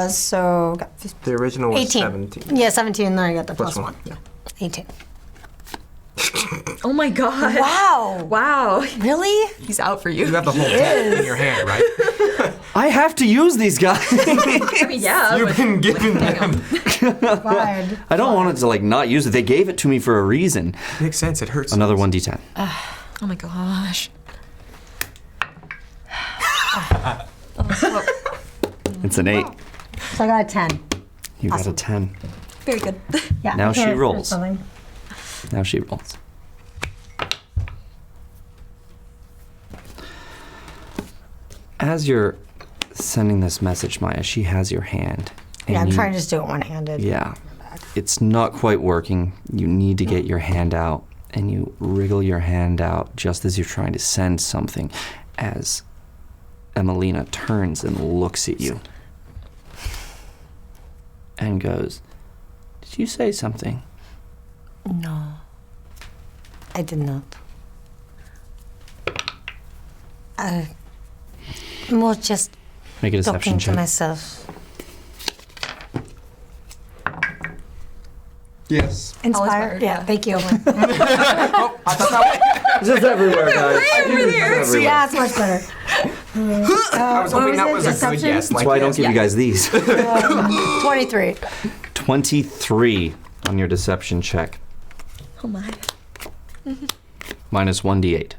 So got The original was 18. 17. Yeah, 17, and then I got the Plus plus 1. one, yeah. 18. Oh my god. Wow. Wow. Really? He's out for you. You have the whole deck in your hand, right? I have to use these guys. I mean, yeah. You've been given them. Fine. I don't want it to like not use it. They gave it to me for a reason. Makes sense. It hurts. Another 1d10. Oh my gosh. It's an 8. So I got a 10. You got a 10. Very good. Yeah. Now I she can't- rolls. something. Now she rolls. As you're sending this message, Maya, she has your hand. Yeah, I'm and trying to just do it one-handed. Yeah. It's not quite working. You need to get your hand out, and you wriggle your hand out just as you're trying to send something as Emelina turns and looks at you and goes, "Did you say something?" No. I did not. More just Make a deception talking to check. myself. Yes. Inspired? inspired, Yeah, yeah. thank you. It's just everywhere, guys. Yeah, it's much better. I was hoping that was a good Deception? yes. That's why I don't give you guys these. 23. 23 on your deception check. Oh my. Minus 1d8.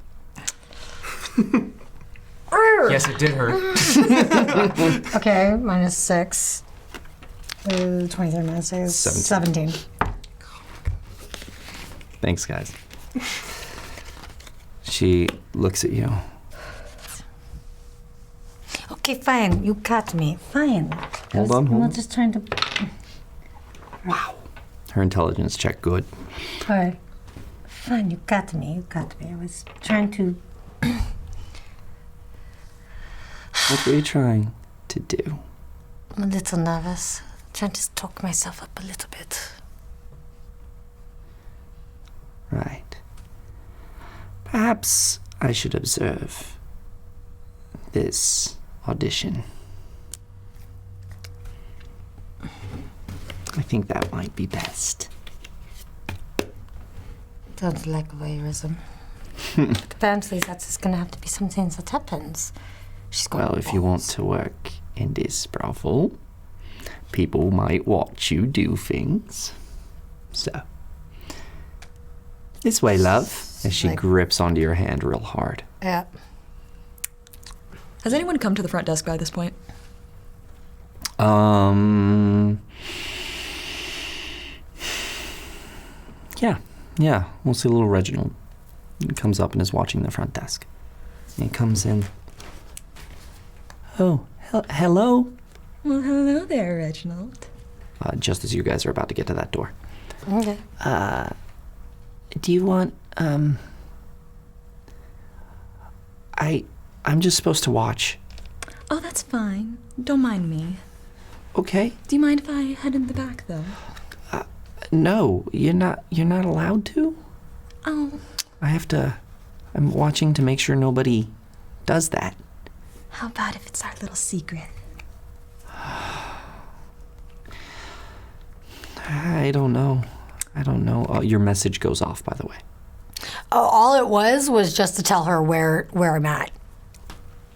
Yes, it did hurt. Okay, minus 6. 23 minus 6. 17. Thanks, guys. She looks at you. Okay, fine. You cut me. Fine. Hold on, I'm hold not on. just trying to. Her intelligence check good. Alright. Fine, you cut me. You cut me. I was trying to. What were you trying to do? I'm a little nervous. Trying to talk myself up a little bit. Right. Perhaps I should observe this audition. I think that might be best. Don't like voyeurism. Apparently, that's just gonna have to be something that happens. She's got Well, if you want to work in this brothel, people might watch you do things. So, this way, love. As she Like- grips onto your hand real hard. Yeah. Has anyone come to the front desk by this point? Yeah. We'll see little Reginald. He comes up and is watching the front desk. He comes in. Oh, hello? Well, hello there, Reginald. Just as you guys are about to get to that door. Okay. Do you want, I'm just supposed to watch. Oh, that's fine. Don't mind me. Okay. Do you mind if I head in the back, though? No, you're not allowed to? Oh, I'm watching to make sure nobody does that. how about if it's our little secret? I don't know. Your message goes off, by the way. Oh, all it was just to tell her where I'm at.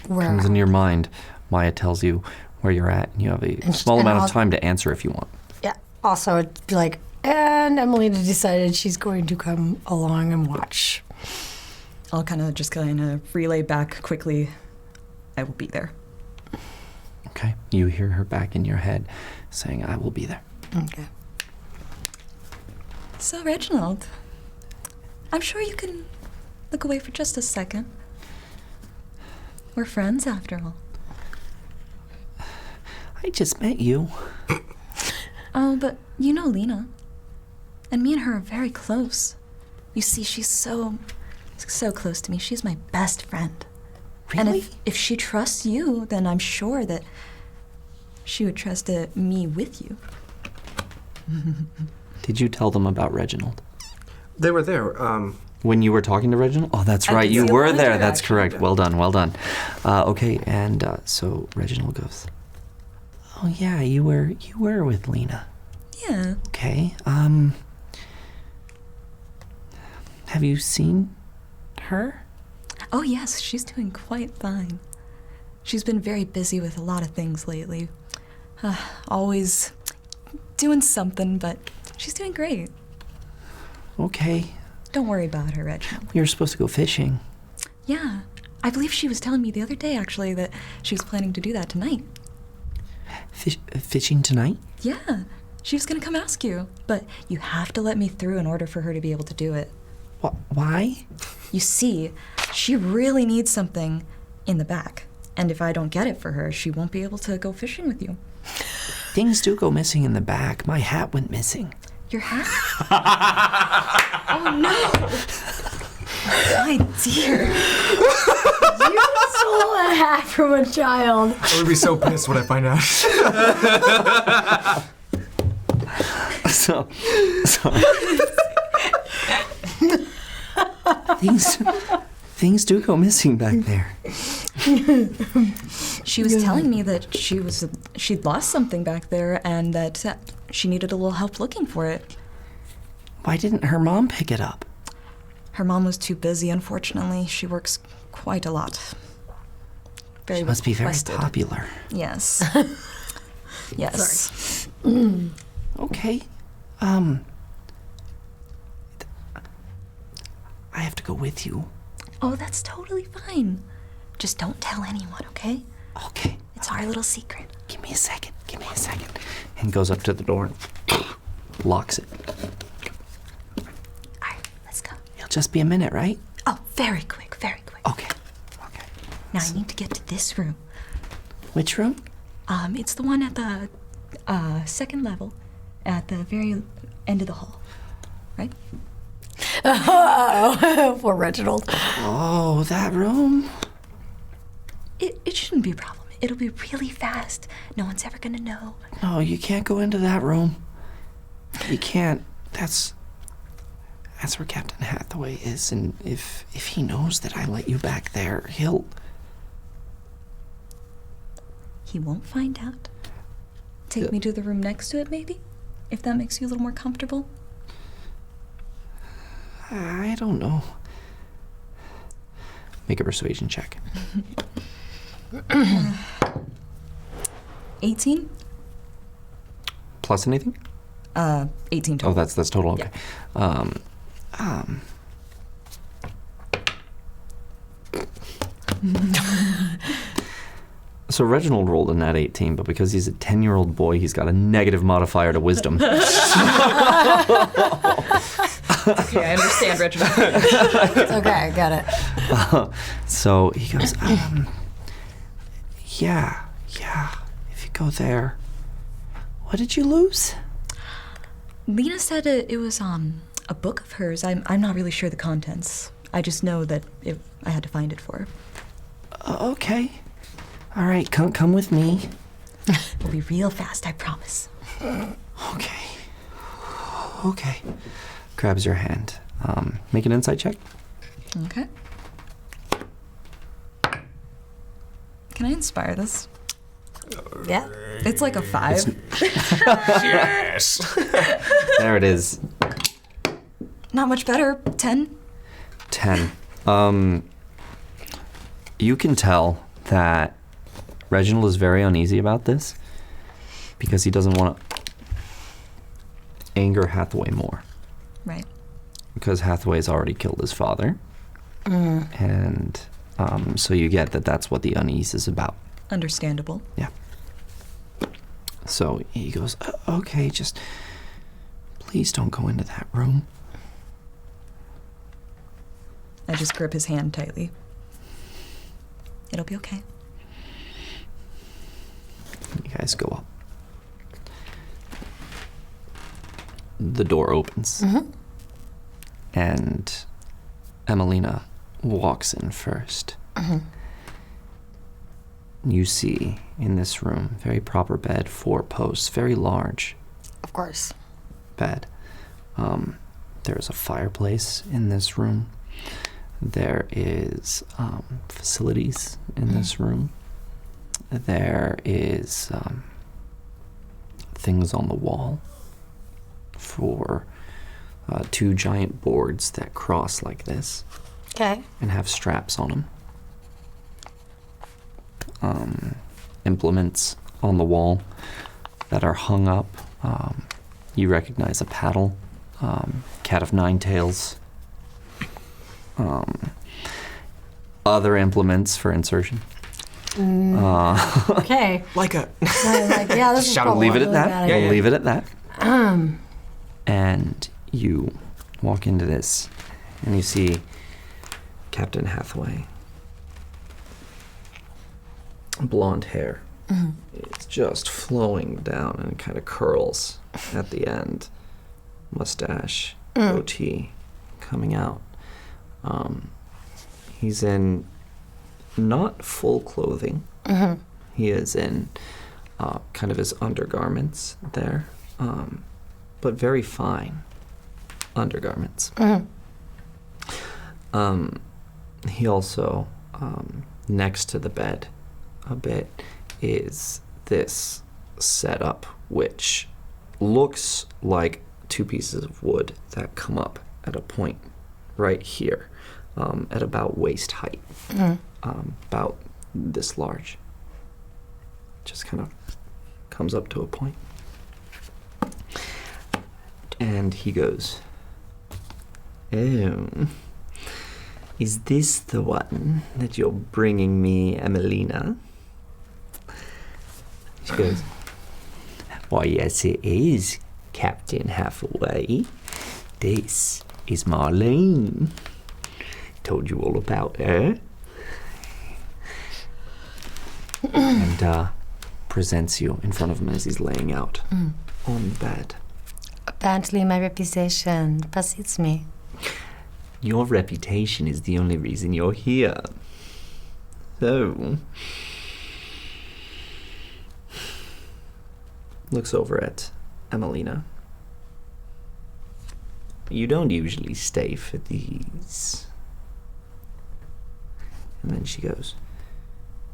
Comes into your mind. Maya tells you where you're at, and you have a small and amount of also- time to answer if you want. Yeah. Also, it'd be like, and Emelina decided she's going to come along and watch. I'll kind of relay back quickly. I will be there. Okay. You hear her back in your head saying, "I will be there." Okay. So, Reginald, I'm sure you can look away for just a second. We're friends, after all. I just met you. Oh, but you know Lena. And me and her are very close. You see, she's so close to me. She's my best friend. Really? And if she trusts you, then I'm sure that she would trust me with you. Did you tell them about Reginald? They were there. When you were talking to Reginald? Oh, that's I right. could You see were the there. That's interaction. correct. Well done. Well done. Okay, and so Reginald goes, "Oh yeah, you were with Lena. Yeah. Okay. Have you seen her?" Oh, yes, she's doing quite fine. She's been very busy with a lot of things lately. Always doing something, but she's doing great. Okay. Don't worry about her, Reginald. We were supposed to go fishing. Yeah, I believe she was telling me the other day, actually, that she was planning to do that tonight. Fishing tonight? Yeah, she was gonna come ask you, but you have to let me through in order for her to be able to do it. Why? You see, she really needs something in the back, and if I don't get it for her, she won't be able to go fishing with you. Things do go missing in the back. My hat went missing. Your hat? Oh no! My dear. You stole a hat from a child. I would be so pissed when I find out. So things do go missing back there. She was telling me that she'd lost something back there and that she needed a little help looking for it. Why didn't her mom pick it up? Her mom was too busy, unfortunately. She works quite a lot. Very She must be very requested. popular. Yes. Yes. Okay. I have to go with you. Oh, that's totally fine. Just don't tell anyone, okay? Okay. It's our little secret. Give me a second. And goes up to the door and locks it. All right, let's go. It'll just be a minute, right? Oh, very quick, very quick. Okay. Now I need to get to this room. Which room? It's the one at the second level, at the very end of the hall, right? For Reginald. Oh, that room? It shouldn't be a problem. It'll be really fast. No one's ever gonna know. No, you can't go into that room. You can't. That's where Captain Hathaway is, and if he knows that I let you back there, he'll... He won't find out. Take me to the room next to it, maybe? If that makes you a little more comfortable. I don't know. Make a persuasion check. 18? Plus anything? 18 total. Oh, that's total. Okay. So Reginald rolled a nat 18, but because he's a 10-year-old boy, he's got a negative modifier to wisdom. Okay, I understand, Reginald. Okay, I got it. So he goes, yeah, if you go there. What did you lose? Lena said it was a book of hers. I'm not really sure the contents. I just know that I had to find it for her. Okay. All right, come with me. We'll be real fast, I promise. Okay. Grabs your hand. Make an insight check. Okay. Can I inspire this? Yeah. It's like a 5. Yes. There it is. Not much better. 10. 10. You can tell that Reginald is very uneasy about this because he doesn't want to anger Hathaway more. Right. Because Hathaway's already killed his father. And so you get that that's what the unease is about. Understandable. Yeah. So he goes, okay, just please don't go into that room. I just grip his hand tightly. It'll be okay. You guys go up. the door opens. Mm-hmm. And Emelina walks in first. Mm-hmm. You see in this room, very proper bed, 4 posts, very large Of course. bed. There's a fireplace in this room. There is facilities in this room. There is things on the wall for 2 giant boards that cross like this Okay. and have straps on them. Implements on the wall that are hung up. You recognize a paddle, cat of 9 tails, other implements for insertion. Okay. Like a. Yeah, this is Shall we probably Leave it a at really that. bad Yeah, idea. We'll leave it at that. And you walk into this, and you see Captain Hathaway. Blonde hair. It's just flowing down and kind of curls at the end. Mustache, goatee coming out. He's in not full clothing. He is in kind of his undergarments there, but very fine undergarments. He also, next to the bed a bit, is this setup which looks like 2 pieces of wood that come up at a point right here, at about waist height, about this large. Just kind of comes up to a point. And he goes, "Oh, is this the one that you're bringing me, Emelina?" She goes, "Why, yes it is, Captain Hathaway. This is Marlene. Told you all about her." And presents you in front of him as he's laying out on the bed. Apparently my reputation precedes me. Your reputation is the only reason you're here. So, looks over at Emelina. You don't usually stay for these. And then she goes,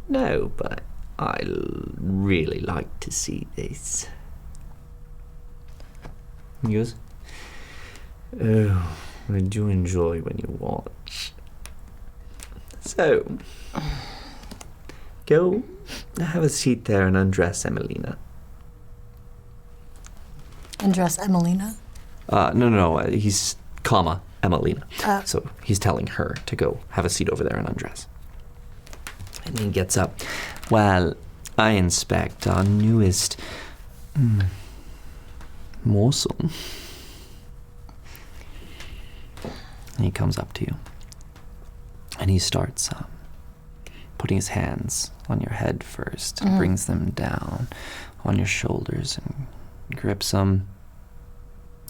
"No, but I'll really like to see this." He goes, "Oh, I do enjoy when you watch. So, go have a seat there and undress Emelina." Undress Emelina. No, he's comma Emelina. Oh. So he's telling her to go have a seat over there and undress. And he gets up. "Well, I inspect our newest morsel." And he comes up to you. And he starts putting his hands on your head first, and brings them down on your shoulders and grips them,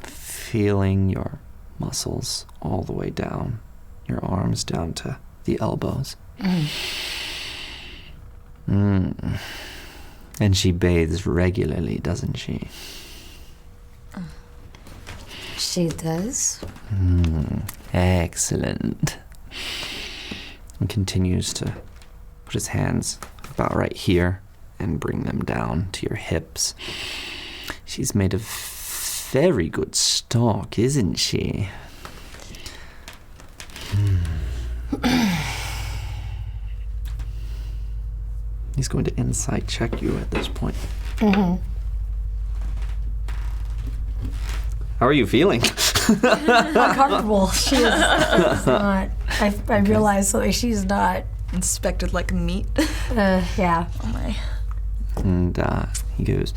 feeling your muscles all the way down, your arms down to the elbows. And she bathes regularly, doesn't she? She does. Excellent. And continues to put his hands about right here and bring them down to your hips. She's made of very good stock, isn't she? He's going to insight check you at this point. How are you feeling? Uncomfortable. She is not. I realize that she's not. Inspected like meat. Yeah. Oh my. And he goes,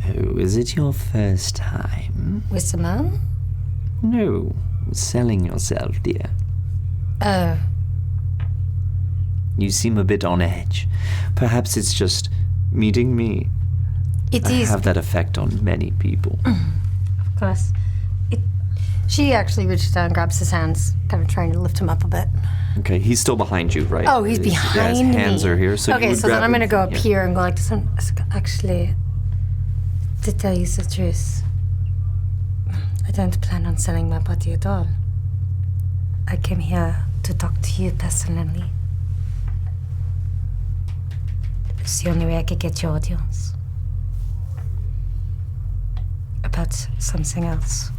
"Oh, is it your first time?" With Simone? "No, selling yourself, dear. Oh. You seem a bit on edge. Perhaps it's just meeting me." It I is, have that effect on many people. of course. She actually reaches down and grabs his hands, kind of trying to lift him up a bit. Okay, he's still behind you, right? Oh, he's Yeah, behind his hands me. are here. So you okay, would so then grab I'm going to him- go up yeah. here and go like this. Actually, to tell you the truth, I don't plan on selling my body at all. I came here to talk to you personally. It's the only way I could get your audience. About something else.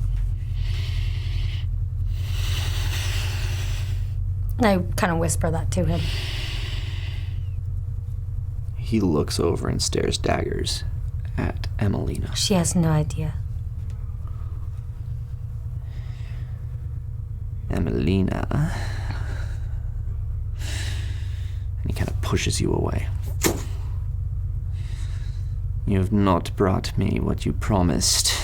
And I kind of whisper that to him. He looks over and stares daggers at Emelina. She has no idea. Emelina. And he kind of pushes you away. You have not brought me what you promised.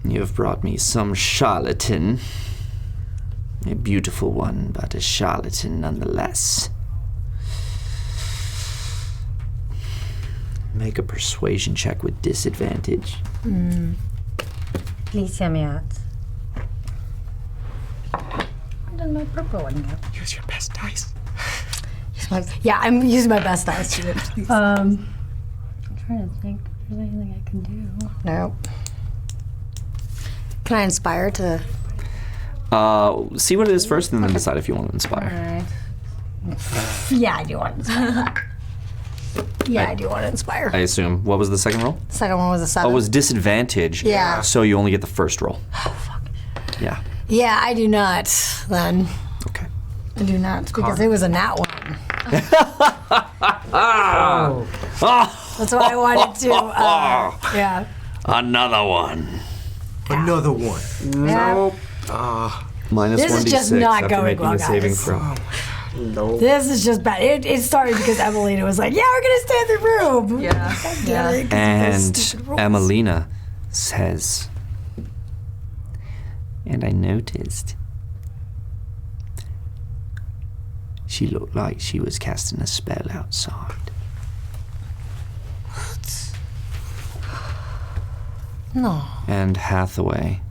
You have brought me some charlatan. A beautiful one, but a charlatan nonetheless. Make a persuasion check with disadvantage. Please hear me out. I done my purple one yet. Use your best dice. Yeah, I'm using my best dice. I'm trying to think if there's anything I can do. No. Can I inspire to? See what it is first, and then decide if you want to inspire. Alright. Yeah, I do want to inspire. Yeah, I do want to inspire. I assume. What was the second roll? Second one was a 7. Oh, it was disadvantage. Yeah. So you only get the first roll. Oh, fuck. Yeah. Yeah, I do not, then. Okay. I do not, because it was a nat 1. That's what I wanted to, yeah. Another one. Another one. Yeah. Minus This is 1d6 just not after going making well, a saving guys. throw. No. This is just bad. It started because Emelina was like, yeah, we're going to stay in the room. Yeah. God damn Yeah. it, 'cause of And those stupid rules. Emelina says, and I noticed she looked like she was casting a spell outside. No. And Hathaway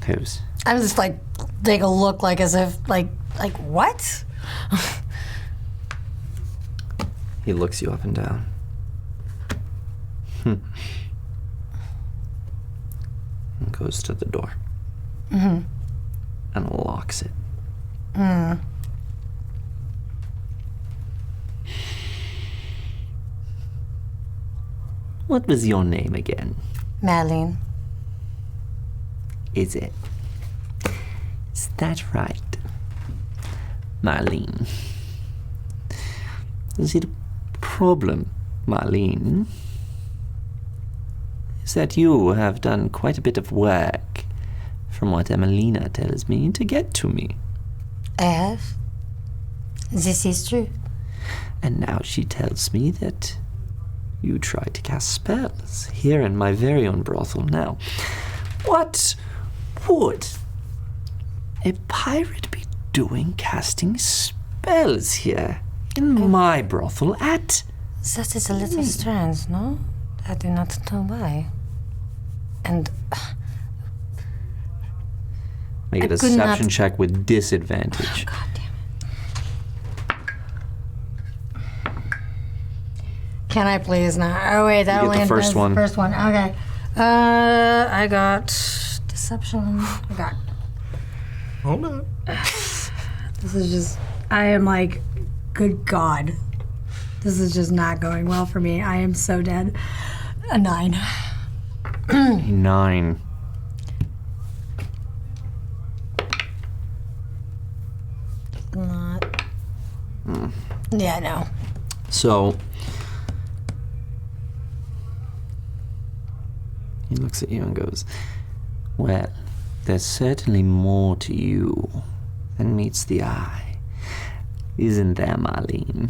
goes, I'm just like, take a look like as if, like what? he looks you up and down. And goes to the door. And locks it. What was your name again? Marlene. Is it? Is that right? Marlene. Is it a problem, Marlene? Is that you have done quite a bit of work, from what Emelina tells me, to get to me. I have. This is true. And now she tells me that you try to cast spells here in my very own brothel now. What would a pirate be doing casting spells here in my brothel at? That is a little strange, no? I do not know why. And Make a I could deception not- check with disadvantage. God damn it. Can I please now? Oh wait, that You get the only first does one. the first one. Okay. I got deception. I got. Hold on. This is just. I am like, good God. This is just not going well for me. I am so dead. A 9. 9. Not. Yeah, no. So he looks at you and goes, well, there's certainly more to you than meets the eye. Isn't there, Marlene?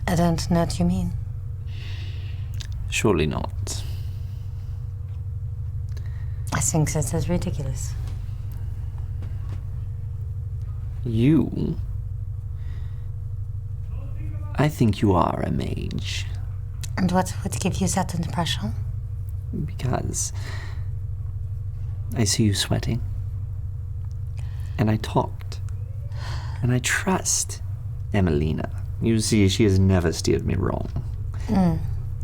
I don't know what you mean. Surely not. I think that is ridiculous. You I think you are a mage. And what would give you that impression? Because I see you sweating. And I talked. And I trust Emelina. You see, she has never steered me wrong.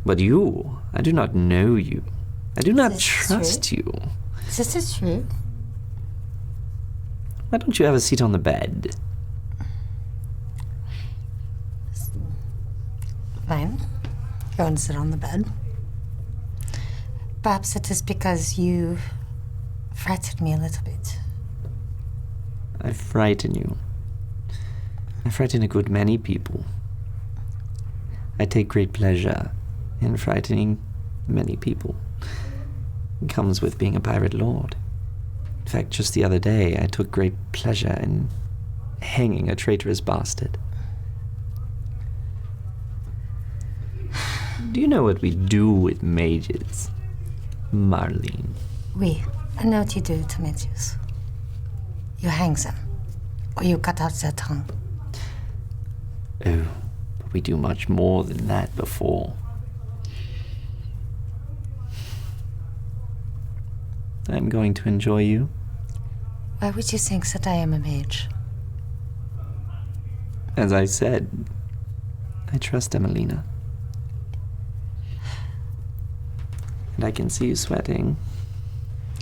But you, I do not know you. I do not trust you. This is true. Why don't you have a seat on the bed? Fine. Go and sit on the bed. Perhaps it is because you frightened me a little bit. I frighten you. I frighten a good many people. I take great pleasure in frightening many people. It comes with being a pirate lord. In fact, just the other day, I took great pleasure in hanging a traitorous bastard. Do you know what we do with mages, Marlene? Oui, I know what you do to mages. You hang them, or you cut out their tongue. Oh, but we do much more than that before. I'm going to enjoy you. Why would you think that I am a mage? As I said, I trust Emelina. And I can see you sweating.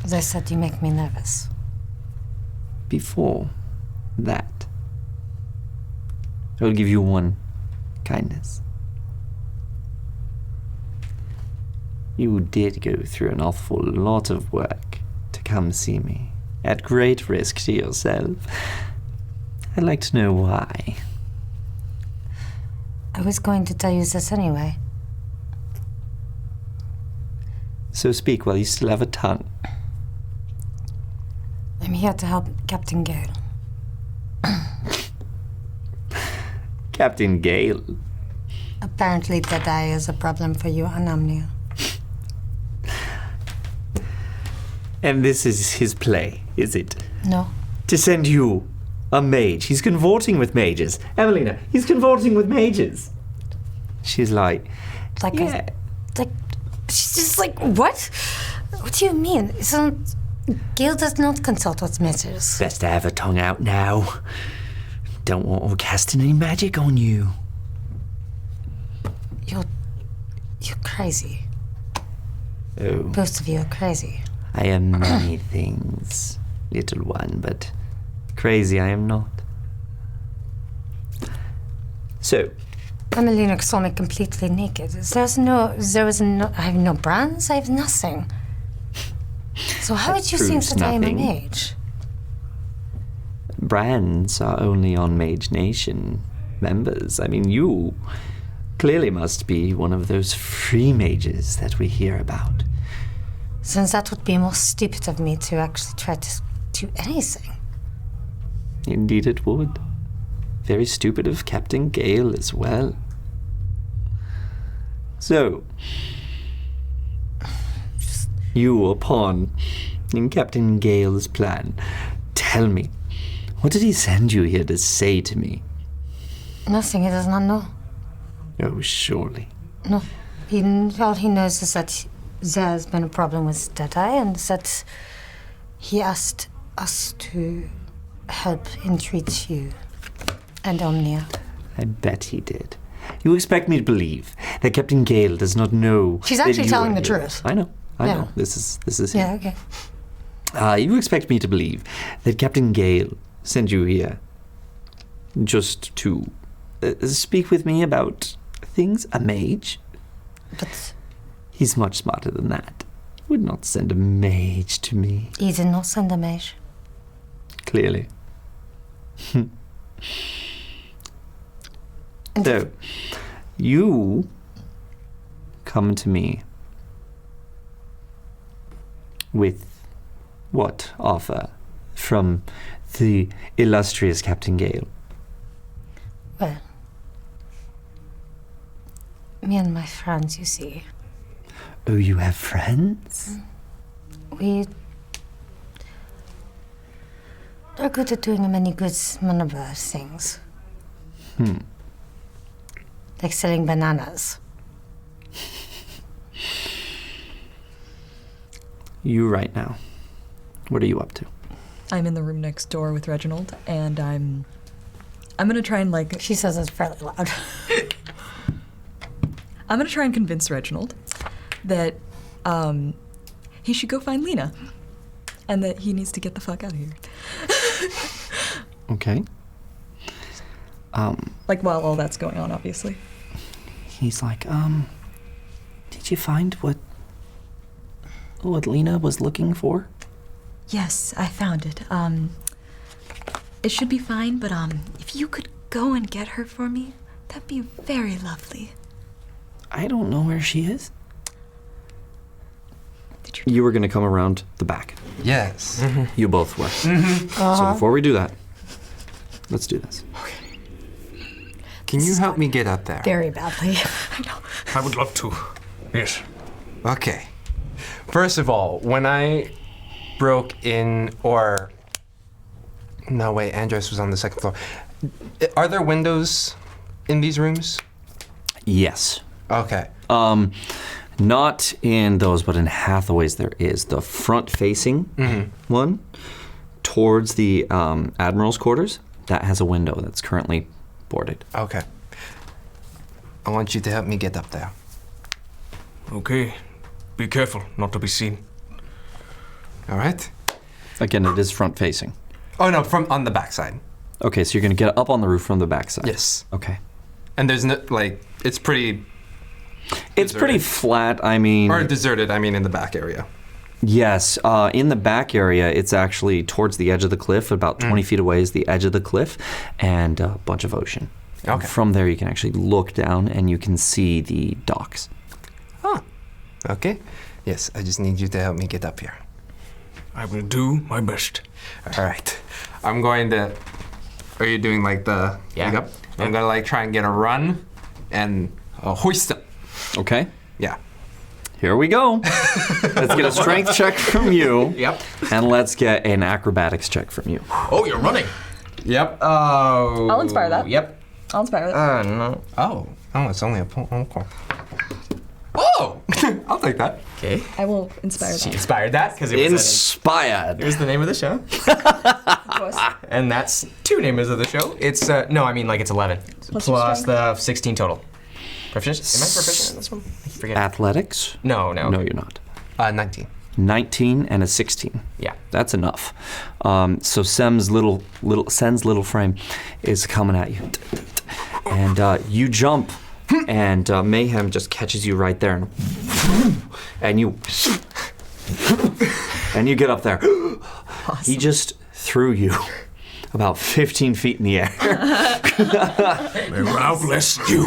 As I said, you make me nervous. Before that, I will give you one kindness. You did go through an awful lot of work to come see me, at great risk to yourself. I'd like to know why. I was going to tell you this anyway. So speak while you still have a tongue. I'm here to help Captain Gale. Captain Gale. Apparently Deadeye is a problem for you, Anamnia. And this is his play, is it? No. To send you, a mage. He's convorting with mages. Emelina, he's convorting with mages. She's like, yeah. She's just like, what? What do you mean? Gale does not consult with mages. Best to have her tongue out now. Don't want her casting any magic on you. You're crazy. Oh. Both of you are crazy. I am many things, little one, but crazy I am not. So, Emelina saw me completely naked. I have no brands, I have nothing. So how would you think that I am a mage? Brands are only on Mage Nation members. I mean, you clearly must be one of those free mages that we hear about. Since that would be more stupid of me to actually try to do anything. Indeed it would. Very stupid of Captain Gale as well. So, you are a pawn in Captain Gale's plan. Tell me, what did he send you here to say to me? Nothing, he does not know. Oh, surely. No, all he knows is that there's been a problem with Deadeye and that he asked us to help entreat you and Omnia. I bet he did. You expect me to believe that Captain Gale does not know. She's actually that telling the here. truth. I know. Yeah. know. This is him. Yeah, okay. You expect me to believe that Captain Gale sent you here just to speak with me about things? A mage? But he's much smarter than that. He would not send a mage to me. he did not send a mage. Clearly. So, you come to me with what offer from the illustrious Captain Gale? Well, me and my friends, you see. Oh, you have friends? We are good at doing many good maneuver things. like selling bananas. You right now. What are you up to? I'm in the room next door with Reginald, and I'm gonna try and like. She says it's fairly loud. I'm gonna try and convince Reginald that he should go find Lena, and that he needs to get the fuck out of here. Okay. Like while all that's going on, obviously. He's like, did you find what Lena was looking for? Yes, I found it. It should be fine, but if you could go and get her for me, that'd be very lovely. I don't know where she is. Did You were gonna come around the back. Yes. You both were. So before we do that, let's do this. Can you help me get up there? Very badly. I know. I would love to. Yes. Okay. First of all, when I broke in, or no, wait, Andros was on the second floor. Are there windows in these rooms? Yes. Okay. Not in those, but in Hathaway's there is. The front-facing one towards the Admiral's quarters, that has a window that's currently boarded. Okay. I want you to help me get up there. Okay. Be careful not to be seen. All right? Again, it is front-facing. Oh, no, from on the backside. Okay, so you're going to get up on the roof from the backside. Yes. Okay. And there's no, like, it's pretty... It's pretty flat, I mean... Or deserted, I mean, in the back area. Yes, in the back area, it's actually towards the edge of the cliff. About 20 feet away is the edge of the cliff, and a bunch of ocean. Okay. From there, you can actually look down, and you can see the docks. Huh. Okay. Yes, I just need you to help me get up here. I will do my best. All right. I'm going to... Are you doing, like, the... Yeah. Yep. I'm going to, like, try and get a run and hoist up. Okay, Yeah. here we go. Let's get a strength check from you. Yep. And let's get an acrobatics check from you. Oh, you're running. Yep. Oh. I'll inspire that. Yep. I'll inspire that. No. Oh, it's only a point. Okay. Oh! I'll take that. Okay. I will inspire She that. inspired that because it Inspired. was the name of the show. Of course. And that's 2 names of the show. It's no, I mean like it's 11 Plus your plus strength? the 16 total. Proficient? Am I proficient in this one? I forget. Athletics? No. No, you're not. 19. 19 and a 16. Yeah. That's enough. So Sen's little frame is coming at you, and you jump, and Mayhem just catches you right there, and you get up there. Awesome. He just threw you about 15 feet in the air. May Ra bless you.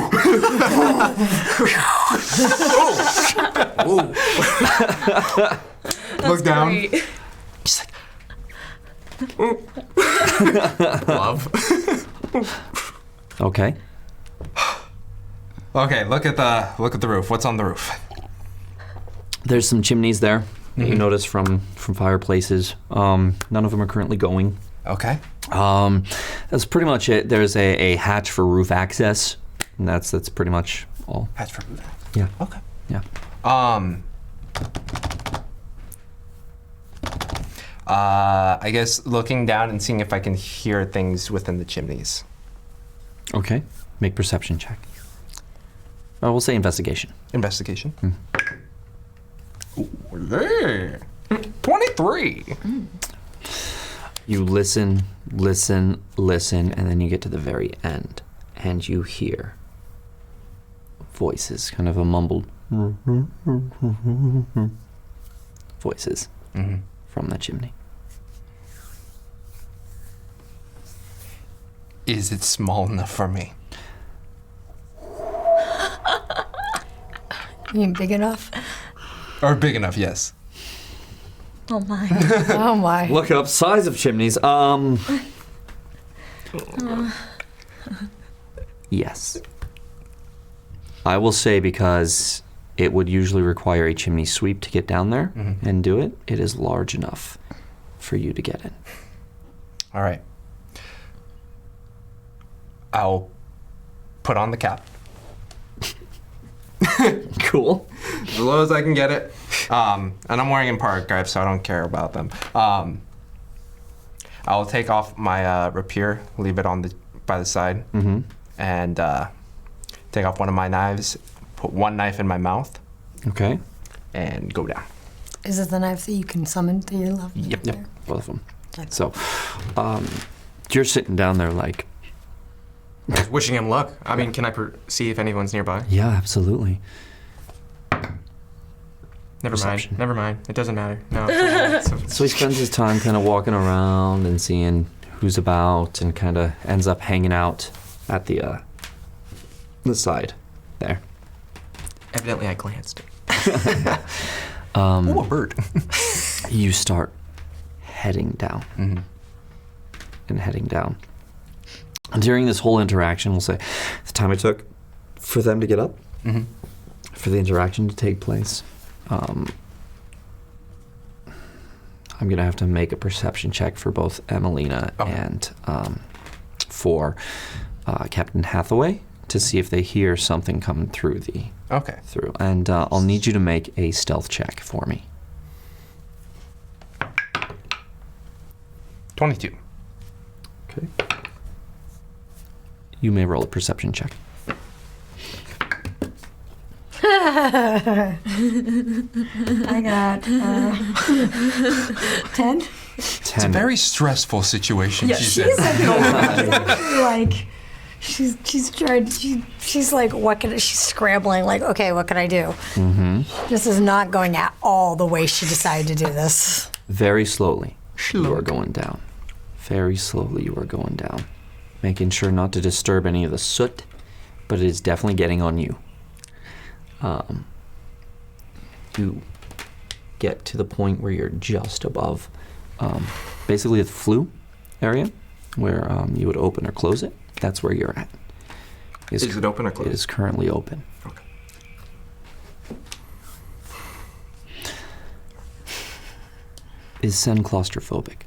Look down. Great. Just like, Love. okay. Okay, look at the roof. What's on the roof? There's some chimneys there that you notice from fireplaces. None of them are currently going. Okay. That's pretty much it. There's a hatch for roof access, and that's pretty much all. Hatch for roof. Yeah. Okay. Yeah. I guess looking down and seeing if I can hear things within the chimneys. Okay. Make perception check. We'll say investigation. Investigation. Ooh, yeah. 23. You listen, and then you get to the very end, and you hear voices, kind of a mumbled voices from the chimney. Is it small enough for me? You mean big enough? Or big enough, yes. Oh my. Oh my. Look up size of chimneys. Yes. I will say, because it would usually require a chimney sweep to get down there and do it, it is large enough for you to get in. All right. I'll put on the cap Cool. As low as I can get it. And I'm wearing in park gripe, so I don't care about them. I'll take off my rapier, leave it on by the side, and take off one of my knives, put one knife in my mouth, Okay. and go down. Is it the knife that you can summon that you love? Yep. Both of them. Okay. So, you're sitting down there like, Just wishing him luck. I mean, can I see if anyone's nearby? yeah, absolutely. Never Perception. mind. Never mind. It doesn't matter. No. It's all right. So he spends his time kind of walking around and seeing who's about, and kind of ends up hanging out at the side there. Evidently, I glanced. Ooh, a bird. You start heading down and heading down. And during this whole interaction, we'll say the time it took for them to get up, for the interaction to take place. I'm going to have to make a perception check for both Emelina and for Captain Hathaway to see if they hear something coming through through. And I'll need you to make a stealth check for me. 22. Okay. You may roll a perception check. I got 10. It's a very stressful situation. Yeah, she's she's in. like, she's like, what can she's scrambling, like, okay, what can I do? This is not going at all the way she decided to do this. Very slowly, you are going down. Very slowly, you are going down. Making sure not to disturb any of the soot, but it is definitely getting on you. You get to the point where you're just above, basically the flue area, where you would open or close it. That's where you're at. Is it open or closed? It is currently open. Okay. Is Sen claustrophobic?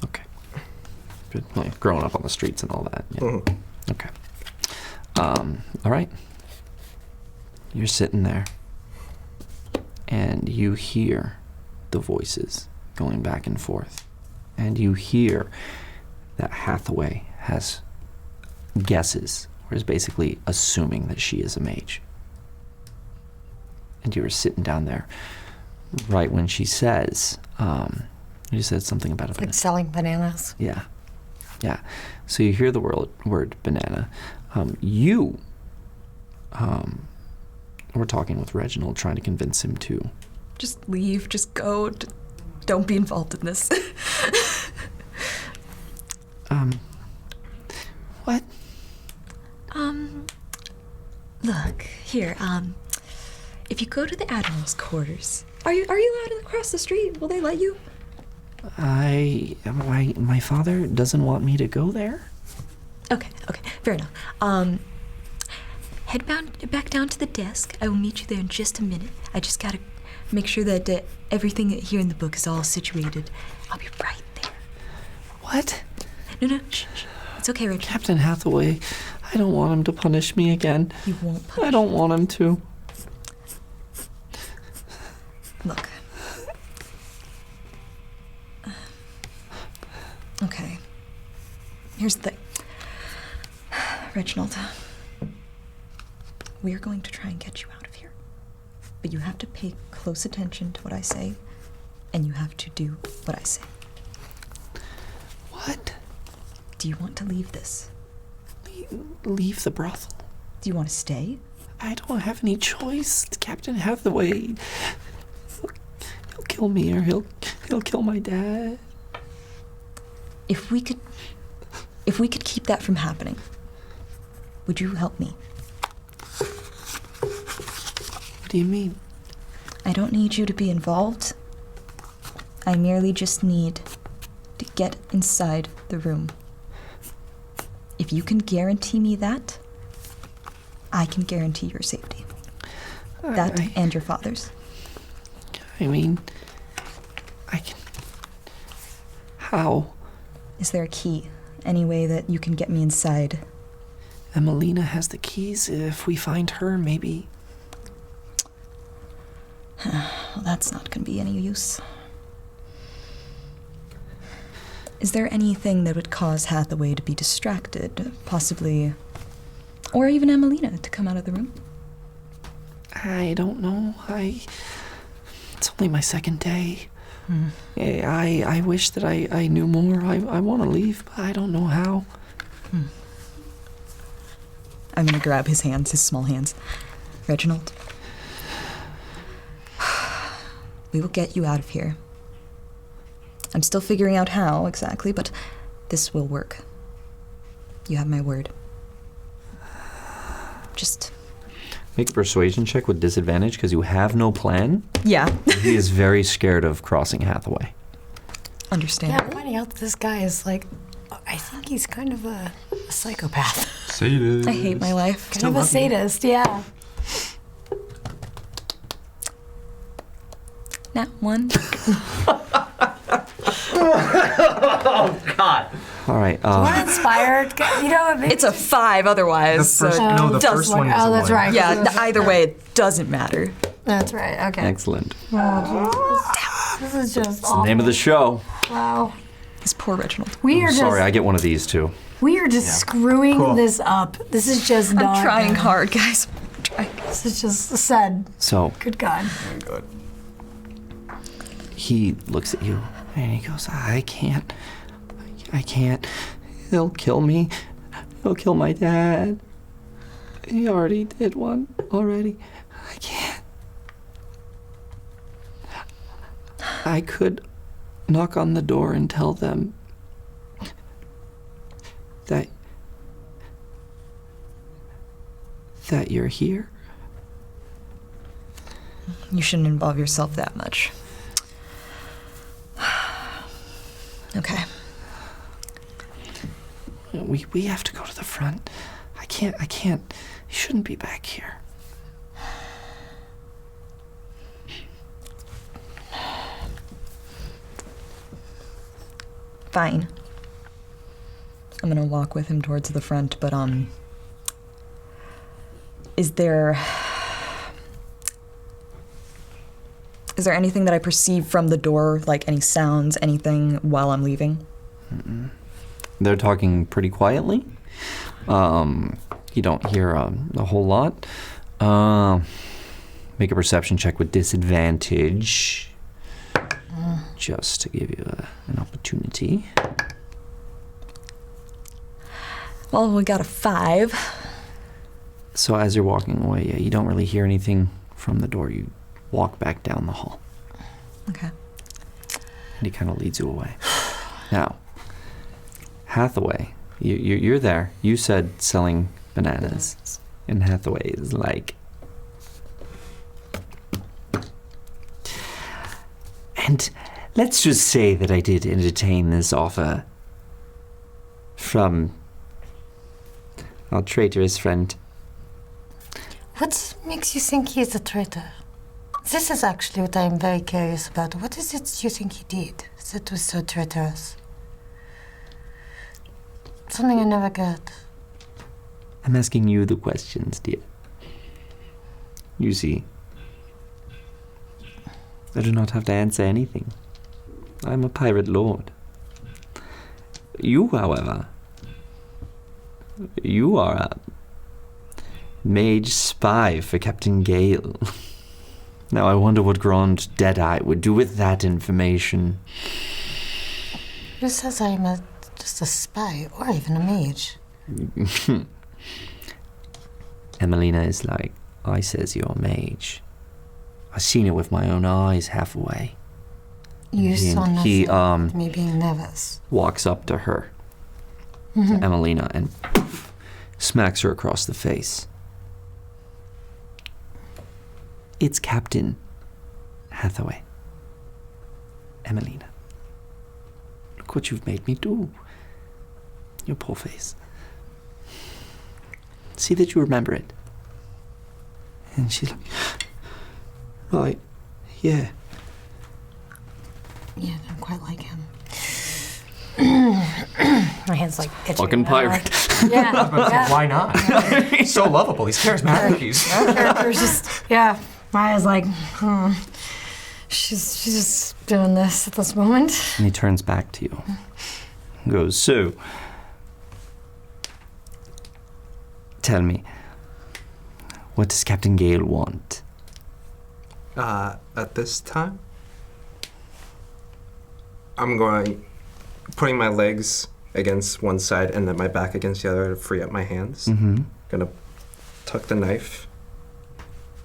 Okay. Good. Well, growing up on the streets and all that. Yeah. Okay. All right. You're sitting there, and you hear the voices going back and forth, and you hear that Hathaway has guesses, or is basically assuming that she is a mage. And you were sitting down there right when she says, you said something about a banana. Like selling bananas. Yeah. So you hear the word banana. We're talking with Reginald, trying to convince him to. Just leave. Just go. Don't be involved in this. What? Look here. If you go to the Admiral's quarters, are you allowed to cross the street? Will they let you? My father doesn't want me to go there. Okay, fair enough. Head back down to the desk. I will meet you there in just a minute. I just gotta make sure that everything here in the book is all situated. I'll be right there. What? No, shh. It's okay, Richard. Captain Hathaway, I don't want him to punish me again. You won't punish I don't want him to. Look. Okay. Here's the thing. Reginald, we are going to try and get you out of here. But you have to pay close attention to what I say, and you have to do what I say. What? Do you want to leave this? Leave the brothel? Do you want to stay? I don't have any choice. Captain Hathaway, he'll kill me, or he'll kill my dad. If we could keep that from happening, would you help me? What do you mean? I don't need you to be involved. I merely just need to get inside the room. If you can guarantee me that, I can guarantee your safety. That and your father's. I mean, I can... How? Is there a key? Any way that you can get me inside? Emelina has the keys. If we find her, maybe... Well, that's not going to be any use. Is there anything that would cause Hathaway to be distracted, possibly, or even Emelina to come out of the room? I don't know. It's only my second day. I wish that I knew more. I want to leave, but I don't know how. I'm going to grab his hands, his small hands. Reginald, we will get you out of here. I'm still figuring out how exactly, but this will work. You have my word. Just... Make a persuasion check with disadvantage because you have no plan. Yeah. He is very scared of crossing Hathaway. Understand. Yeah, I'm finding out this guy is like, I think he's kind of a psychopath. Sadist. I hate my life. Kind of a sadist, yeah. Nat 1. Oh, God. All right. We're inspired. You know, maybe It's a 5 otherwise. The first, so no, the does first work. one is Oh, a that's 1. right. yeah, either way, it doesn't matter. That's right. Okay. Excellent. Oh, Jesus. This is just The name of the show. wow. This poor Reginald. We are Sorry, I just get one of these too. screwing Cool. this up. This is just not. I'm trying good. hard, guys. I'm trying. This is just sad. So Good God. he looks at you and he goes, I can't. He'll kill me. He'll kill my dad. He already did one already. I can't. I could knock on the door and tell them that you're here. You shouldn't involve yourself that much. Okay. We have to go to the front. I can't. You shouldn't be back here. Fine. I'm gonna walk with him towards the front, but is there anything that I perceive from the door, like any sounds, anything while I'm leaving? They're talking pretty quietly. You don't hear a whole lot. Make a perception check with disadvantage. Just to give you an opportunity. Well, we got a 5. So as you're walking away, yeah, you don't really hear anything from the door. You walk back down the hall. Okay. And he kind of leads you away. Now, Hathaway, you're there. You said selling bananas. And Hathaway is like... And let's just say that I did entertain this offer from our traitorous friend. What makes you think he's a traitor? This is actually what I'm very curious about. What is it you think he did that was so traitorous? Something I never got. I'm asking you the questions, dear. You see, I do not have to answer anything. I'm a pirate lord. You, however, you are a mage spy for Captain Gale. Now I wonder what Grand Deadeye would do with that information. Who says I'm just a spy or even a mage? Emelina is like, I says you're a mage. I seen it with my own eyes, Hathaway. You saw nothing He of me being nervous. walks up to her, to Emelina, and smacks her across the face. It's Captain Hathaway. Emelina. Look what you've made me do. Your poor face. See that you remember it. And she's like, right, yeah. Yeah, I don't quite like him. My hand's like itching. Fucking pirate. Yeah. Yeah. Why not? He's so lovable. He's charismatic. He's Character's just, yeah. Maya's like, She's just doing this at this moment. And he turns back to you. And goes, so, tell me, what does Captain Gale want? At this time, I'm putting my legs against one side and then my back against the other to free up my hands. Mm-hmm. Gonna tuck the knife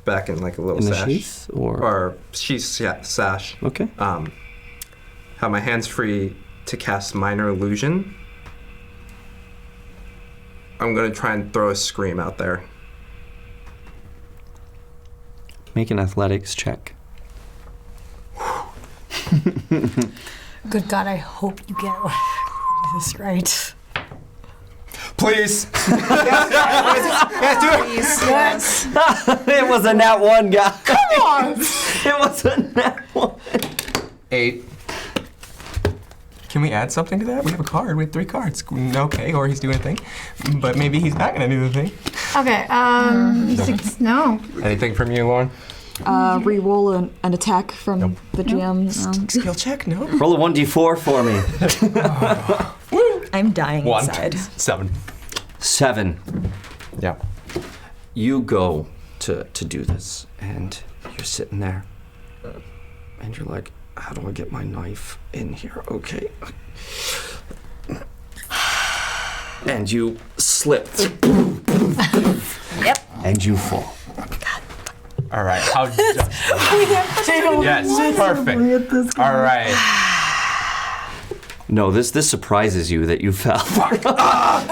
back in like a little In the sash. sheath? Or sheath, yeah, sash. Okay. Have my hands free to cast Minor Illusion. I'm gonna try and throw a scream out there. Make an athletics check. Good God, I hope you get this right. Please! Yes. It was a nat 1, guy. Come on! It was a nat 1. 8. Can we add something to that? We have a card. We have 3 cards. Okay, or he's doing a thing. But maybe he's not going to do the thing. Okay, no. Anything from you, Lauren? Re-roll an attack from the GM. Skill check? No. Roll a 1d4 for me. I'm dying 1. inside. 7. 7. Yeah. You go to do this, and you're sitting there, and you're like, how do I get my knife in here? Okay. And you slip. Yep. And you fall. All right. How just? Yes. Perfect. All right. No, this surprises you that you fell.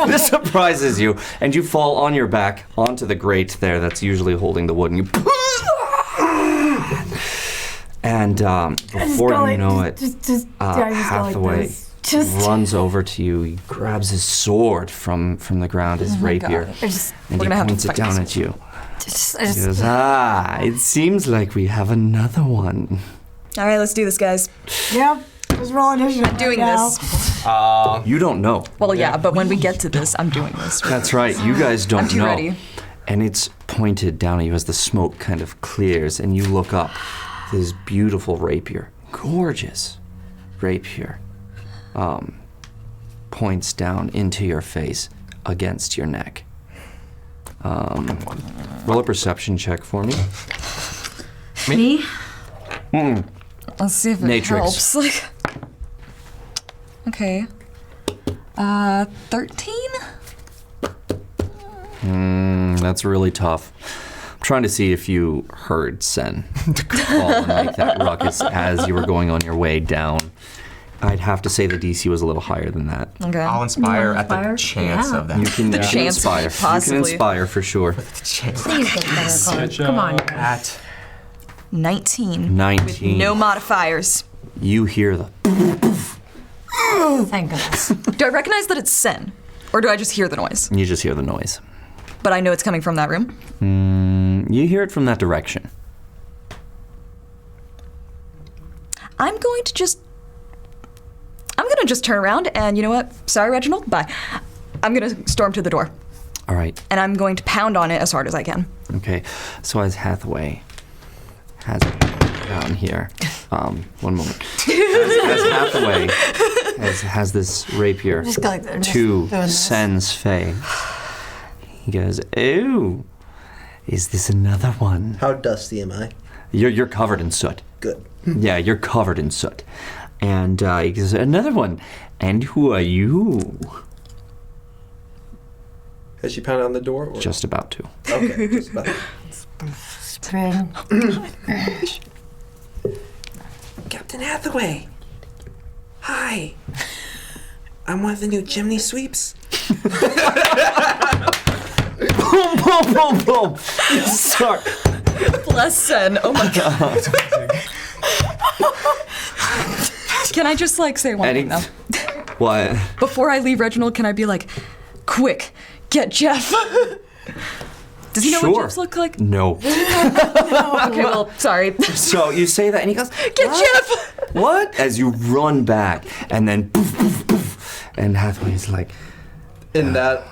This surprises you, and you fall on your back onto the grate there that's usually holding the wood, and you. And before you know it, Hathaway runs over to you. He grabs his sword from the ground, his rapier, and he points it down at you. He goes, it seems like we have another one. All right, let's do this, guys. Yep. Just roll initiative. I'm doing this. You don't know. Well, yeah, but when we get to this, I'm doing this. That's right. You guys don't I'm too know. ready. And it's pointed down at you as the smoke kind of clears, and you look up. This beautiful rapier, gorgeous rapier, points down into your face against your neck. Roll a perception check for me. Me? Let's see if it Matrix. helps. Like, okay. 13? That's really tough. I'm trying to see if you heard Sen call and make that ruckus as you were going on your way down. I'd have to say the DC was a little higher than that. Okay. I'll inspire at the Inspire? chance Yeah. of that. You can, The you can chance, inspire. You possibly. can inspire for sure. Chance. Please get better cards. Come on. At 19. 19. With no modifiers. You hear the. Thank goodness. Do I recognize that it's Sen? Or do I just hear the noise? You just hear the noise. But I know it's coming from that room? You hear it from that direction. I'm going to just turn around and, you know what? Sorry, Reginald. Bye. I'm going to storm to the door. All right. And I'm going to pound on it as hard as I can. Okay. So as Hathaway has it down here, one moment. As Hathaway has this rapier Just go like that. Just to doing this. Sen's face, he goes, "Oh, is this another one?" How dusty am I? You're covered in soot. Good. Yeah, you're covered in soot. And he goes, "Another one. And who are you?" Has she pounded on the door? Or? Just about to. Okay. Just about. Spring. Captain Hathaway. Hi. I'm one of the new chimney sweeps. Boom, boom, boom, boom. You start. Bless Sen. Oh my god. Can I just say one thing though? What? Before I leave Reginald, can I be like, quick, get Jeff? Does he know what Sure. Jeffs look like? No. Okay, well, sorry. So you say that, and he goes, Get Jeff! "What?" As you run back, and then poof, poof, poof, and Hathaway's like, In that,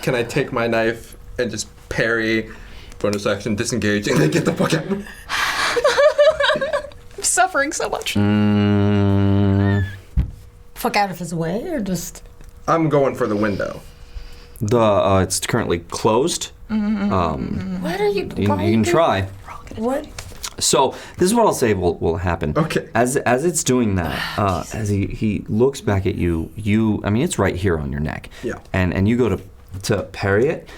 can I take my knife and just parry, bonus action, disengage, and then get the fuck out? I'm suffering suffering so much. Fuck out of his way, or just. I'm going for the window. It's currently closed. What are you? You can try. What? So this is what I'll say will happen. Okay. As it's doing that, as he looks back at you, I mean it's right here on your neck. Yeah. And you go to parry it.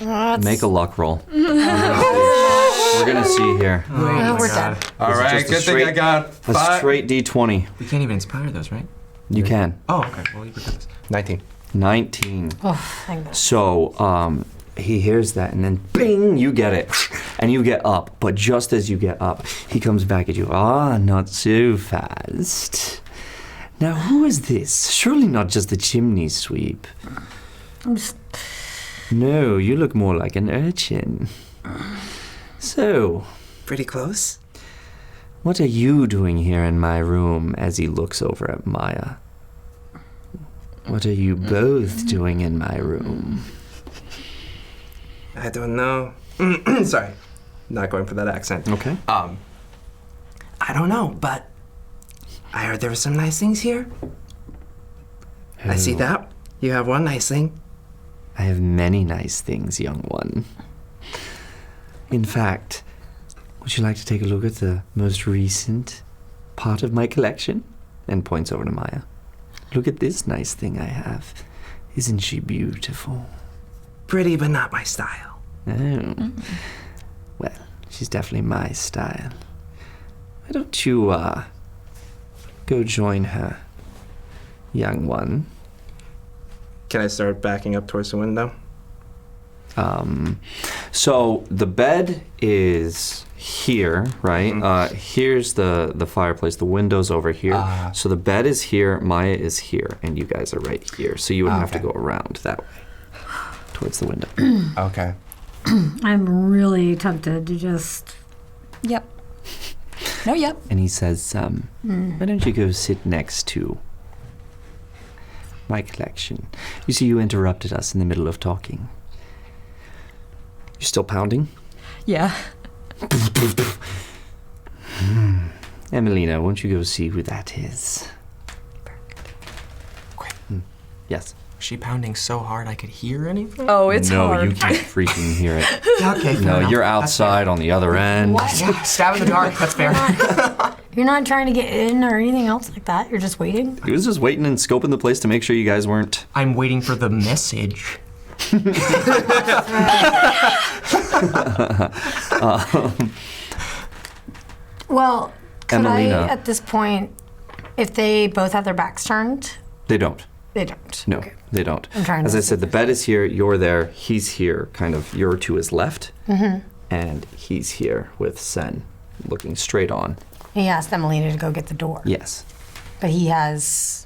Make a luck roll. We're gonna see here. We're done. All right, just a good thing I got A 5. straight D20. We can't even inspire those, right? You can. Oh, okay. Well, you this. 19. 19. Oh, thank God. So he hears that, and then bing, you get it, and you get up. But just as you get up, he comes back at you. Not so fast. Now, who is this? Surely not just the chimney sweep. I'm just. No, you look more like an urchin. So, Pretty close. what are you doing here in my room? As he looks over at Maya. What are you both doing in my room? I don't know. Sorry. Not going for that accent. Okay. I don't know, but I heard there were some nice things here. I see that. You have one nice thing. I have many nice things, young one. In fact, would you like to take a look at the most recent part of my collection? And points over to Maya. Look at this nice thing I have. Isn't she beautiful? Pretty, but not my style. Oh. Well, she's definitely my style. Why don't you, go join her, young one? Can I start backing up towards the window? So the bed is here, right? Here's the fireplace. The window's over here. So the bed is here, Maya is here, and you guys are right here. So you would have to go around that way, towards the window. Okay. I'm really tempted to just. Yep. No, yep. And he says, why don't you go sit next to my collection? You see, you interrupted us in the middle of talking. You're still pounding? Yeah. Emelina, won't you go see who that is? Quick. Yes. Was she pounding so hard I could hear anything? Oh, it's no, hard. you can't freaking hear it. Okay, fair No, enough. you're outside on the other end. Yeah, stab in the dark. That's fair. You're not trying to get in or anything else like that. You're just waiting. He was just waiting and scoping the place to make sure you guys weren't. I'm waiting for the message. Well, could Emelina. I, at this point, if they both have their backs turned, They don't. they don't. No, Okay. they don't. I'm trying As to I said, the bed is here, you're there, he's here, kind of, you're to his left, and he's here with Sen, looking straight on. He asked Emelina to go get the door, Yes, but his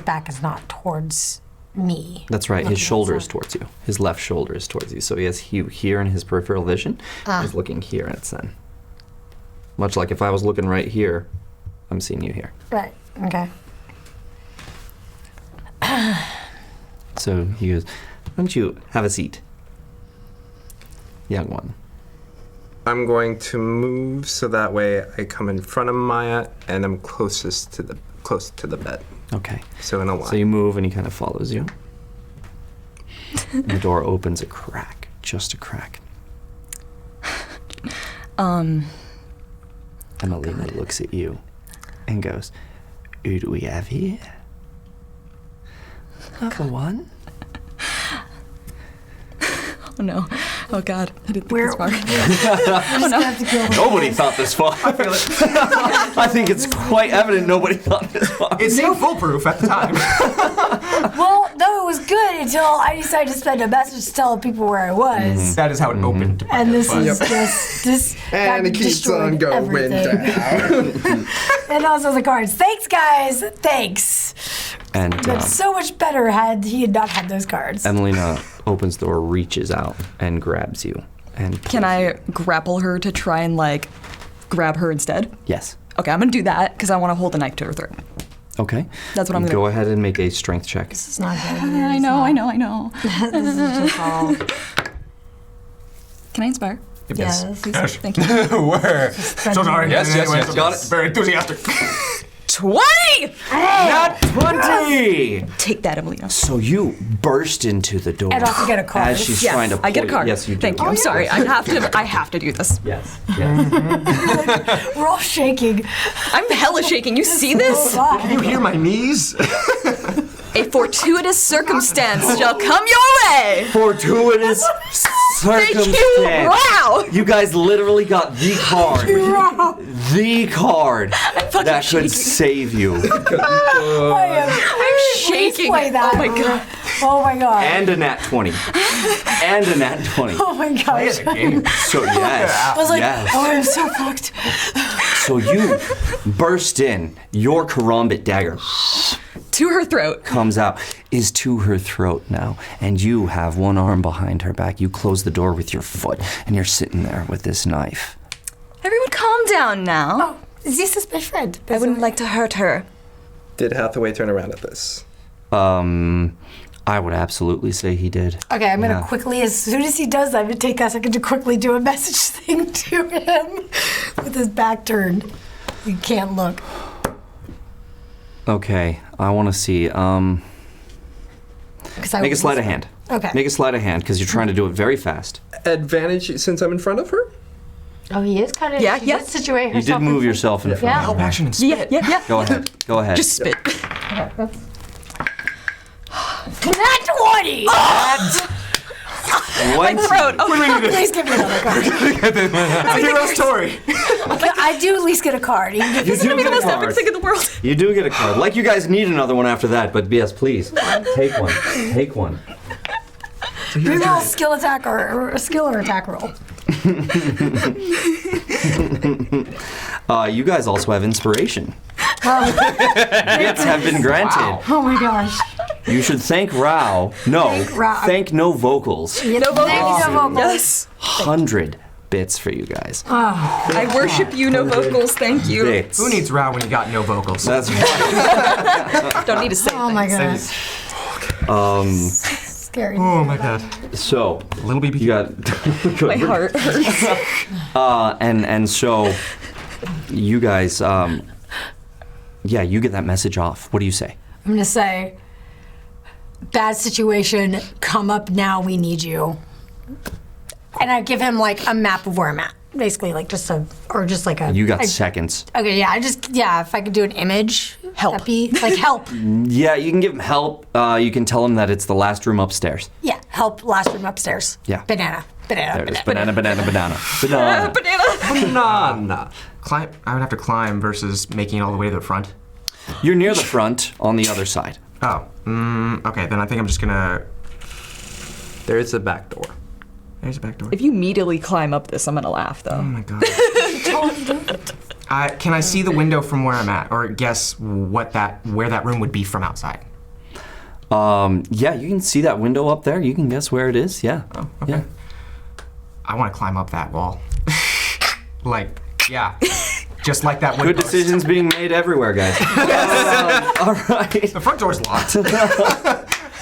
back is not towards me. that's right. His Looking shoulder is outside. towards you. His left shoulder is towards you. So he has you here in his peripheral vision. He's looking here at Sen. Much like if I was looking right here, I'm seeing you here. Right. Okay. So he goes, why don't you have a seat, young one? I'm going to move so that way I come in front of Maya and I'm close to the bed. Okay. So in a line. So you move and he kind of follows you. And the door opens a crack, just a crack. Emelina looks at you and goes, who do we have here? Number one? Oh no. Oh god. I didn't think Where- this far. Nobody thought this far. I feel it. I think it's quite evident nobody thought this far. It seemed foolproof at the time. Well, no, it was good until I decided to send a message to tell people where I was. That is how it opened. And this But- is just this. and that it keeps on destroyed going everything. down. And also the cards. Thanks, guys. Thanks. And That's so much better had he had not had those cards. Emelina opens the door, reaches out, and grabs you. And Can I grapple her to try and like grab her instead? Yes. Okay, I'm gonna do that because I want to hold the knife to her throat. Okay. That's what I'm gonna Go ahead and make a strength check. This is not good. I know. This is just all. Can I inspire? Yes. Yes. Thank you. Where? So sorry. Yes, yes, yes. Got it. Very enthusiastic. 20! Not 20! Take that, Emelina. So you burst into the door. And also get a card. As she's Yes, trying to I get a pull- card. Yes, you do. Thank you. I'm sorry. I have to do this. Yes. Yes. We're all shaking. I'm hella shaking. You see this? You hear my knees? A fortuitous circumstance shall come your way. Fortuitous Thank circumstance. you. Wow. You guys literally got the card. The card that could save you. I'm shaking. Play that. Oh my god. Oh my god. And a nat 20. And a nat 20. Oh my gosh. So yes. I was like, yes. oh, I'm so fucked. So you burst in. Your karambit dagger To her throat. comes out, is to her throat now, and you have one arm behind her back. You close the door with your foot, and you're sitting there with this knife. Everyone calm down now. Oh, this is my friend. I wouldn't like to hurt her. Did Hathaway turn around at this? I would absolutely say he did. Okay, I'm Yeah. gonna quickly, as soon as he does that, I'm gonna take a second to quickly do a message thing to him with his back turned. You can't look. Okay, I want to see. 'Cause I Make a was- sleight of hand. Okay. Make a sleight of hand because you're trying to do it very fast. Advantage since I'm in front of her? Oh, he is kind of. Yeah, she yeah. did situate You herself. did move yourself in front. Yeah. Action and Yeah, spit. yeah. Go ahead. Go ahead. Just spit. Not 20! What? Throat. Oh, Please give me another card. Hero's story. I do at least get a card. You can give You do the get a most epic card. thing in the world. You do get a card. Like you guys need another one after that, but yes, please take one. Take one. me a little skill attack or a skill or attack roll. You guys also have inspiration. Gifts have been granted. Oh my gosh. You should thank Rao. No, Rao. thank no vocals. You know, thank you, no vocals. Yes. 100 bits for you guys. I worship you, no vocals. Thank you. Bits. Who needs Row when you got no vocals? That's right. Don't need to say Oh my things. gosh. Scary. Oh my god. So, Little BB. you got. My heart hurts. And so, you guys, yeah, you get that message off. What do you say? I'm gonna say, bad situation, come up now, we need you. And I give him like a map of where I'm at. Basically, like just a. You got seconds. Okay, yeah, if I could do an image. Help. That'd be, like, help. Yeah, you can give him help. You can tell him that it's the last room upstairs. Yeah, help, last room upstairs. Yeah. Banana. There it is. Banana. Banana. Banana. Climb. I would have to climb versus making it all the way to the front. You're near the front on the other side. Oh. Okay, then I think I'm just gonna. There is a back door. There's a back door. If you immediately climb up this, I'm gonna laugh though. Oh my god. Can I see the window from where I'm at, or guess where that room would be from outside? Yeah, you can see that window up there. You can guess where it is. Yeah. Oh, okay. Yeah. I want to climb up that wall. Like, yeah, just like that window. Good decisions being made everywhere, guys. All right. The front door's locked.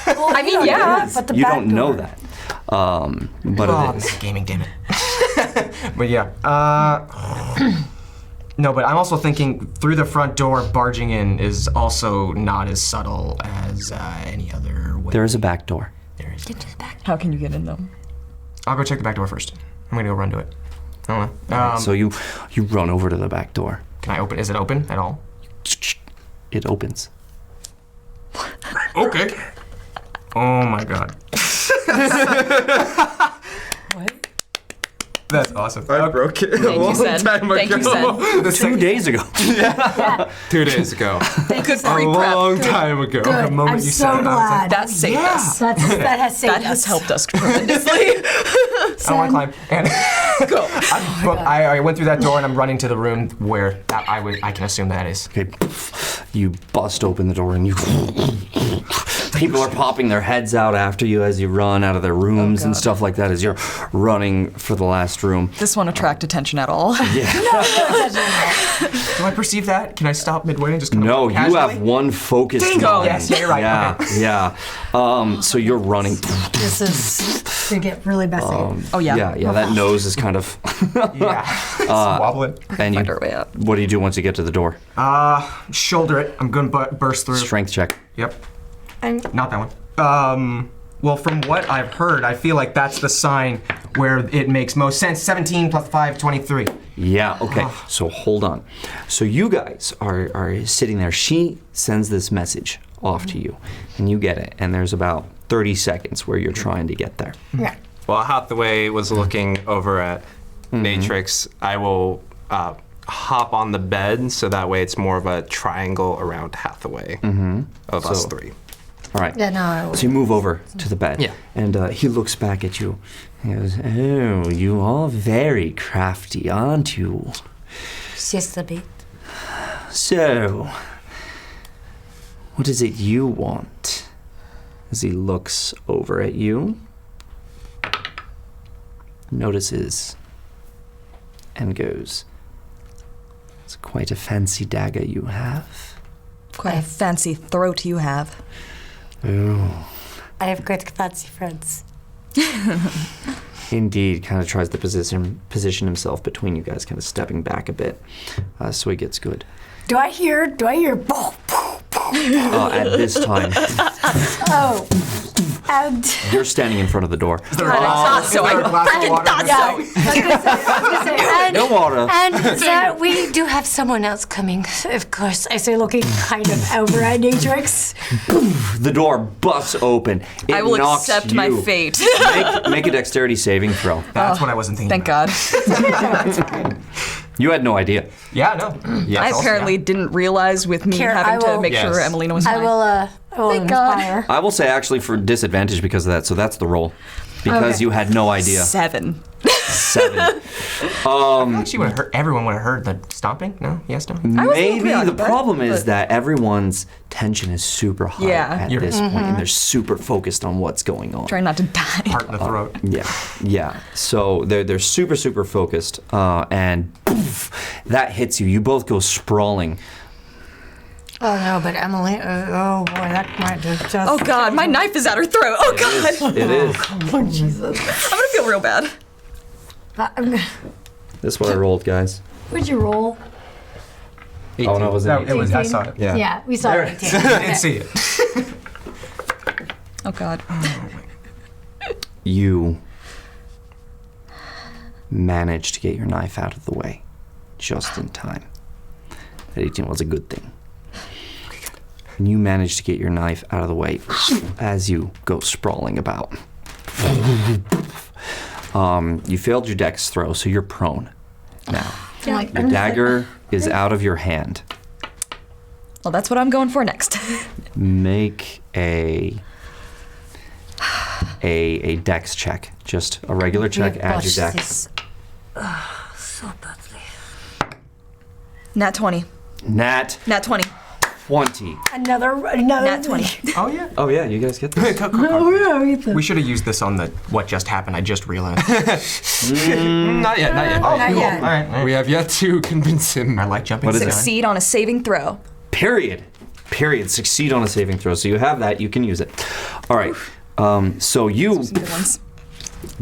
I mean, yeah. But the You back don't know door. that. But Oh, it this is. is gaming, damn it. But yeah, no, but I'm also thinking through the front door, barging in is also not as subtle as any other way. There is a back door. There is. How can you get in though? I'll go check the back door first. I'm gonna go run to it. I don't know. So you run over to the back door. Can I open? Is it open at all? It opens. Okay. Oh my god. What? That's awesome. I broke it a Thank you, long Sen. time Thank you, ago. Sen. 2 days ago. 2 days ago. Good A pre long prep. time ago. Good. The moment I'm you so said it, I was like, glad. That saved us. that has saved That has us. helped us tremendously. I want to climb. And Go. I went through that door and I'm running to the room where I can assume that is. Okay. You bust open the door and you. People are popping their heads out after you as you run out of their rooms and stuff like that as you're running for the last room. This won't attract attention at all. Do I perceive that? Can I stop midway and just kind of No, walk you casually? have one focused Dingo! mind. Yes, yeah, you're right. Yeah, Okay. yeah. So you're running. This is. to get really messy. Oh, yeah. Yeah, that nose is kind of. It's wobbling. And you, Find our way up. what do you do once you get to the door? Shoulder it. I'm gonna burst through. Strength check. Yep. I'm Not that one. Well, from what I've heard, I feel like that's the sign where it makes most sense. 17 plus 5, 23. Yeah, okay. So hold on. So you guys are sitting there. She sends this message off to you, and you get it. And there's about 30 seconds where you're trying to get there. yeah. While Hathaway was looking over at Matrix, I will hop on the bed so that way it's more of a triangle around Hathaway of us So- three. All right. Yeah, no. So you move over to the bed. Yeah. And he looks back at you. He goes, "Oh, you are very crafty, aren't you? Just a bit. So, what is it you want?" As he looks over at you, notices, and goes, "It's quite a fancy dagger you have." Quite a fancy throat you have. Oh, I have quite fancy friends. indeed. Kind of tries to position himself between you guys, kind of stepping back a bit, so he gets good. Do I hear? Boom, At this time, oh, and you're standing in front of the door. So I freaking thought yeah, so. I was gonna say, and, No water. and sir, we do have someone else coming. Of course, I say, looking kind of over at Natrix. The door busts open. It I will knocks accept you. my fate. Make a dexterity saving throw. That's what I wasn't thinking Thank about. God. You had no idea. Yeah, no. Yeah, I apparently didn't realize with me Here, having I to will- make sure Yes. Emelina was I fine. will Thank God. inspire. I will say actually for disadvantage because of that. So that's the roll. Because Okay. you had no idea. 7. 7. She would have heard. Everyone would have heard the stomping. No, yes, no. Maybe the preoccupied, problem is but- that everyone's tension is super high Yeah. at You're- this point, and they're super focused on what's going on. Trying not to die. Heart in the throat. Yeah. So they're super focused, and poof, that hits you. You both go sprawling. Oh no, but Emily. Oh boy, that might just. Oh God, my knife is at her throat. Oh God. It is. Oh Jesus. I'm gonna feel real bad. That's what I rolled, guys. What'd you roll? Oh no, was it? No, it was. I saw it. Yeah. Yeah, we saw it. I didn't see it. Oh God. You managed to get your knife out of the way just in time. That 18 was a good thing. And you managed to get your knife out of the way as you go sprawling about. You failed your dex throw, so you're prone now. Like, Your dagger is out of your hand. Well, that's what I'm going for next. Make a dex check. Just a regular check, add your dex. So badly. Nat 20. Nat Nat 20. 20. Another. Nat 20. Oh yeah. Oh yeah, you guys get this. We should have used this on the what just happened. I just realized. Not yet, not yet. Oh, Not cool. yet. All right. We have yet to convince him. I like jumping. What is the it? gun. Succeed on a saving throw. Period. Succeed on a saving throw. So you have that. You can use it. All right. So you Some good ones.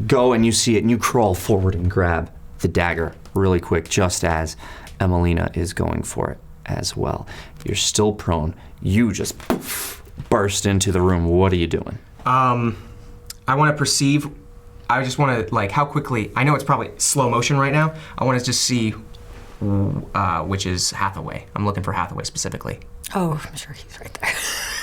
go and you see it, and you crawl forward and grab the dagger really quick, just as Emelina is going for it as well. You're still prone. You just burst into the room. What are you doing? I want to perceive. I just want to how quickly. I know it's probably slow motion right now. I want to just see which is Hathaway. I'm looking for Hathaway specifically. Oh, I'm sure he's right there.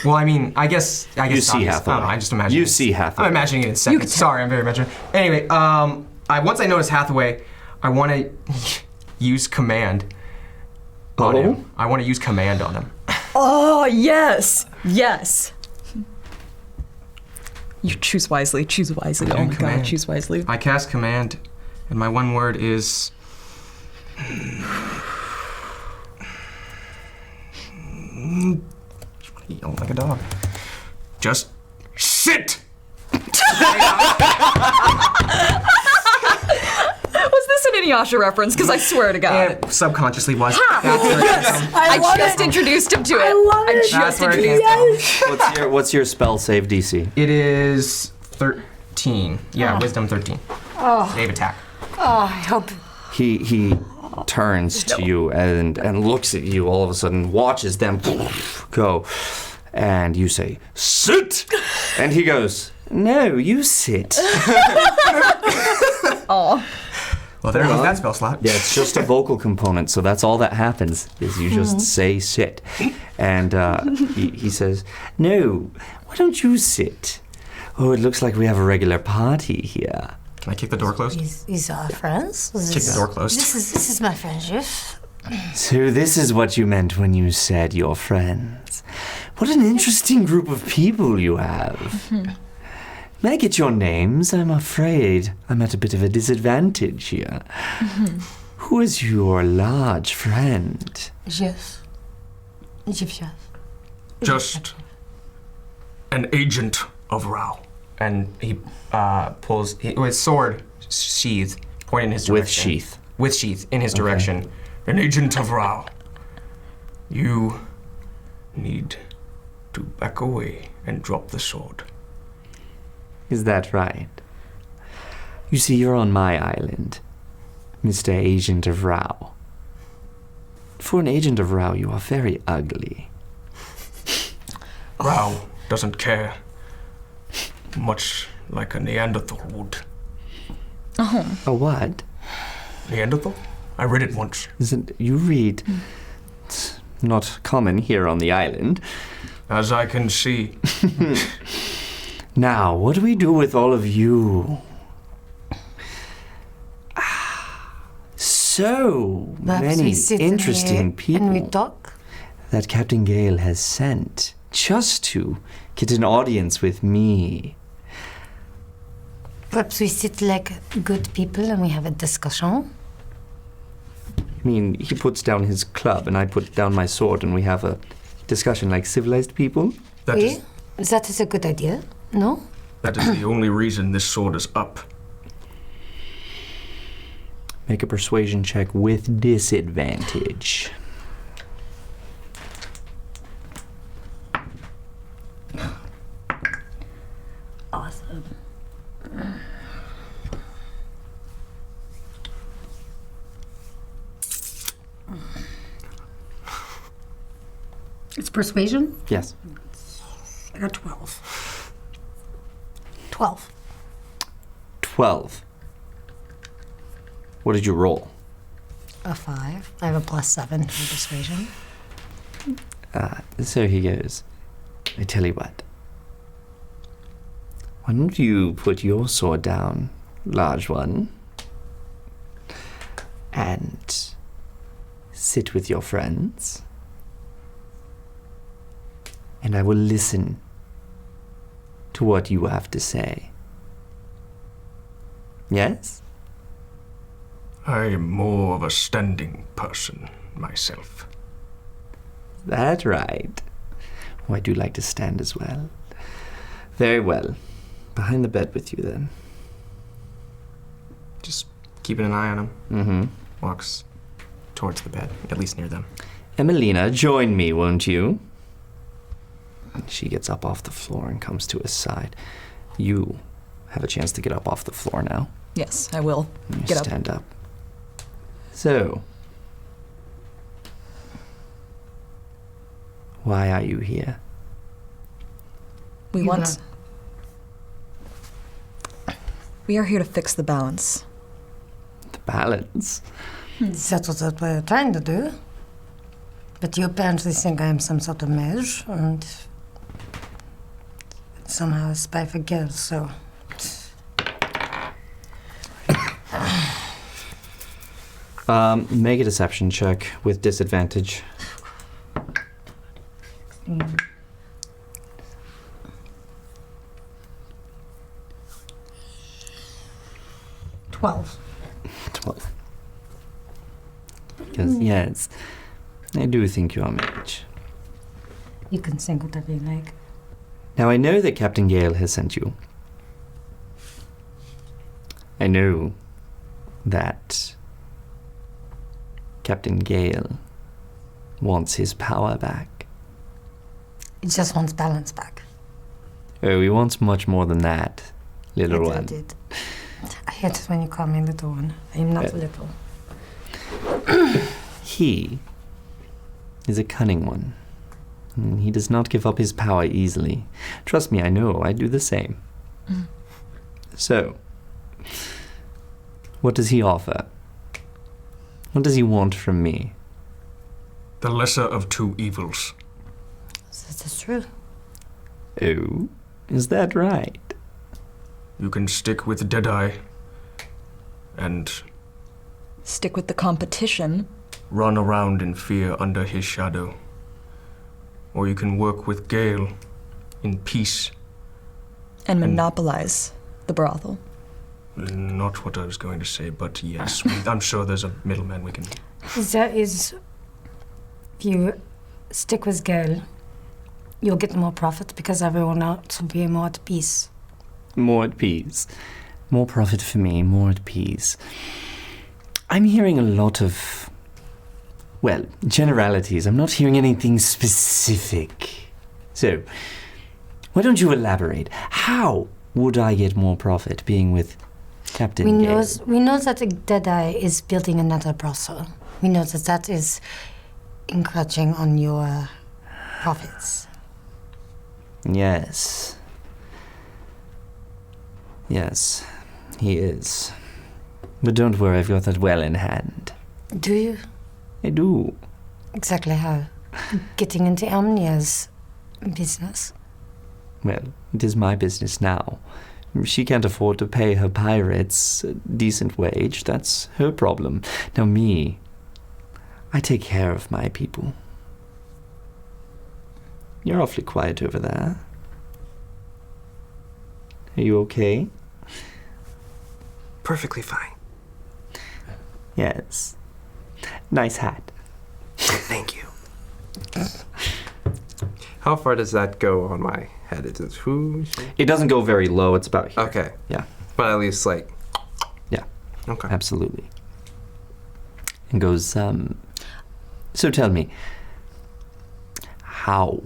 Well, I mean, I guess You it's see obvious. Hathaway. I don't know, I just imagine. You it. see Hathaway. I'm imagining it in seconds. Sorry, I'm very imaginary. Anyway, once I notice Hathaway, I want to use command on him. I want to use command on him. Oh, yes. Yes. You choose wisely. Choose wisely. Oh my command. God, choose wisely. I cast command, and my one word is. Yell like a dog. Just sit. Was this an Inuyasha reference? Because I swear to God. It subconsciously was. I just introduced him to it. love I it. just That's where it introduced came him. from. What's your spell save DC? It is 13. Yeah, wisdom 13. Save attack. Oh, I hope. He turns to you and looks at you all of a sudden, watches them go, and you say, "Sit!" And he goes, "No, you sit." Oh. Well, there goes that spell slot. Yeah, it's just a vocal component, so that's all that happens, is you just say sit. And he says, "No, why don't you sit? Oh, it looks like we have a regular party here." Can I kick the door closed? Is our friends? Kick the door closed. This is my friendship. So this is what you meant when you said you're friends. What an interesting group of people you have. May I get your names? I'm afraid I'm at a bit of a disadvantage here. Who is your large friend? Jeff. Just an agent of Rao. And he pulls his sword sheath, pointing in his direction. With sheath. With sheath, in his direction. An agent of Rao. You need to back away and drop the sword. Is that right? You see, you're on my island, Mr. Agent of Rao. For an agent of Rao, you are very ugly. Rao doesn't care. Much like a Neanderthal would. A what? Neanderthal? I read it once. Isn't you read? It's not common here on the island. As I can see. Now, what do we do with all of you? So Perhaps we many sit interesting here and we people talk. that Captain Gale has sent just to get an audience with me. Perhaps we sit like good people and we have a discussion. I mean, he puts down his club and I put down my sword and we have a discussion like civilized people. That is That is a good idea. No? that is the only reason this sword is up. Make a persuasion check with disadvantage. Awesome. It's persuasion? Yes. I got 12. 12. 12. What did you roll? A 5. I have a +7 for persuasion. So he goes, I tell you what. Why don't you put your sword down, large one, and sit with your friends, and I will listen to what you have to say. Yes? I am more of a standing person myself. That's right. Oh, I do like to stand as well. Very well. Behind the bed with you, then. Just keeping an eye on him. Mm-hmm. Walks towards the bed, at least near them. Emelina, join me, won't you? And she gets up off the floor and comes to his side. You have a chance to get up off the floor now. Yes, I will. You Get up. stand up. So, why are you here? We are here to fix the balance. The balance. That's what we're trying to do. But you apparently think I am some sort of mage, and somehow a spy for Gale, so... Make a deception check with disadvantage. 12. 12. Because, yes, I do think you are mage. You can think whatever you like. Now, I know that Captain Gale has sent you. I know that Captain Gale wants his power back. He just wants balance back. Oh, he wants much more than that. little I one. did. I hate it when you call me little one. I'm not little. He is a cunning one. He does not give up his power easily. Trust me, I know. I do the same. So, what does he offer? What does he want from me? The lesser of two evils. That is true. Oh, is that right? You can stick with Deadeye and Stick with the competition. run around in fear under his shadow. Or you can work with Gale in peace. And monopolize the brothel. Not what I was going to say, but yes, I'm sure there's a middleman we can. There is. If you stick with Gale, you'll get more profit because everyone else will be more at peace. More at peace. More profit for me, more at peace. I'm hearing a lot of, well, generalities. I'm not hearing anything specific. So, why don't you elaborate? How would I get more profit being with Captain Gale? We know that Deadeye is building another brothel. We know that is encroaching on your profits. Yes. Yes, he is. But don't worry, I've got that well in hand. Do you? I do. Exactly how? Getting into Omnia's business. Well, it is my business now. She can't afford to pay her pirates a decent wage. That's her problem. Now me, I take care of my people. You're awfully quiet over there. Are you okay? Perfectly fine. Yes. Nice hat. Thank you. How far does that go on my head? It is who? It doesn't go very low. It's about here. Okay. Yeah. But at least like. Yeah. Okay. Absolutely. And goes, so tell me, how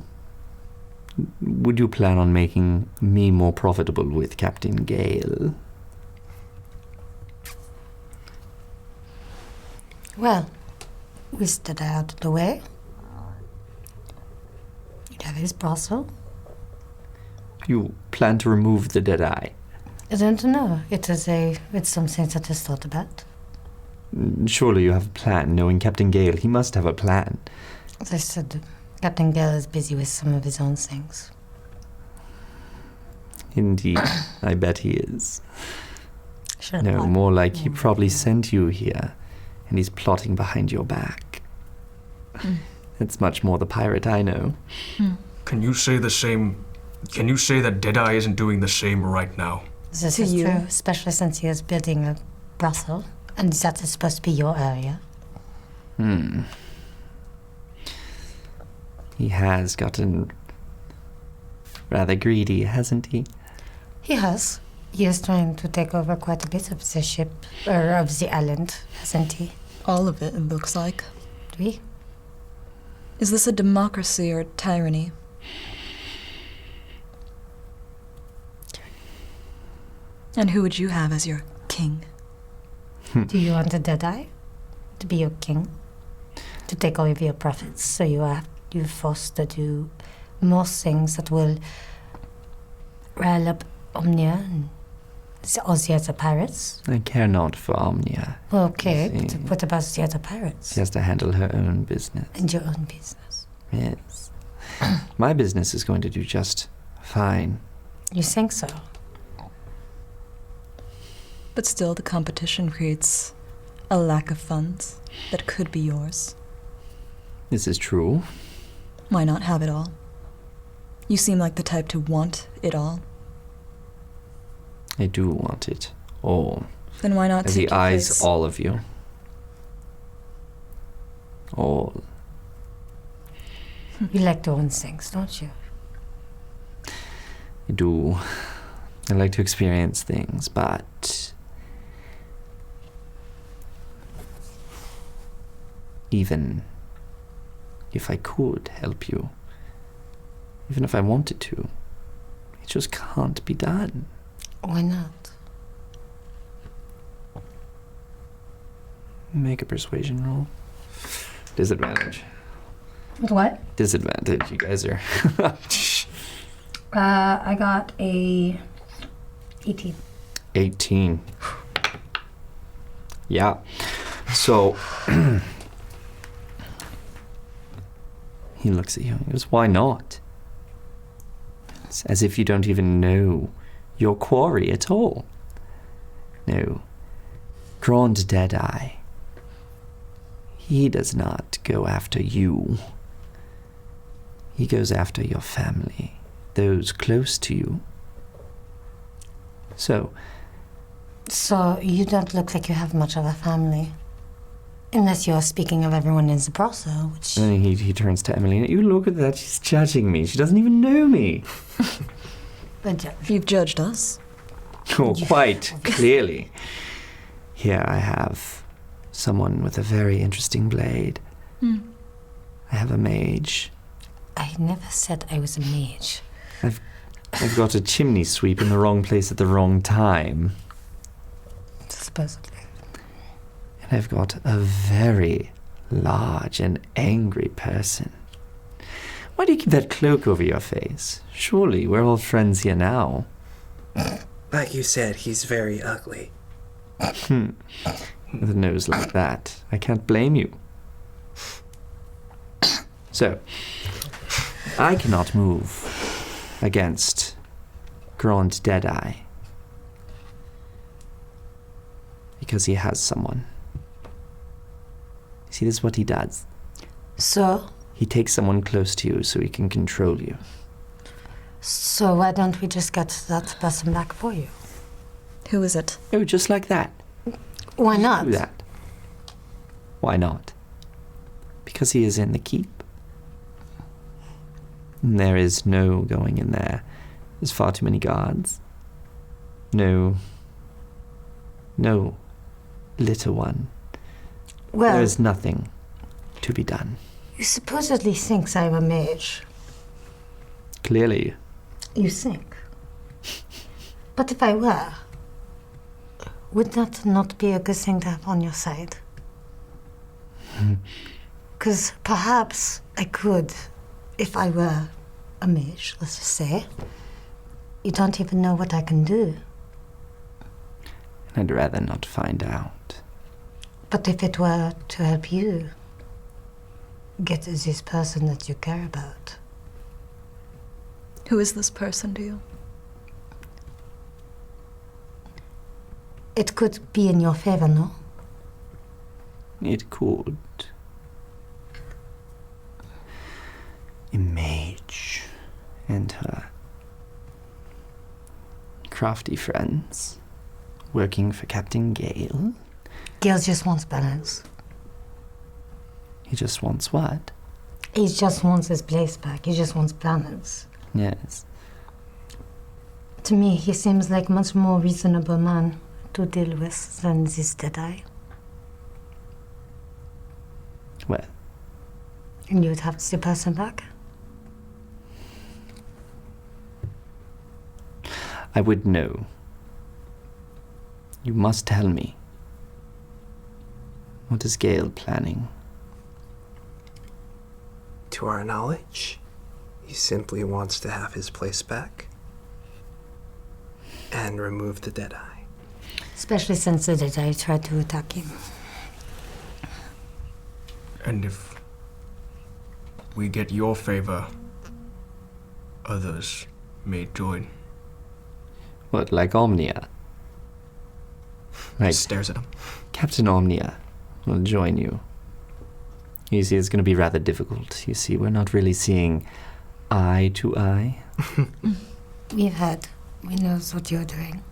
would you plan on making me more profitable with Captain Gale? Well, with Deadeye out of the way, you'd have his brothel. You plan to remove the Deadeye? I don't know. It's something that is thought about. Surely you have a plan. Knowing Captain Gale, he must have a plan. As I said, Captain Gale is busy with some of his own things. Indeed, I bet he is. Sure. No, more like he probably sent you here, and he's plotting behind your back. It's much more the pirate I know. Can you say the same? Can you say that Deadeye isn't doing the same right now? This To is you. true, especially since he is building a brothel, and that is supposed to be your area. He has gotten rather greedy, hasn't he? He has. He is trying to take over quite a bit of the ship, or of the island, hasn't he? All of it looks like. Do we? Is this a democracy or tyranny? And who would you have as your king? Do you want a Deadeye to be your king? To take all of your profits, so you're forced to do more things that will rile up Omnia and all the other pirates? I care not for Omnia. Okay, I but see. what about the other pirates? She has to handle her own business. And your own business. Yes. My business is going to do just fine. You think so? But still, the competition creates a lack of funds that could be yours. This is true. Why not have it all? You seem like the type to want it all. I do want it all. Then why not As take the your eyes, place? all of you. All. You like to own things, don't you? I do. I like to experience things, but even if I could help you, even if I wanted to, it just can't be done. Why not? Make a persuasion roll. Disadvantage. What? Disadvantage. You guys are. I got a 18. 18. Yeah. So he looks at you and goes, "Why not?" It's as if you don't even know your quarry at all. No. Grand Deadeye. He does not go after you. He goes after your family, those close to you. So you don't look like you have much of a family. Unless you're speaking of everyone in Zabrasa, which... And then he turns to Emily. You look at that, she's judging me. She doesn't even know me. But You've judged us. Oh, quite clearly. Here I have someone with a very interesting blade. I have a mage. I never said I was a mage. I've got a chimney sweep in the wrong place at the wrong time. Supposedly. And I've got a very large and angry person. Why do you keep that cloak over your face? Surely we're all friends here now. Like you said, he's very ugly. With a nose like that, I can't blame you. So, I cannot move against Grand Deadeye because he has someone. See, this is what he does. So He takes someone close to you so he can control you. why don't we just get that person back for you? Who is it? Oh, just like that. Why not? Do that. Why not? Because he is in the keep. And there is no going in there. There's far too many guards. No, little one. Well, There is nothing to be done. you supposedly think I'm a mage. Clearly. You think. But if I were, would that not be a good thing to have on your side? Because perhaps I could, if I were a mage, let's just say. You don't even know what I can do. I'd rather not find out. But if it were to help you get this person that you care about, Who is this person to you? it could be in your favor, no? It could. A mage and her crafty friends working for Captain Gale. Gale just wants balance. He just wants what? He just wants his place back. He just wants balance. Yes. To me, he seems like much more reasonable man to deal with than this Deadeye. Well, And you'd have the person back? I would know. You must tell me. What is Gale planning? To our knowledge, he simply wants to have his place back and remove the Deadeye. Especially since the Deadeye tried to attack him. And if we get your favor, others may join. What, like Omnia? Like Stares at him. Captain Omnia will join you. You see, it's going to be rather difficult. You see, we're not really seeing eye to eye. We've heard. We know what you're doing.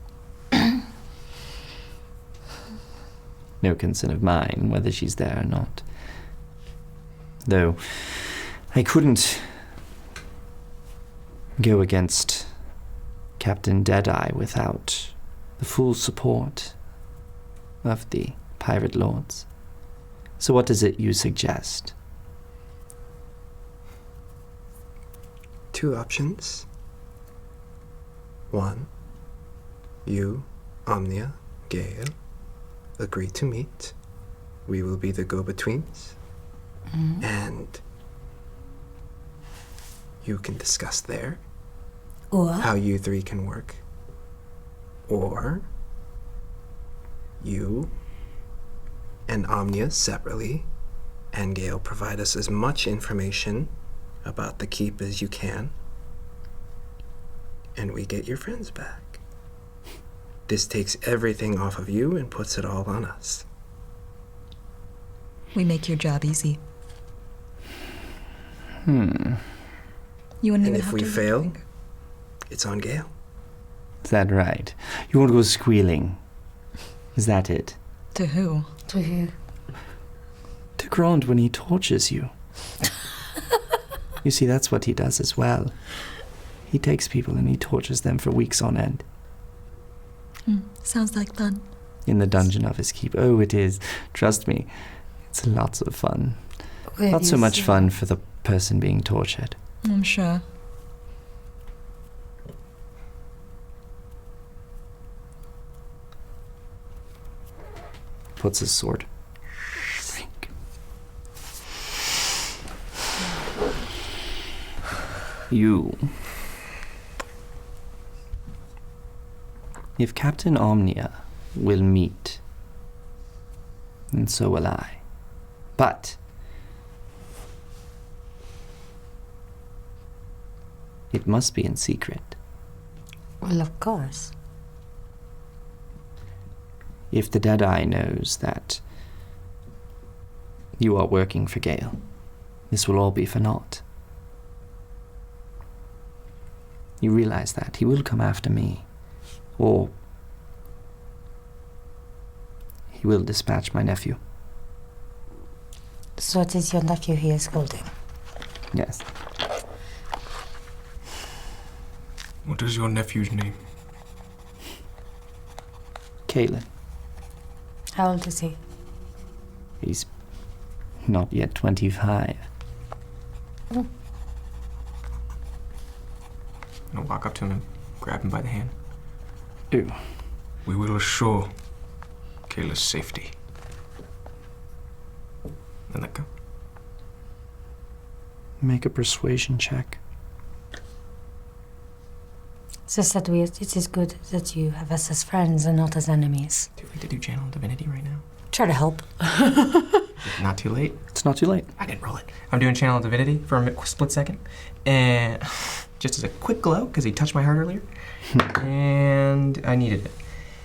No concern of mine whether she's there or not. Though, I couldn't go against Captain Deadeye without the full support of the pirate lords. So what is it you suggest? 2 options. 1, you, Omnia, Gale, agree to meet. We will be the go-betweens. And you can discuss there Or how you three can work. Or you and Omnia separately and Gale provide us as much information about the keep as you can, and we get your friends back. This takes everything off of you and puts it all on us. We make your job easy. Hmm. You wouldn't And even if have we to lift a fail, finger. it's on Gale. Is that right? You won't go squealing. Is that it? To who? to who? To Grant when he tortures you. You see, that's what he does as well. He takes people and he tortures them for weeks on end. Sounds like fun. In the dungeon of his keep. Oh, it is. Trust me. It's lots of fun. Where Not do so you much see- fun for the person being tortured. I'm sure. Puts his sword. You. If Captain Omnia will meet, and so will I. But it must be in secret. Well, of course. If the Deadeye knows that you are working for Gale, this will all be for naught. You realize that. He will come after me. Or he will dispatch my nephew. So it is your nephew he is holding. Yes. What is your nephew's name? Kaelin. How old is he? He's not yet 25. I'm gonna walk up to him and grab him by the hand. Ooh. We will assure Kayla's safety. And let go. Make a persuasion check. So said we, it is good that you have us as friends and not as enemies. Do we have to do channel divinity right now? Try to help. Not too late. It's not too late. I didn't roll it. I'm doing channel divinity for a split second, and just as a quick glow because he touched my heart earlier, and I needed it.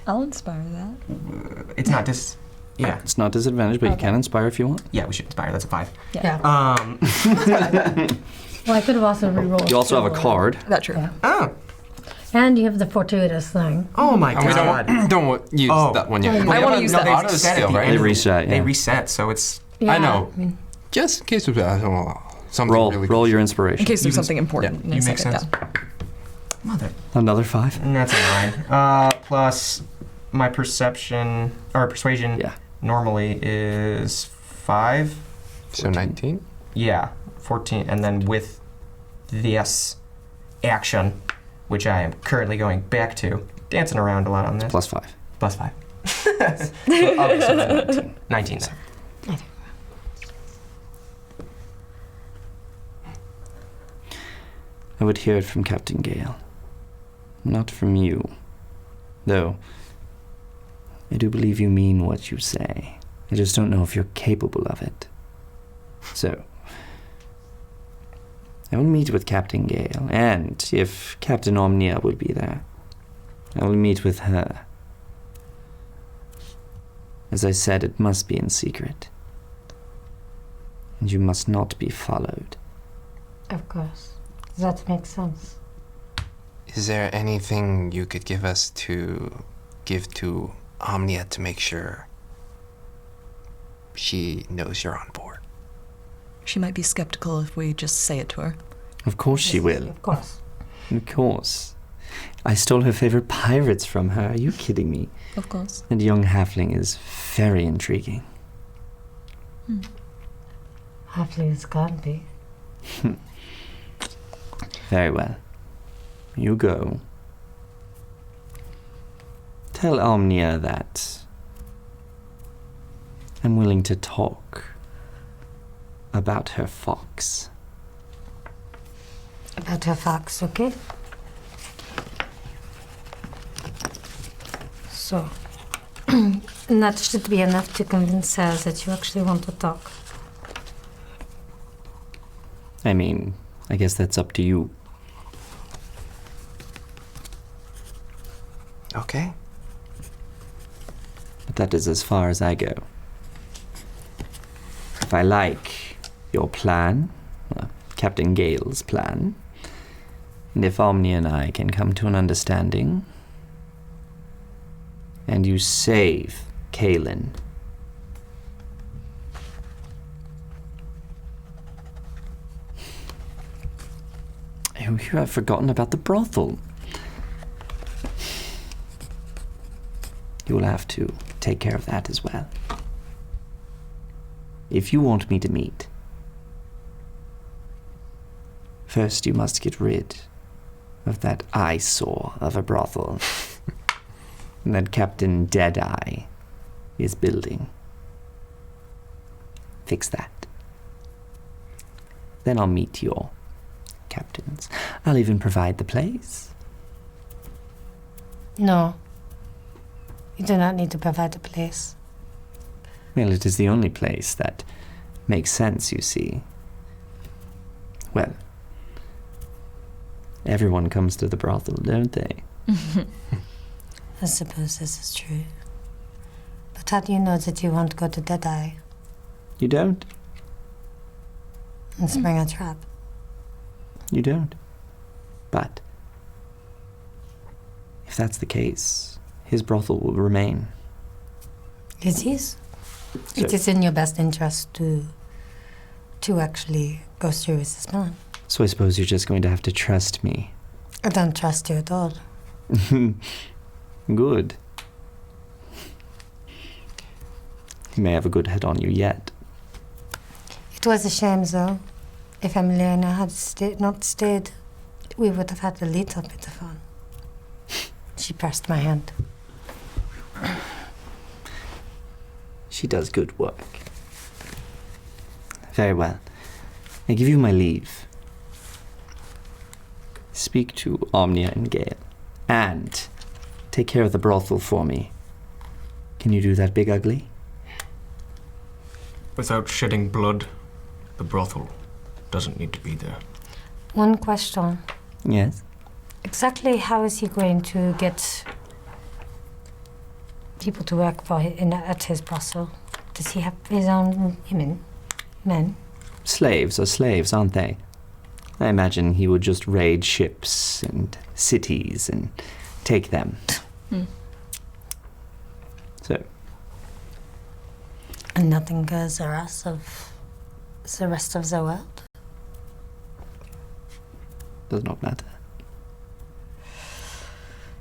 I'll inspire that. It's not yeah, It's not disadvantage, but you can inspire if you want. yeah. We should inspire. That's a 5. Yeah. Well, I could have also re-rolled. You also have a card. That's true. Yeah. Oh. And you have the fortuitous thing. Oh my And we god. don't use Oh. that one yet. Oh, We you I have wanna a- use no, that. they They auto reset at skill, the right? end. They reset, They yeah. reset, so it's. I know. I mean, Just in case of something Roll, really roll cool. your In inspiration. case there's You can- something important. you and I make set it sense. down. Mother. Another 5. And that's a 9. Plus my perception or persuasion Yeah. normally is 5. So 19? Yeah, 14, and then with this action, which I am currently going back to, dancing around a lot on this. Plus 5. Plus 5. Okay, so that's 19 then. I would hear it from Captain Gale. Not from you. Though, I do believe you mean what you say. I just don't know if you're capable of it. So, I will meet with Captain Gale, and if Captain Omnia will be there, I will meet with her. As I said, it must be in secret. And you must not be followed. Of course. That makes sense. Is there anything you could give us to give to Omnia to make sure she knows you're on board? She might be skeptical if we just say it to her. Of course she will. Of course. Of course. I stole her favorite pirates from her. Are you kidding me? Of course. And young halfling is very intriguing. Halflings can't be. Very well. You go. Tell Omnia that I'm willing to talk about her fox. About her fox, okay? So, and that should be enough to convince her that you actually want to talk. I mean, I guess that's up to you. Okay. But that is as far as I go. If I like your plan, Captain Gale's plan, and if Omnia and I can come to an understanding, and you save Kaelin, you have forgotten about the brothel. You will have to take care of that as well. If you want me to meet, first you must get rid of that eyesore of a brothel that Captain Deadeye is building. Fix that. Then I'll meet your captains. I'll even provide the place. No. You do not need to provide a place. Well, it is the only place that makes sense, you see. Well, everyone comes to the brothel, don't they? I suppose this is true. But how do you know that you won't go to Deadeye You don't? and spring a trap? You don't. But if that's the case, his brothel will remain. It is. It is in your best interest to actually go through with this plan. So I suppose you're just going to have to trust me. I don't trust you at all. Good. You may have a good head on you yet. It was a shame, though. If Emiliana had not stayed, we would have had a little bit of fun. She pressed my hand. She does good work. Very well. I give you my leave. Speak to Omnia and Gale. And take care of the brothel for me. Can you do that, Big Ugly? Without shedding blood, the brothel doesn't need to be there. One question. Yes. Exactly how is he going to get people to work for at his brothel? Does he have his own men? Slaves are slaves, aren't they? I imagine he would just raid ships and cities and take them. So, And nothing goes the rest of the world? does not matter.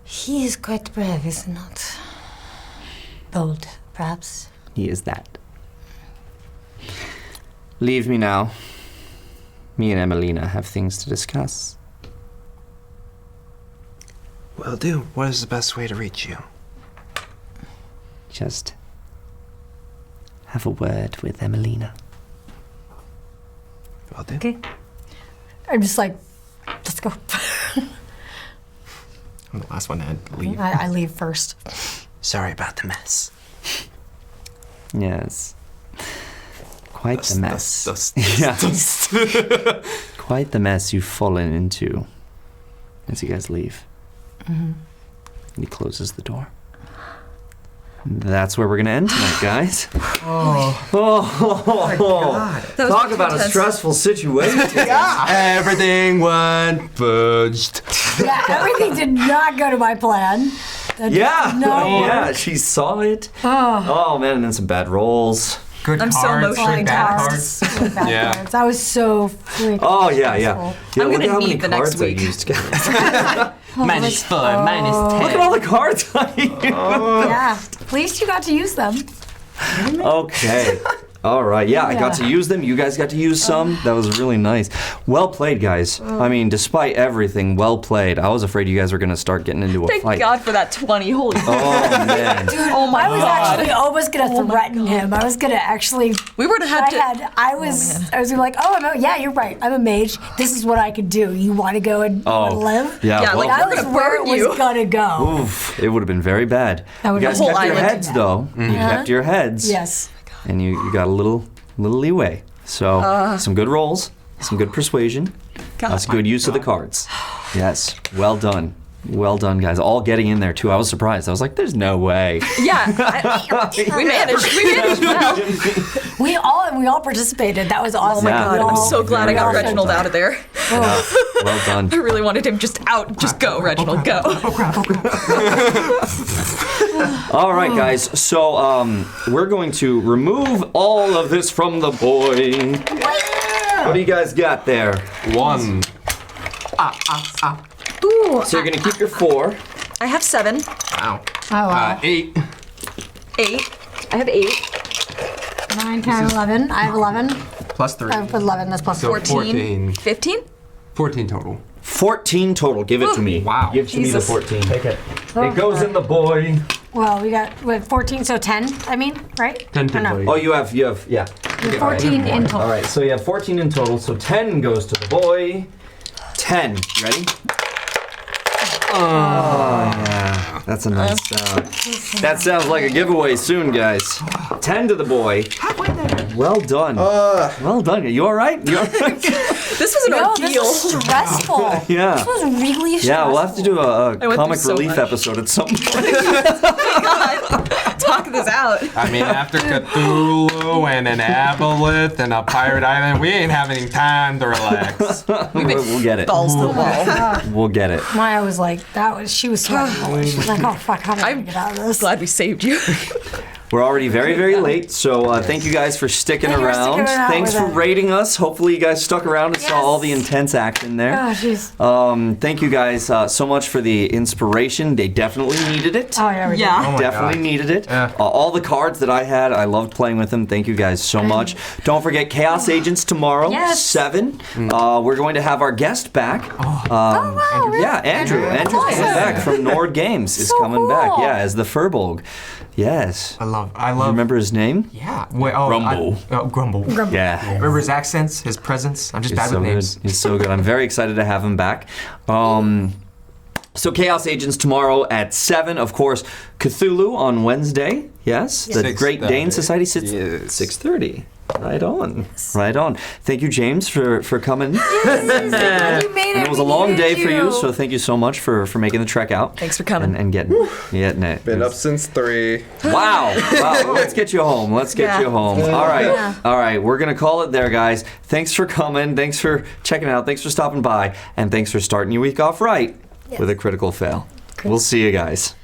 He is quite brave, is he not? Bold, perhaps. He is that. Leave me now. Me and Emelina have things to discuss. Will do. What is the best way to reach you? Just have a word with Emelina. Will do. Okay. I'm just like, let's go. I'm the last one to leave. I leave first. Sorry about the mess. Yes. Quite the mess. Dust. Yeah. Quite the mess you've fallen into as you guys leave. Mm-hmm. And he closes the door. That's where we're going to end tonight, guys. Talk about a stressful situation. Everything went budged. Yeah, everything did not go to my plan. Yeah, she saw it. Oh man, and then some bad rolls. Good I'm so cards, emotionally good bad attached. cards. Bad Yeah. cards. I was so freaking Oh yeah. stressful. I'm Look gonna at how many need the next cards I week. used, guys. Minus 4, minus 10. Look at all the cards I used. Yeah, at least you got to use them. Okay. All right. Yeah, I got to use them. You guys got to use some. That was really nice. Well played, guys. I mean, despite everything, well played. I was afraid you guys were going to start getting into a Thank fight. God for that 20. Holy Oh, man. Oh my I was God. actually almost gonna threaten him. I was gonna actually. We would have had to. I was gonna be like, yeah, you're right. I'm a mage. This is what I can do. You want to go and live? Yeah, Yeah, well, like, That we're was gonna where it burn was you. gonna go. oof, it would have been very bad. That You would guys have kept whole your island. heads, though. You kept your heads. Yes. And you got a little leeway. So, some good rolls, some good persuasion. That's good use of the cards. Yes, well done. Well done, guys. All getting in there, too. I was surprised. I was like, there's no way. Yeah. We managed. We managed well. We all participated. That was awesome. Oh my Yeah. God. We I'm all- so glad I got Very Reginald well out of there. Yeah, well done. I really wanted him just out. Just go, Reginald, go. All right, guys. So we're going to remove all of this from the boy. What do you guys got there? 1. Ooh, So you're going to keep your 4. I have 7. Ow. oh, wow. 8. 8. I have 8. 9, 10, 11. I have 11. Plus 3. I put 11. That's plus So 4. 14. 15? 14 total. 14 total. Give it to me. Wow. Give to me the Jesus. 14. Take it. It goes in the boy. Well, we got 14, so 10. I mean, right? 10 Or no? total. Oh, you have, yeah. We have 14 in total. All right, so you have 14 in total. So 10 goes to the boy. 10. You ready? Oh, yeah. That's a nice sound. That sounds like a giveaway soon, guys. 10 to the boy. Well done. Well done. You all right? You all right? This was an No, ordeal. this was stressful. Yeah. This was really stressful. Yeah, we'll have to do a went through comic so relief much. episode at some point. Talk this out. I mean, after Cthulhu and an aboleth and a pirate island, we ain't having time to relax. We'll get it. Balls to the wall. We'll get it. Maya was like, she was sweating. She was like, oh, fuck, how do I I'm get out of this? Glad we saved you. We're already very, very late, so thank you guys for sticking Thank you for around. sticking around Thanks with for us. rating us. Hopefully you guys stuck around and saw all the intense action there. Oh, jeez. Thank you guys so much for the inspiration. They definitely needed it. Oh, yeah, we did. Yeah. my Definitely God. needed it. Yeah. All the cards that I had, I loved playing with them. Thank you guys so much. Don't forget Chaos Agents tomorrow, Yes. 7. We're going to have our guest back. wow, really? Yeah, Andrew. Andrew's coming back from Nord Games. Is So coming back. cool. Yeah, as the Furbolg. Yes. I love. You remember his name? Yeah. Wait, oh, Grumble. Grumble. Yeah. Remember his accents, his presence? I'm just He's bad so with good. names. He's so good. I'm very excited to have him back. So Chaos Agents tomorrow at 7. Of course, Cthulhu on Wednesday. Yes. The Great 6:30. Dane Society sits Yes. 6:30. Right on. Right on. Thank you, James, for coming. You made And it was a long day for you, so thank you so much for making the trek out. Thanks for coming. And getting it. Been up since 3. Wow. Wow. Let's get you home. Let's get Yeah. you home. All right. All right. We're going to call it there, guys. Thanks for coming. Thanks for checking out. Thanks for stopping by. And thanks for starting your week off right with a critical fail. We'll see you guys.